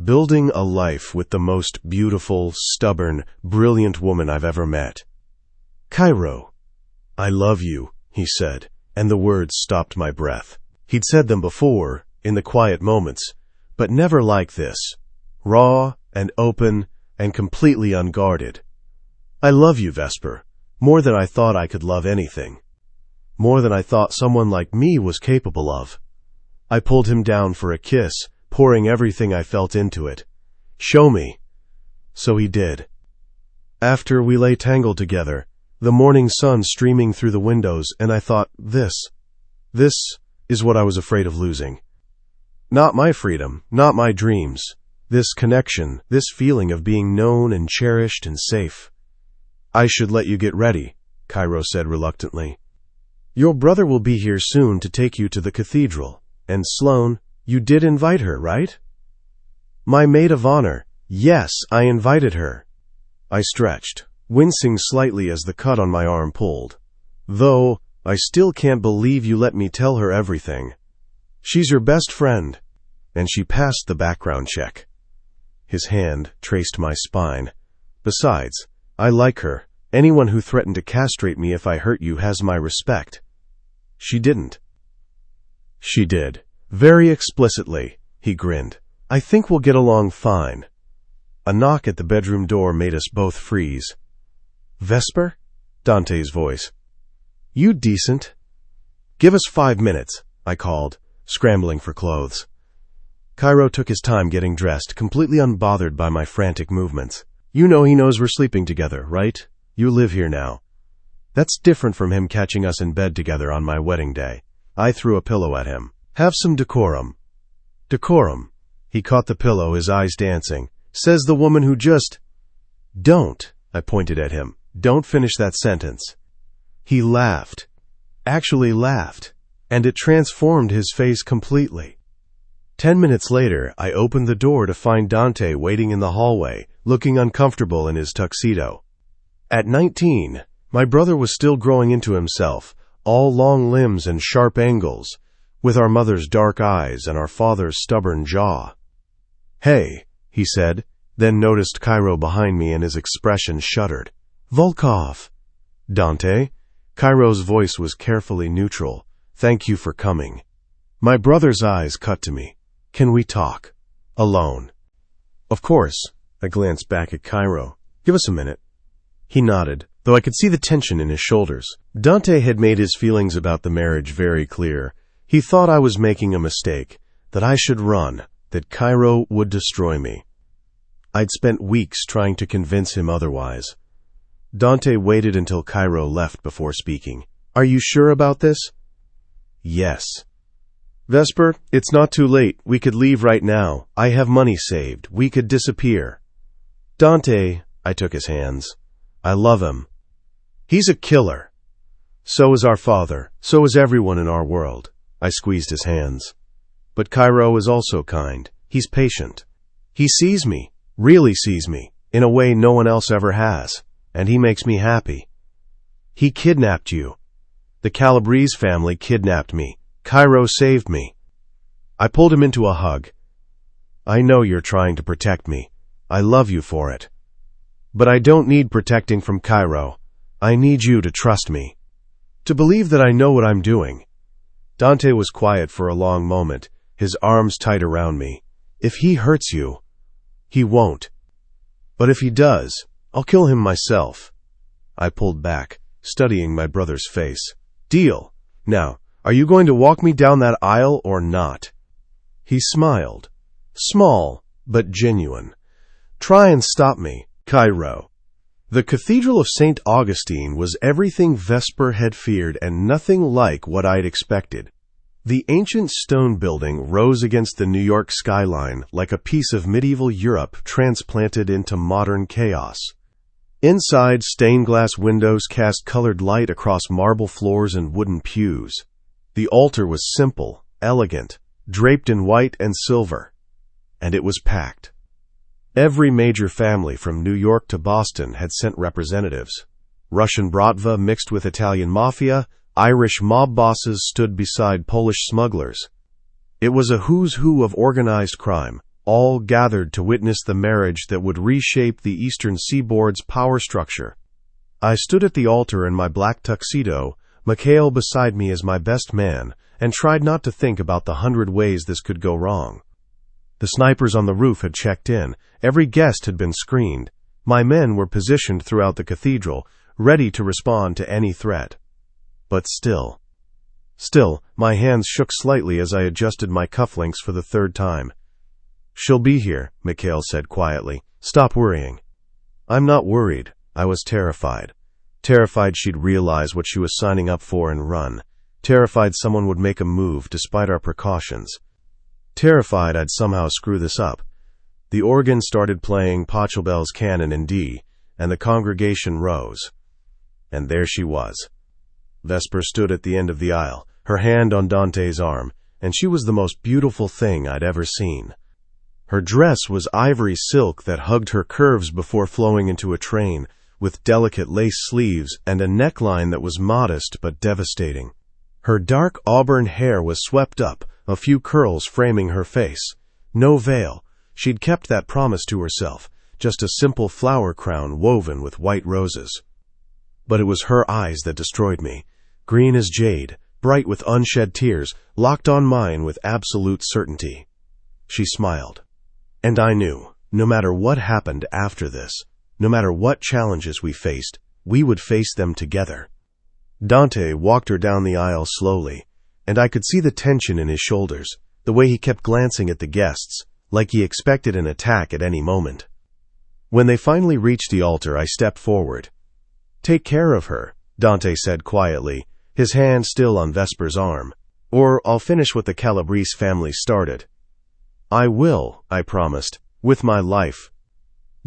A: Building a life with the most beautiful, stubborn, brilliant woman I've ever met. Kyro. I love you, he said, and the words stopped my breath. He'd said them before, in the quiet moments, but never like this. Raw and open and completely unguarded. I love you, Vesper, more than I thought I could love anything. More than I thought someone like me was capable of. I pulled him down for a kiss, pouring everything I felt into it. Show me. So he did. After we lay tangled together, the morning sun streaming through the windows, and I thought, this is what I was afraid of losing. Not my freedom, not my dreams. This connection, this feeling of being known and cherished and safe. I should let you get ready, Kyro said reluctantly. Your brother will be here soon to take you to the cathedral. And Sloane, you did invite her, right? My maid of honor. Yes, I invited her. I stretched, wincing slightly as the cut on my arm pulled. Though, I still can't believe you let me tell her everything. She's your best friend. And she passed the background check. His hand traced my spine. Besides, I like her. Anyone who threatened to castrate me if I hurt you has my respect. She didn't. She did. Very explicitly, he grinned. I think we'll get along fine. A knock at the bedroom door made us both freeze. Vesper? Dante's voice. You decent? Give us 5 minutes, I called, scrambling for clothes. Kyro took his time getting dressed, completely unbothered by my frantic movements. You know he knows we're sleeping together, right? You live here now. That's different from him catching us in bed together on my wedding day. I threw a pillow at him. Have some decorum. Decorum. He caught the pillow, his eyes dancing. Says the woman who just... Don't, I pointed at him. Don't finish that sentence. He laughed. Actually laughed. And it transformed his face completely. 10 minutes later, I opened the door to find Dante waiting in the hallway, looking uncomfortable in his tuxedo. At 19, my brother was still growing into himself, all long limbs and sharp angles, with our mother's dark eyes and our father's stubborn jaw. Hey, he said, then noticed Kyro behind me and his expression shuddered. Volkov. Dante? Kyro's voice was carefully neutral. Thank you for coming. My brother's eyes cut to me. Can we talk? Alone. Of course. I glanced back at Kyro. Give us a minute. He nodded, though I could see the tension in his shoulders. Dante had made his feelings about the marriage very clear. He thought I was making a mistake, that I should run, that Kyro would destroy me. I'd spent weeks trying to convince him otherwise. Dante waited until Kyro left before speaking. Are you sure about this? Yes. Vesper, it's not too late. We could leave right now. I have money saved. We could disappear. Dante, I took his hands. I love him. He's a killer. So is our father. So is everyone in our world. I squeezed his hands. But Kyro is also kind. He's patient. He sees me, really sees me, in a way no one else ever has, and he makes me happy. He kidnapped you. The Calabrese family kidnapped me. Kyro saved me. I pulled him into a hug. I know you're trying to protect me. I love you for it. But I don't need protecting from Kyro. I need you to trust me. To believe that I know what I'm doing. Dante was quiet for a long moment, his arms tight around me. If he hurts you, he won't. But if he does, I'll kill him myself. I pulled back, studying my brother's face. Deal. Now, are you going to walk me down that aisle or not? He smiled. Small, but genuine. Try and stop me, Kyro. The Cathedral of St. Augustine was everything Vesper had feared and nothing like what I'd expected. The ancient stone building rose against the New York skyline like a piece of medieval Europe transplanted into modern chaos. Inside, stained glass windows cast colored light across marble floors and wooden pews. The altar was simple, elegant, draped in white and silver. And it was packed. Every major family from New York to Boston had sent representatives. Russian Bratva mixed with Italian Mafia, Irish mob bosses stood beside Polish smugglers. It was a who's who of organized crime, all gathered to witness the marriage that would reshape the Eastern Seaboard's power structure. I stood at the altar in my black tuxedo, Mikhail beside me as my best man, and tried not to think about the 100 ways this could go wrong. The snipers on the roof had checked in. Every guest had been screened. My men were positioned throughout the cathedral, ready to respond to any threat. But still, my hands shook slightly as I adjusted my cufflinks for the third time. She'll be here, Mikhail said quietly. Stop worrying. I'm not worried. I was terrified. Terrified she'd realize what she was signing up for and run. Terrified someone would make a move despite our precautions. Terrified I'd somehow screw this up. The organ started playing Pachelbel's canon in D, and the congregation rose. And there she was. Vesper stood at the end of the aisle, her hand on Dante's arm, and she was the most beautiful thing I'd ever seen. Her dress was ivory silk that hugged her curves before flowing into a train, with delicate lace sleeves and a neckline that was modest but devastating. Her dark auburn hair was swept up, a few curls framing her face. No veil. She'd kept that promise to herself, just a simple flower crown woven with white roses. But it was her eyes that destroyed me, green as jade, bright with unshed tears, locked on mine with absolute certainty. She smiled. And I knew, no matter what happened after this, no matter what challenges we faced, we would face them together. Dante walked her down the aisle slowly, and I could see the tension in his shoulders, the way he kept glancing at the guests, like he expected an attack at any moment. When they finally reached the altar, I stepped forward. "Take care of her," Dante said quietly, his hand still on Vesper's arm. "Or I'll finish what the Calabrese family started." "I will," I promised, "with my life."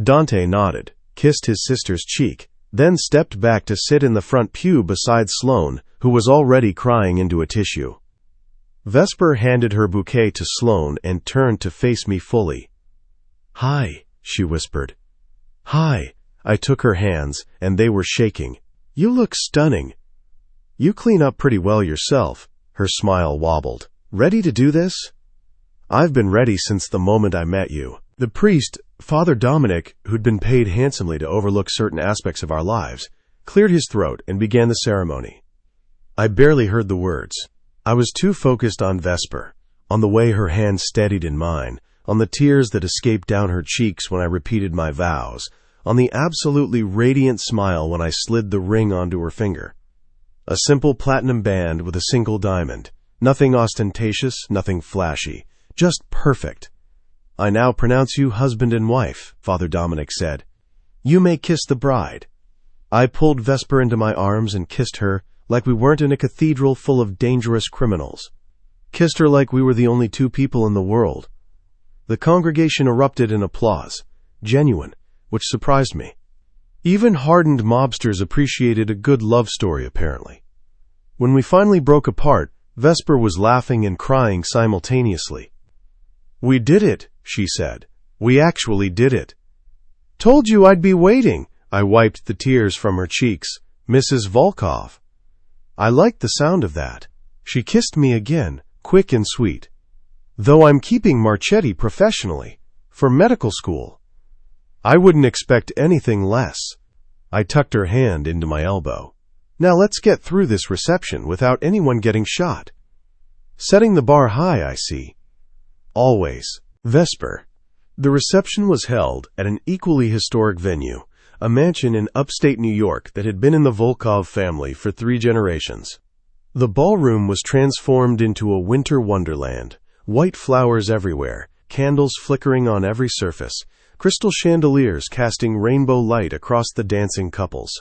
A: Dante nodded, kissed his sister's cheek, then stepped back to sit in the front pew beside Sloane, who was already crying into a tissue. Vesper handed her bouquet to Sloane and turned to face me fully. "Hi," she whispered. "Hi." I took her hands, and they were shaking. "You look stunning." "You clean up pretty well yourself." Her smile wobbled. "Ready to do this?" "I've been ready since the moment I met you." The priest, Father Dominic, who'd been paid handsomely to overlook certain aspects of our lives, cleared his throat and began the ceremony. I barely heard the words. I was too focused on Vesper, on the way her hand steadied in mine, on the tears that escaped down her cheeks when I repeated my vows, on the absolutely radiant smile when I slid the ring onto her finger. A simple platinum band with a single diamond. Nothing ostentatious, nothing flashy. Just perfect. "I now pronounce you husband and wife," Father Dominic said. "You may kiss the bride." I pulled Vesper into my arms and kissed her like we weren't in a cathedral full of dangerous criminals. Kissed her like we were the only two people in the world. The congregation erupted in applause, genuine, which surprised me. Even hardened mobsters appreciated a good love story, apparently. When we finally broke apart, Vesper was laughing and crying simultaneously. "We did it," she said. "We actually did it." "Told you I'd be waiting." I wiped the tears from her cheeks. "Mrs. Volkov." I liked the sound of that. She kissed me again, quick and sweet. "Though I'm keeping Marchetti professionally, for medical school." I wouldn't expect anything less. I tucked her hand into my elbow. "Now let's get through this reception without anyone getting shot." Setting the bar high, I see. Always. Vesper. The reception was held at an equally historic venue, a mansion in upstate New York that had been in the Volkov family for 3 generations. The ballroom was transformed into a winter wonderland, white flowers everywhere, candles flickering on every surface, crystal chandeliers casting rainbow light across the dancing couples.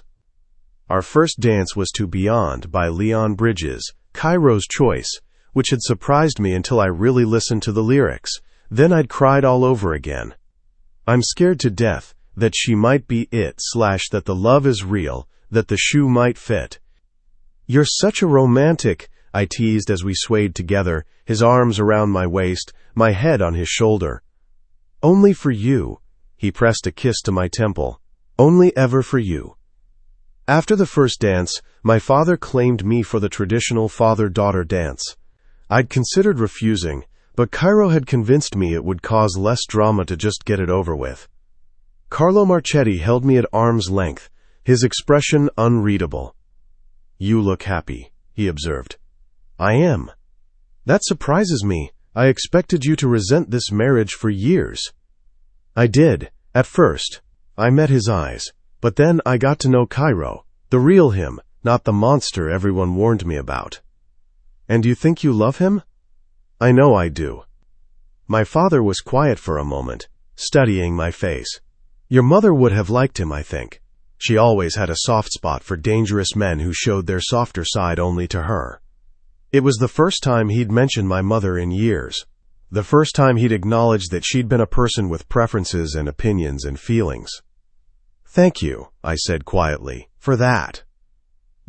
A: Our first dance was to Beyond by Leon Bridges, Kyro's choice, which had surprised me until I really listened to the lyrics. Then I'd cried all over again. I'm scared to death that she might be it / that the love is real, that the shoe might fit. You're such a romantic, I teased as we swayed together, his arms around my waist, my head on his shoulder. Only for you. He pressed a kiss to my temple. Only ever for you. After the first dance, my father claimed me for the traditional father-daughter dance. I'd considered refusing, but Kyro had convinced me it would cause less drama to just get it over with. Carlo Marchetti held me at arm's length, his expression unreadable. You look happy, he observed. I am. That surprises me. I expected you to resent this marriage for years. I did, at first. I met his eyes, but then I got to know Kyro, the real him, not the monster everyone warned me about. And you think you love him? I know I do. My father was quiet for a moment, studying my face. Your mother would have liked him, I think. She always had a soft spot for dangerous men who showed their softer side only to her. It was the first time he'd mentioned my mother in years. The first time he'd acknowledged that she'd been a person with preferences and opinions and feelings. "Thank you," I said quietly, "for that.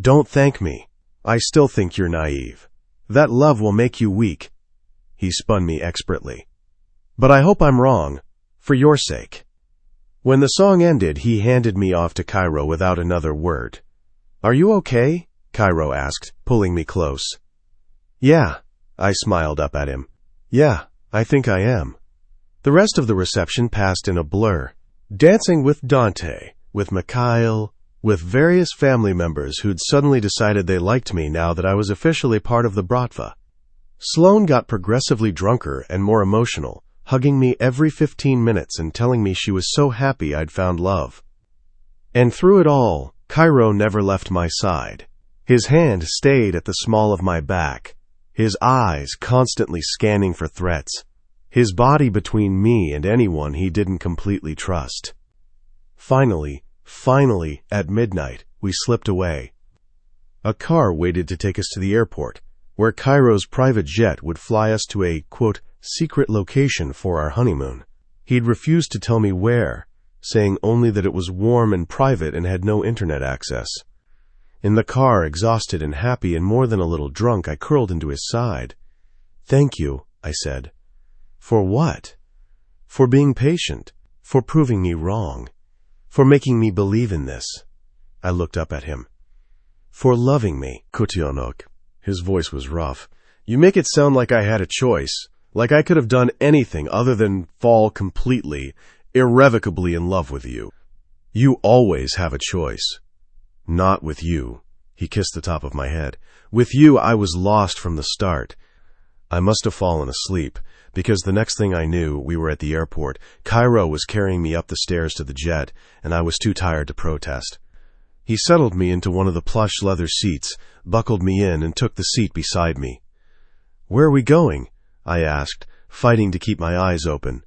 A: Don't thank me. I still think you're naive. That love will make you weak." He spun me expertly. "But I hope I'm wrong, for your sake." When the song ended, he handed me off to Kyro without another word. "Are you okay?" Kyro asked, pulling me close. "Yeah," I smiled up at him. "Yeah, I think I am." The rest of the reception passed in a blur. Dancing with Dante, with Mikhail, with various family members who'd suddenly decided they liked me now that I was officially part of the Bratva. Sloane got progressively drunker and more emotional, hugging me every 15 minutes and telling me she was so happy I'd found love. And through it all, Kyro never left my side. His hand stayed at the small of my back, his eyes constantly scanning for threats, his body between me and anyone he didn't completely trust. Finally, at midnight, we slipped away. A car waited to take us to the airport, where Kyro's private jet would fly us to a, quote, secret location for our honeymoon. He'd refused to tell me where, saying only that it was warm and private and had no internet access. In the car, exhausted and happy and more than a little drunk, I curled into his side. "Thank you," I said. "For what?" "For being patient, for proving me wrong, for making me believe in this." I looked up at him. "For loving me, Kotionok." His voice was rough. "You make it sound like I had a choice, like I could have done anything other than fall completely, irrevocably in love with you. You always have a choice." "Not with you." He kissed the top of my head. "With you, I was lost from the start." I must have fallen asleep, because the next thing I knew, we were at the airport. Kyro was carrying me up the stairs to the jet, and I was too tired to protest. He settled me into one of the plush leather seats, buckled me in, and took the seat beside me. "Where are we going?" I asked, fighting to keep my eyes open.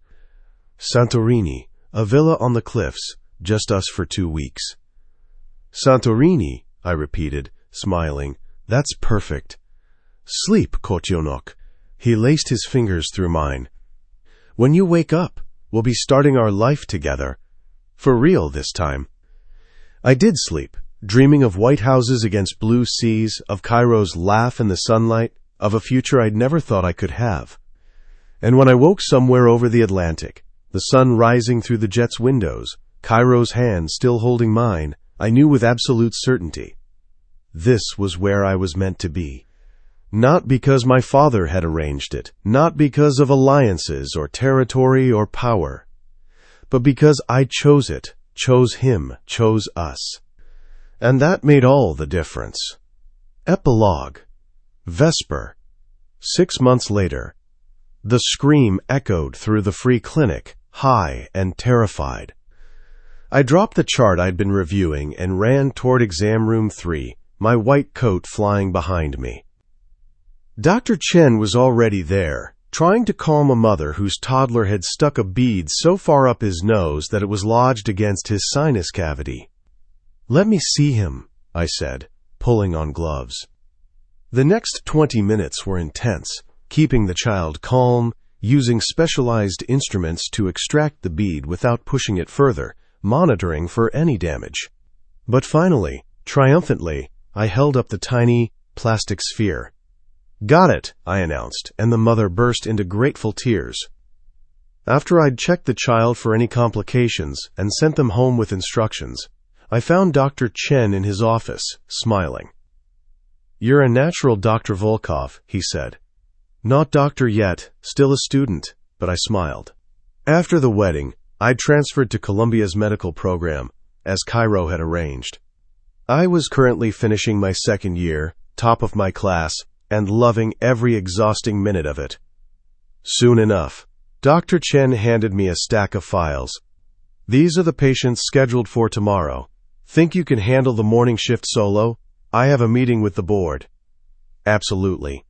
A: "Santorini, a villa on the cliffs, just us for 2 weeks." "Santorini," I repeated, smiling. "That's perfect." "Sleep, Kotionok." He laced his fingers through mine. "When you wake up, we'll be starting our life together. For real this time." I did sleep, dreaming of white houses against blue seas, of Kyro's laugh in the sunlight, of a future I'd never thought I could have. And when I woke somewhere over the Atlantic, the sun rising through the jet's windows, Kyro's hand still holding mine, I knew with absolute certainty. This was where I was meant to be. Not because my father had arranged it, not because of alliances or territory or power, but because I chose it, chose him, chose us. And that made all the difference. Epilogue. Vesper. 6 months later. The scream echoed through the free clinic, high and terrified. I dropped the chart I'd been reviewing and ran toward exam room 3, my white coat flying behind me. Dr. Chen was already there, trying to calm a mother whose toddler had stuck a bead so far up his nose that it was lodged against his sinus cavity. "Let me see him," I said, pulling on gloves. The next 20 minutes were intense, keeping the child calm, using specialized instruments to extract the bead without pushing it further, monitoring for any damage. But finally, triumphantly, I held up the tiny plastic sphere. "Got it," I announced, and the mother burst into grateful tears. After I'd checked the child for any complications and sent them home with instructions, I found Dr. Chen in his office, smiling. "You're a natural, Dr. Volkov," he said. "Not doctor yet, still a student," but I smiled. After the wedding, I transferred to Columbia's medical program, as Kyro had arranged. I was currently finishing my 2nd year, top of my class, and loving every exhausting minute of it. Soon enough, Dr. Chen handed me a stack of files. "These are the patients scheduled for tomorrow. Think you can handle the morning shift solo? I have a meeting with the board." "Absolutely."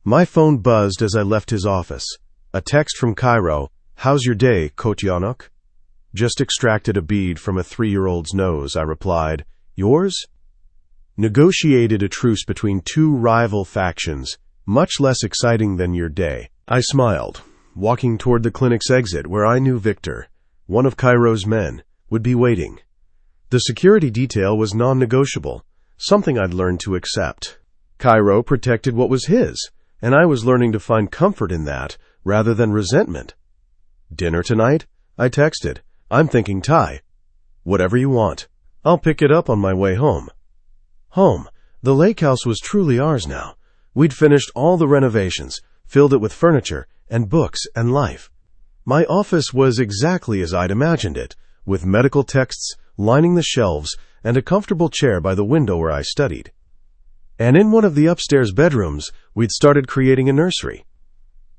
A: My phone buzzed as I left his office. A text from Kyro. "How's your day, Kotionok?" "Just extracted a bead from a 3-year-old's nose," I replied. "Yours?" "Negotiated a truce between 2 rival factions, much less exciting than your day." I smiled, walking toward the clinic's exit where I knew Victor, one of Kyro's men, would be waiting. The security detail was non-negotiable, something I'd learned to accept. Kyro protected what was his, and I was learning to find comfort in that rather than resentment. "Dinner tonight?" I texted. "I'm thinking Thai." "Whatever you want. I'll pick it up on my way home." Home. The lake house was truly ours now. We'd finished all the renovations, filled it with furniture and books and life. My office was exactly as I'd imagined it, with medical texts lining the shelves and a comfortable chair by the window where I studied. And in one of the upstairs bedrooms, we'd started creating a nursery.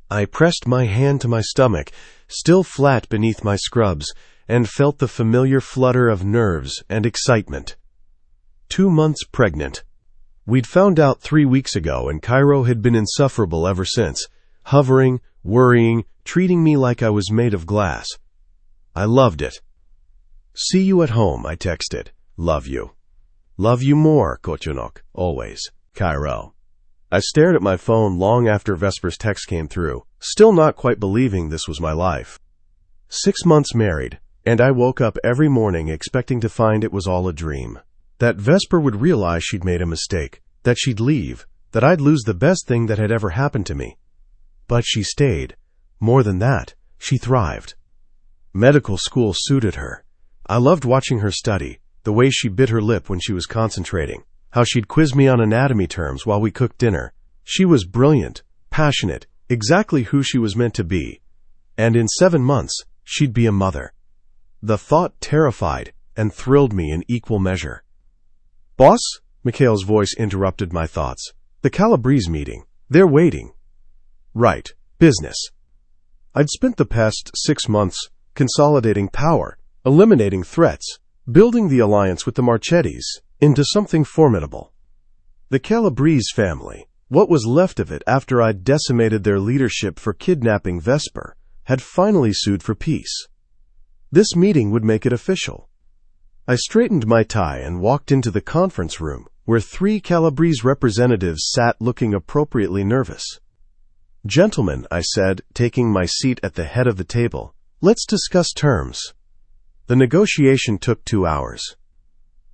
A: I pressed my hand to my stomach, still flat beneath my scrubs, and felt the familiar flutter of nerves and excitement. 2 months pregnant. We'd found out 3 weeks ago, and Kyro had been insufferable ever since, hovering, worrying, treating me like I was made of glass. I loved it. "See you at home," I texted. "Love you." "Love you more, Kochunok, always, Kyro." I stared at my phone long after Vesper's text came through, still not quite believing this was my life. 6 months married, and I woke up every morning expecting to find it was all a dream. That Vesper would realize she'd made a mistake, that she'd leave, that I'd lose the best thing that had ever happened to me. But she stayed. More than that, she thrived. Medical school suited her. I loved watching her study, the way she bit her lip when she was concentrating, how she'd quiz me on anatomy terms while we cooked dinner. She was brilliant, passionate, exactly who she was meant to be. And in 7 months, she'd be a mother. The thought terrified and thrilled me in equal measure. "Boss?" Mikhail's voice interrupted my thoughts. "The Calabrese meeting. They're waiting." "Right. Business." I'd spent the past 6 months consolidating power, eliminating threats, building the alliance with the Marchettis into something formidable. The Calabrese family, what was left of it after I'd decimated their leadership for kidnapping Vesper, had finally sued for peace. This meeting would make it official. I straightened my tie and walked into the conference room, where 3 Calabrese representatives sat looking appropriately nervous. "Gentlemen," I said, taking my seat at the head of the table, "let's discuss terms." The negotiation took 2 hours.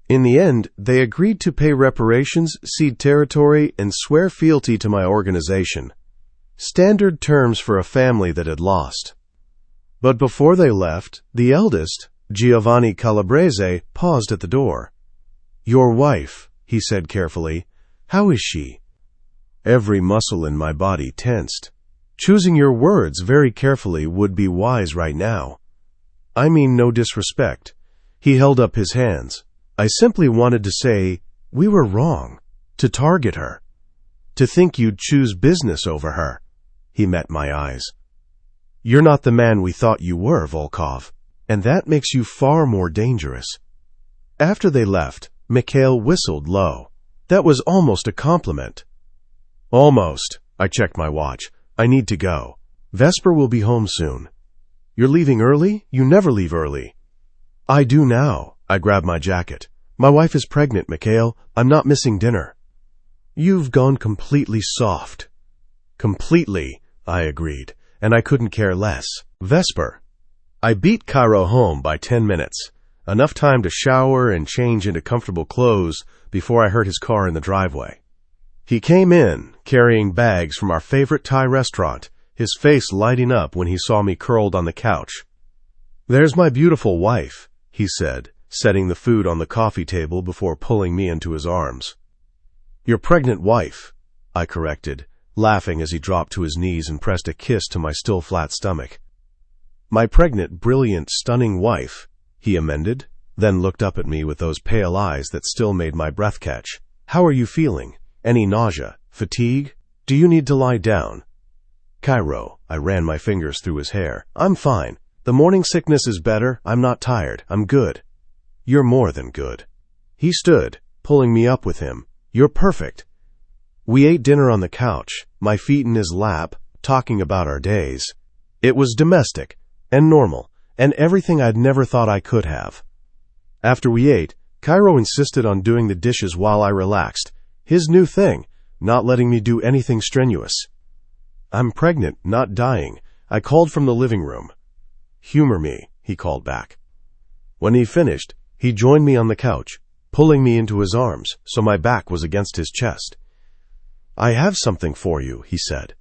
A: In the end, they agreed to pay reparations, cede territory, and swear fealty to my organization. Standard terms for a family that had lost. But before they left, the eldest, Giovanni Calabrese, paused at the door. "Your wife," he said carefully. "How is she?" Every muscle in my body tensed. Choosing your words very carefully would be wise right now. I mean no disrespect. He held up his hands. I simply wanted to say, we were wrong. To target her. To think you'd choose business over her. He met my eyes. "You're not the man we thought you were, Volkov. And that makes you far more dangerous." After they left, Mikhail whistled low. That was almost a compliment. "Almost." I checked my watch. "I need to go. Vesper will be home soon." "You're leaving early? You never leave early." "I do now." I grabbed my jacket. "My wife is pregnant, Mikhail. I'm not missing dinner." "You've gone completely soft." "Completely," I agreed, and I couldn't care less. Vesper. I beat Kyro home by 10 minutes, enough time to shower and change into comfortable clothes before I heard his car in the driveway. He came in, carrying bags from our favorite Thai restaurant, his face lighting up when he saw me curled on the couch. "There's my beautiful wife," he said, setting the food on the coffee table before pulling me into his arms. "Your pregnant wife," I corrected, laughing as he dropped to his knees and pressed a kiss to my still flat stomach. "My pregnant, brilliant, stunning wife," he amended, then looked up at me with those pale eyes that still made my breath catch. "How are you feeling? Any nausea? Fatigue? Do you need to lie down?" "Kyro," I ran my fingers through his hair. "I'm fine. The morning sickness is better. I'm not tired. I'm good." "You're more than good." He stood, pulling me up with him. "You're perfect." We ate dinner on the couch, my feet in his lap, talking about our days. It was domestic and normal, and everything I'd never thought I could have. After we ate, Kyro insisted on doing the dishes while I relaxed. His new thing, not letting me do anything strenuous. "I'm pregnant, not dying," I called from the living room. "Humor me," he called back. When he finished, He joined me on the couch, pulling me into his arms so my back was against his chest. "I have something for you," he said.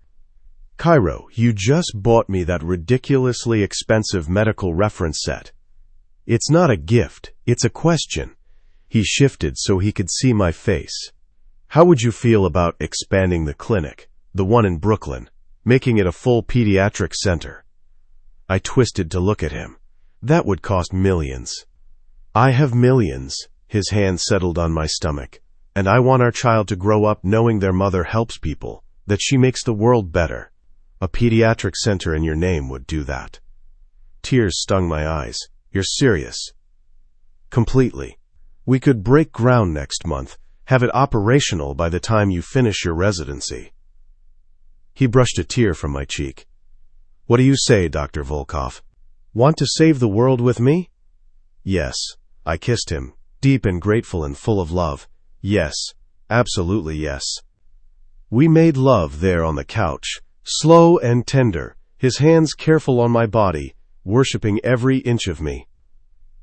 A: "Kyro, you just bought me that ridiculously expensive medical reference set. It's not a gift, it's a question." He shifted so he could see my face. "How would you feel about expanding the clinic, the one in Brooklyn, making it a full pediatric center?" I twisted to look at him. "That would cost millions." "I have millions." His hand settled on my stomach. "And I want our child to grow up knowing their mother helps people, that she makes the world better. A pediatric center in your name would do that." Tears stung my eyes. "You're serious?" "Completely. We could break ground next month, have it operational by the time you finish your residency." He brushed a tear from my cheek. "What do you say, Dr. Volkov? Want to save the world with me?" "Yes." I kissed him, deep and grateful and full of love. "Yes, absolutely yes." We made love there on the couch, slow and tender, his hands careful on my body, worshipping every inch of me.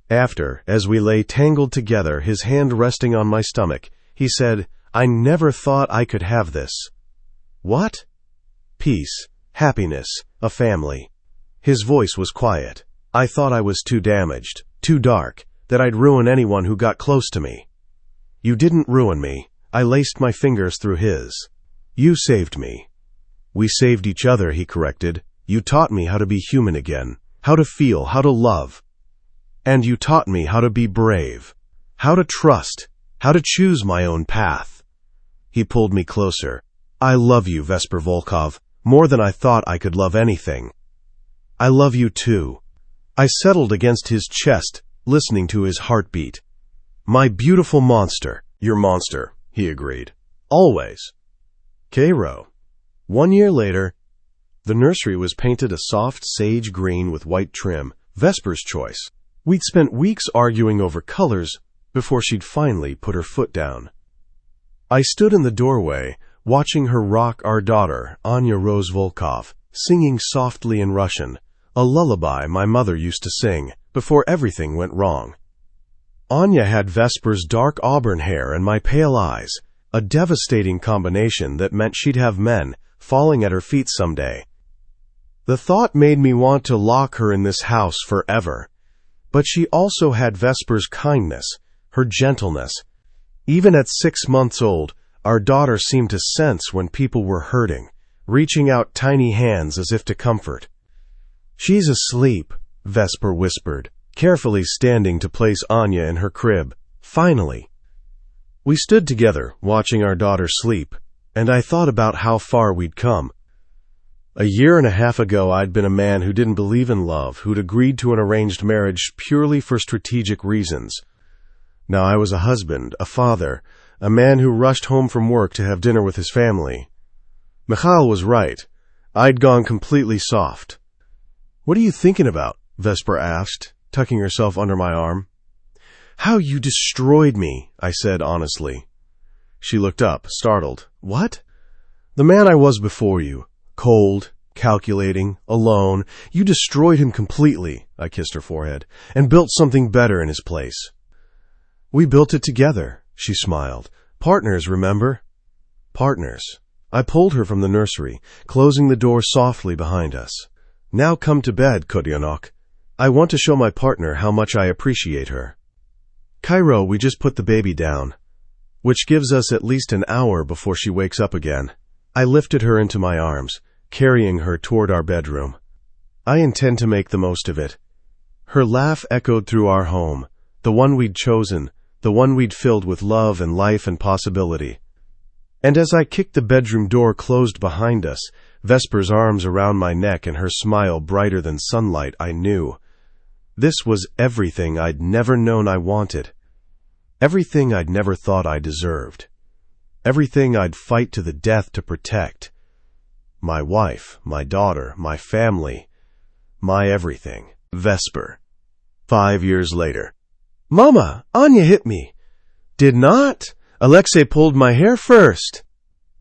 A: After, as we lay tangled together, his hand resting on my stomach, he said, "I never thought I could have this." "What?" "Peace, happiness, a family." His voice was quiet. "I thought I was too damaged, too dark, that I'd ruin anyone who got close to me." "You didn't ruin me." I laced my fingers through his. "You saved me." "We saved each other," he corrected. "You taught me how to be human again, how to feel, how to love. And you taught me how to be brave, how to trust, how to choose my own path." He pulled me closer. "I love you, Vesper Volkov, more than I thought I could love anything." "I love you too." I settled against his chest, listening to his heartbeat. "My beautiful monster." "Your monster," he agreed. "Always." Kyro. 1 year later, the nursery was painted a soft sage green with white trim, Vesper's choice. We'd spent weeks arguing over colors before she'd finally put her foot down. I stood in the doorway, watching her rock our daughter, Anya Rose Volkov, singing softly in Russian, a lullaby my mother used to sing before everything went wrong. Anya had Vesper's dark auburn hair and my pale eyes, a devastating combination that meant she'd have men falling at her feet someday. The thought made me want to lock her in this house forever. But she also had Vesper's kindness, her gentleness. Even at 6 months old, our daughter seemed to sense when people were hurting, reaching out tiny hands as if to comfort. "She's asleep," Vesper whispered, carefully standing to place Anya in her crib. Finally. We stood together, watching our daughter sleep, and I thought about how far we'd come. 1.5 years ago, I'd been a man who didn't believe in love, who'd agreed to an arranged marriage purely for strategic reasons. Now I was a husband, a father, a man who rushed home from work to have dinner with his family. Mikhail was right. I'd gone completely soft. "What are you thinking about?" Vesper asked, tucking herself under my arm. "How you destroyed me," I said honestly. She looked up, startled. "What?" "The man I was before you. Cold, calculating, alone. You destroyed him completely," I kissed her forehead, "and built something better in his place." "We built it together," she smiled. "Partners, remember?" "Partners." I pulled her from the nursery, closing the door softly behind us. "Now come to bed, Kodyanok. I want to show my partner how much I appreciate her." "Kyro, we just put the baby down," which gives us at least an hour before she wakes up again. I lifted her into my arms, carrying her toward our bedroom. "I intend to make the most of it." Her laugh echoed through our home, the one we'd chosen, the one we'd filled with love and life and possibility. And as I kicked the bedroom door closed behind us, Vesper's arms around my neck and her smile brighter than sunlight, I knew. This was everything I'd never known I wanted. Everything I'd never thought I deserved. Everything I'd fight to the death to protect. My wife, my daughter, my family, my everything. Vesper. 5 years later. "Mama, Anya hit me." "Did not. Alexei pulled my hair first."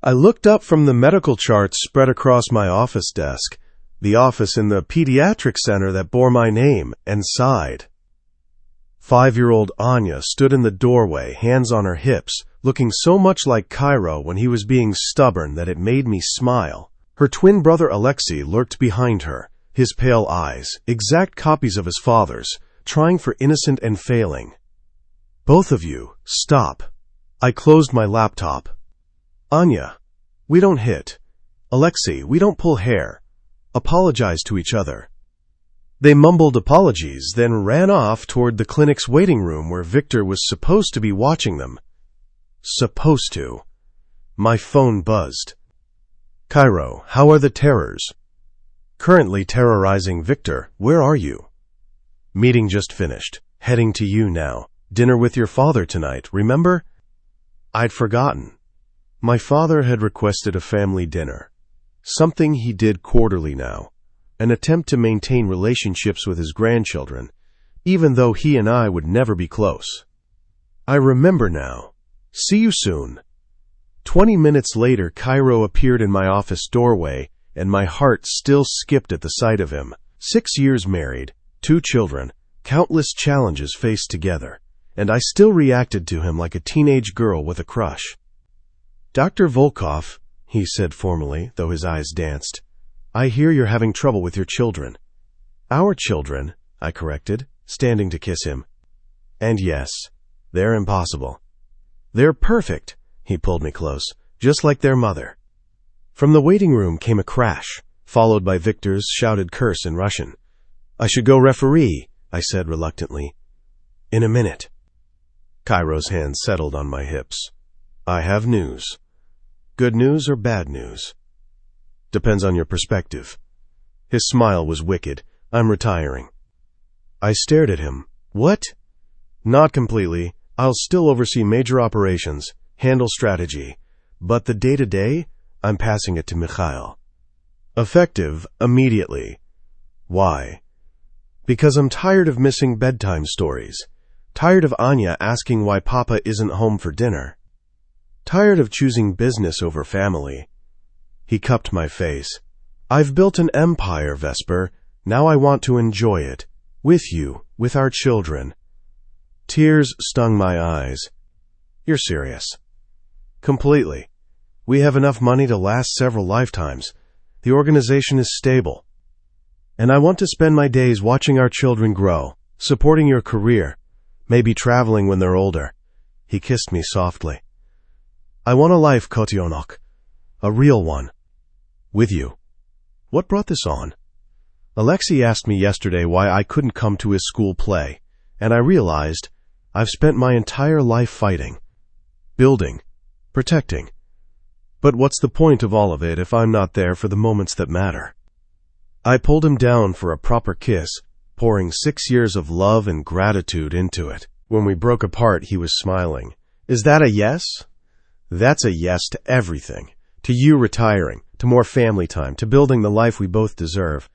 A: I looked up from the medical charts spread across my office desk, the office in the pediatric center that bore my name, and sighed. 5-year-old Anya stood in the doorway, hands on her hips, looking so much like Kyro when he was being stubborn that it made me smile. Her twin brother Alexei lurked behind her, his pale eyes, exact copies of his father's, trying for innocent and failing. "Both of you, stop." I closed my laptop. "Anya, we don't hit. Alexei, we don't pull hair. Apologize to each other." They mumbled apologies, then ran off toward the clinic's waiting room where Victor was supposed to be watching them. Supposed to. My phone buzzed. "Kyro, how are the terrors?" "Currently terrorizing Victor. Where are you?" "Meeting just finished. Heading to you now. Dinner with your father tonight, remember?" I'd forgotten. My father had requested a family dinner. Something he did quarterly now. An attempt to maintain relationships with his grandchildren, even though he and I would never be close. I remember now. "See you soon." 20 minutes later, Kyro appeared in my office doorway, and my heart still skipped at the sight of him. 6 years married, 2 children, countless challenges faced together, and I still reacted to him like a teenage girl with a crush. "Dr. Volkov," he said formally, though his eyes danced, "I hear you're having trouble with your children." "Our children," I corrected, standing to kiss him. "And yes, they're impossible." "They're perfect," he pulled me close, "just like their mother." From the waiting room came a crash, followed by Victor's shouted curse in Russian. "I should go referee," I said reluctantly. "In a minute." Kyro's hand settled on my hips. "I have news." "Good news or bad news?" "Depends on your perspective." His smile was wicked. "I'm retiring." I stared at him. "What?" "Not completely. I'll still oversee major operations, handle strategy. But the day-to-day, I'm passing it to Mikhail. Effective immediately." "Why?" "Because I'm tired of missing bedtime stories. Tired of Anya asking why Papa isn't home for dinner. Tired of choosing business over family." He cupped my face. "I've built an empire, Vesper. Now I want to enjoy it. With you, with our children." Tears stung my eyes. "You're serious?" "Completely. We have enough money to last several lifetimes. The organization is stable. And I want to spend my days watching our children grow, supporting your career, maybe traveling when they're older." He kissed me softly. "I want a life, Kotionok. A real one. With you." What brought this on? Alexei asked me yesterday why I couldn't come to his school play, and I realized I've spent my entire life fighting, building, protecting. But what's the point of all of it if I'm not there for the moments that matter? I pulled him down for a proper kiss, pouring 6 years of love and gratitude into it. When we broke apart, he was smiling. "Is that a yes?" "That's a yes to everything. To you retiring, to more family time, to building the life we both deserve."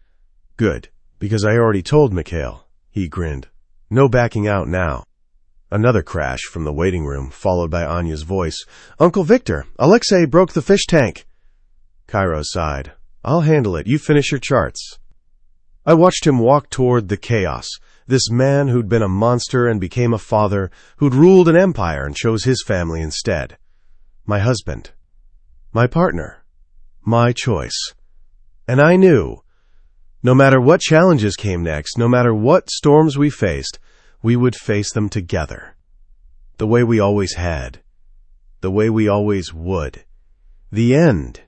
A: "Good, because I already told Mikhail." He grinned. "No backing out now." Another crash from the waiting room, followed by Anya's voice. "Uncle Victor, Alexei broke the fish tank." Kyro sighed. "I'll handle it. You finish your charts." I watched him walk toward the chaos, this man who'd been a monster and became a father, who'd ruled an empire and chose his family instead. My husband. My partner. My choice. And I knew, no matter what challenges came next, no matter what storms we faced, we would face them together. The way we always had. The way we always would. The end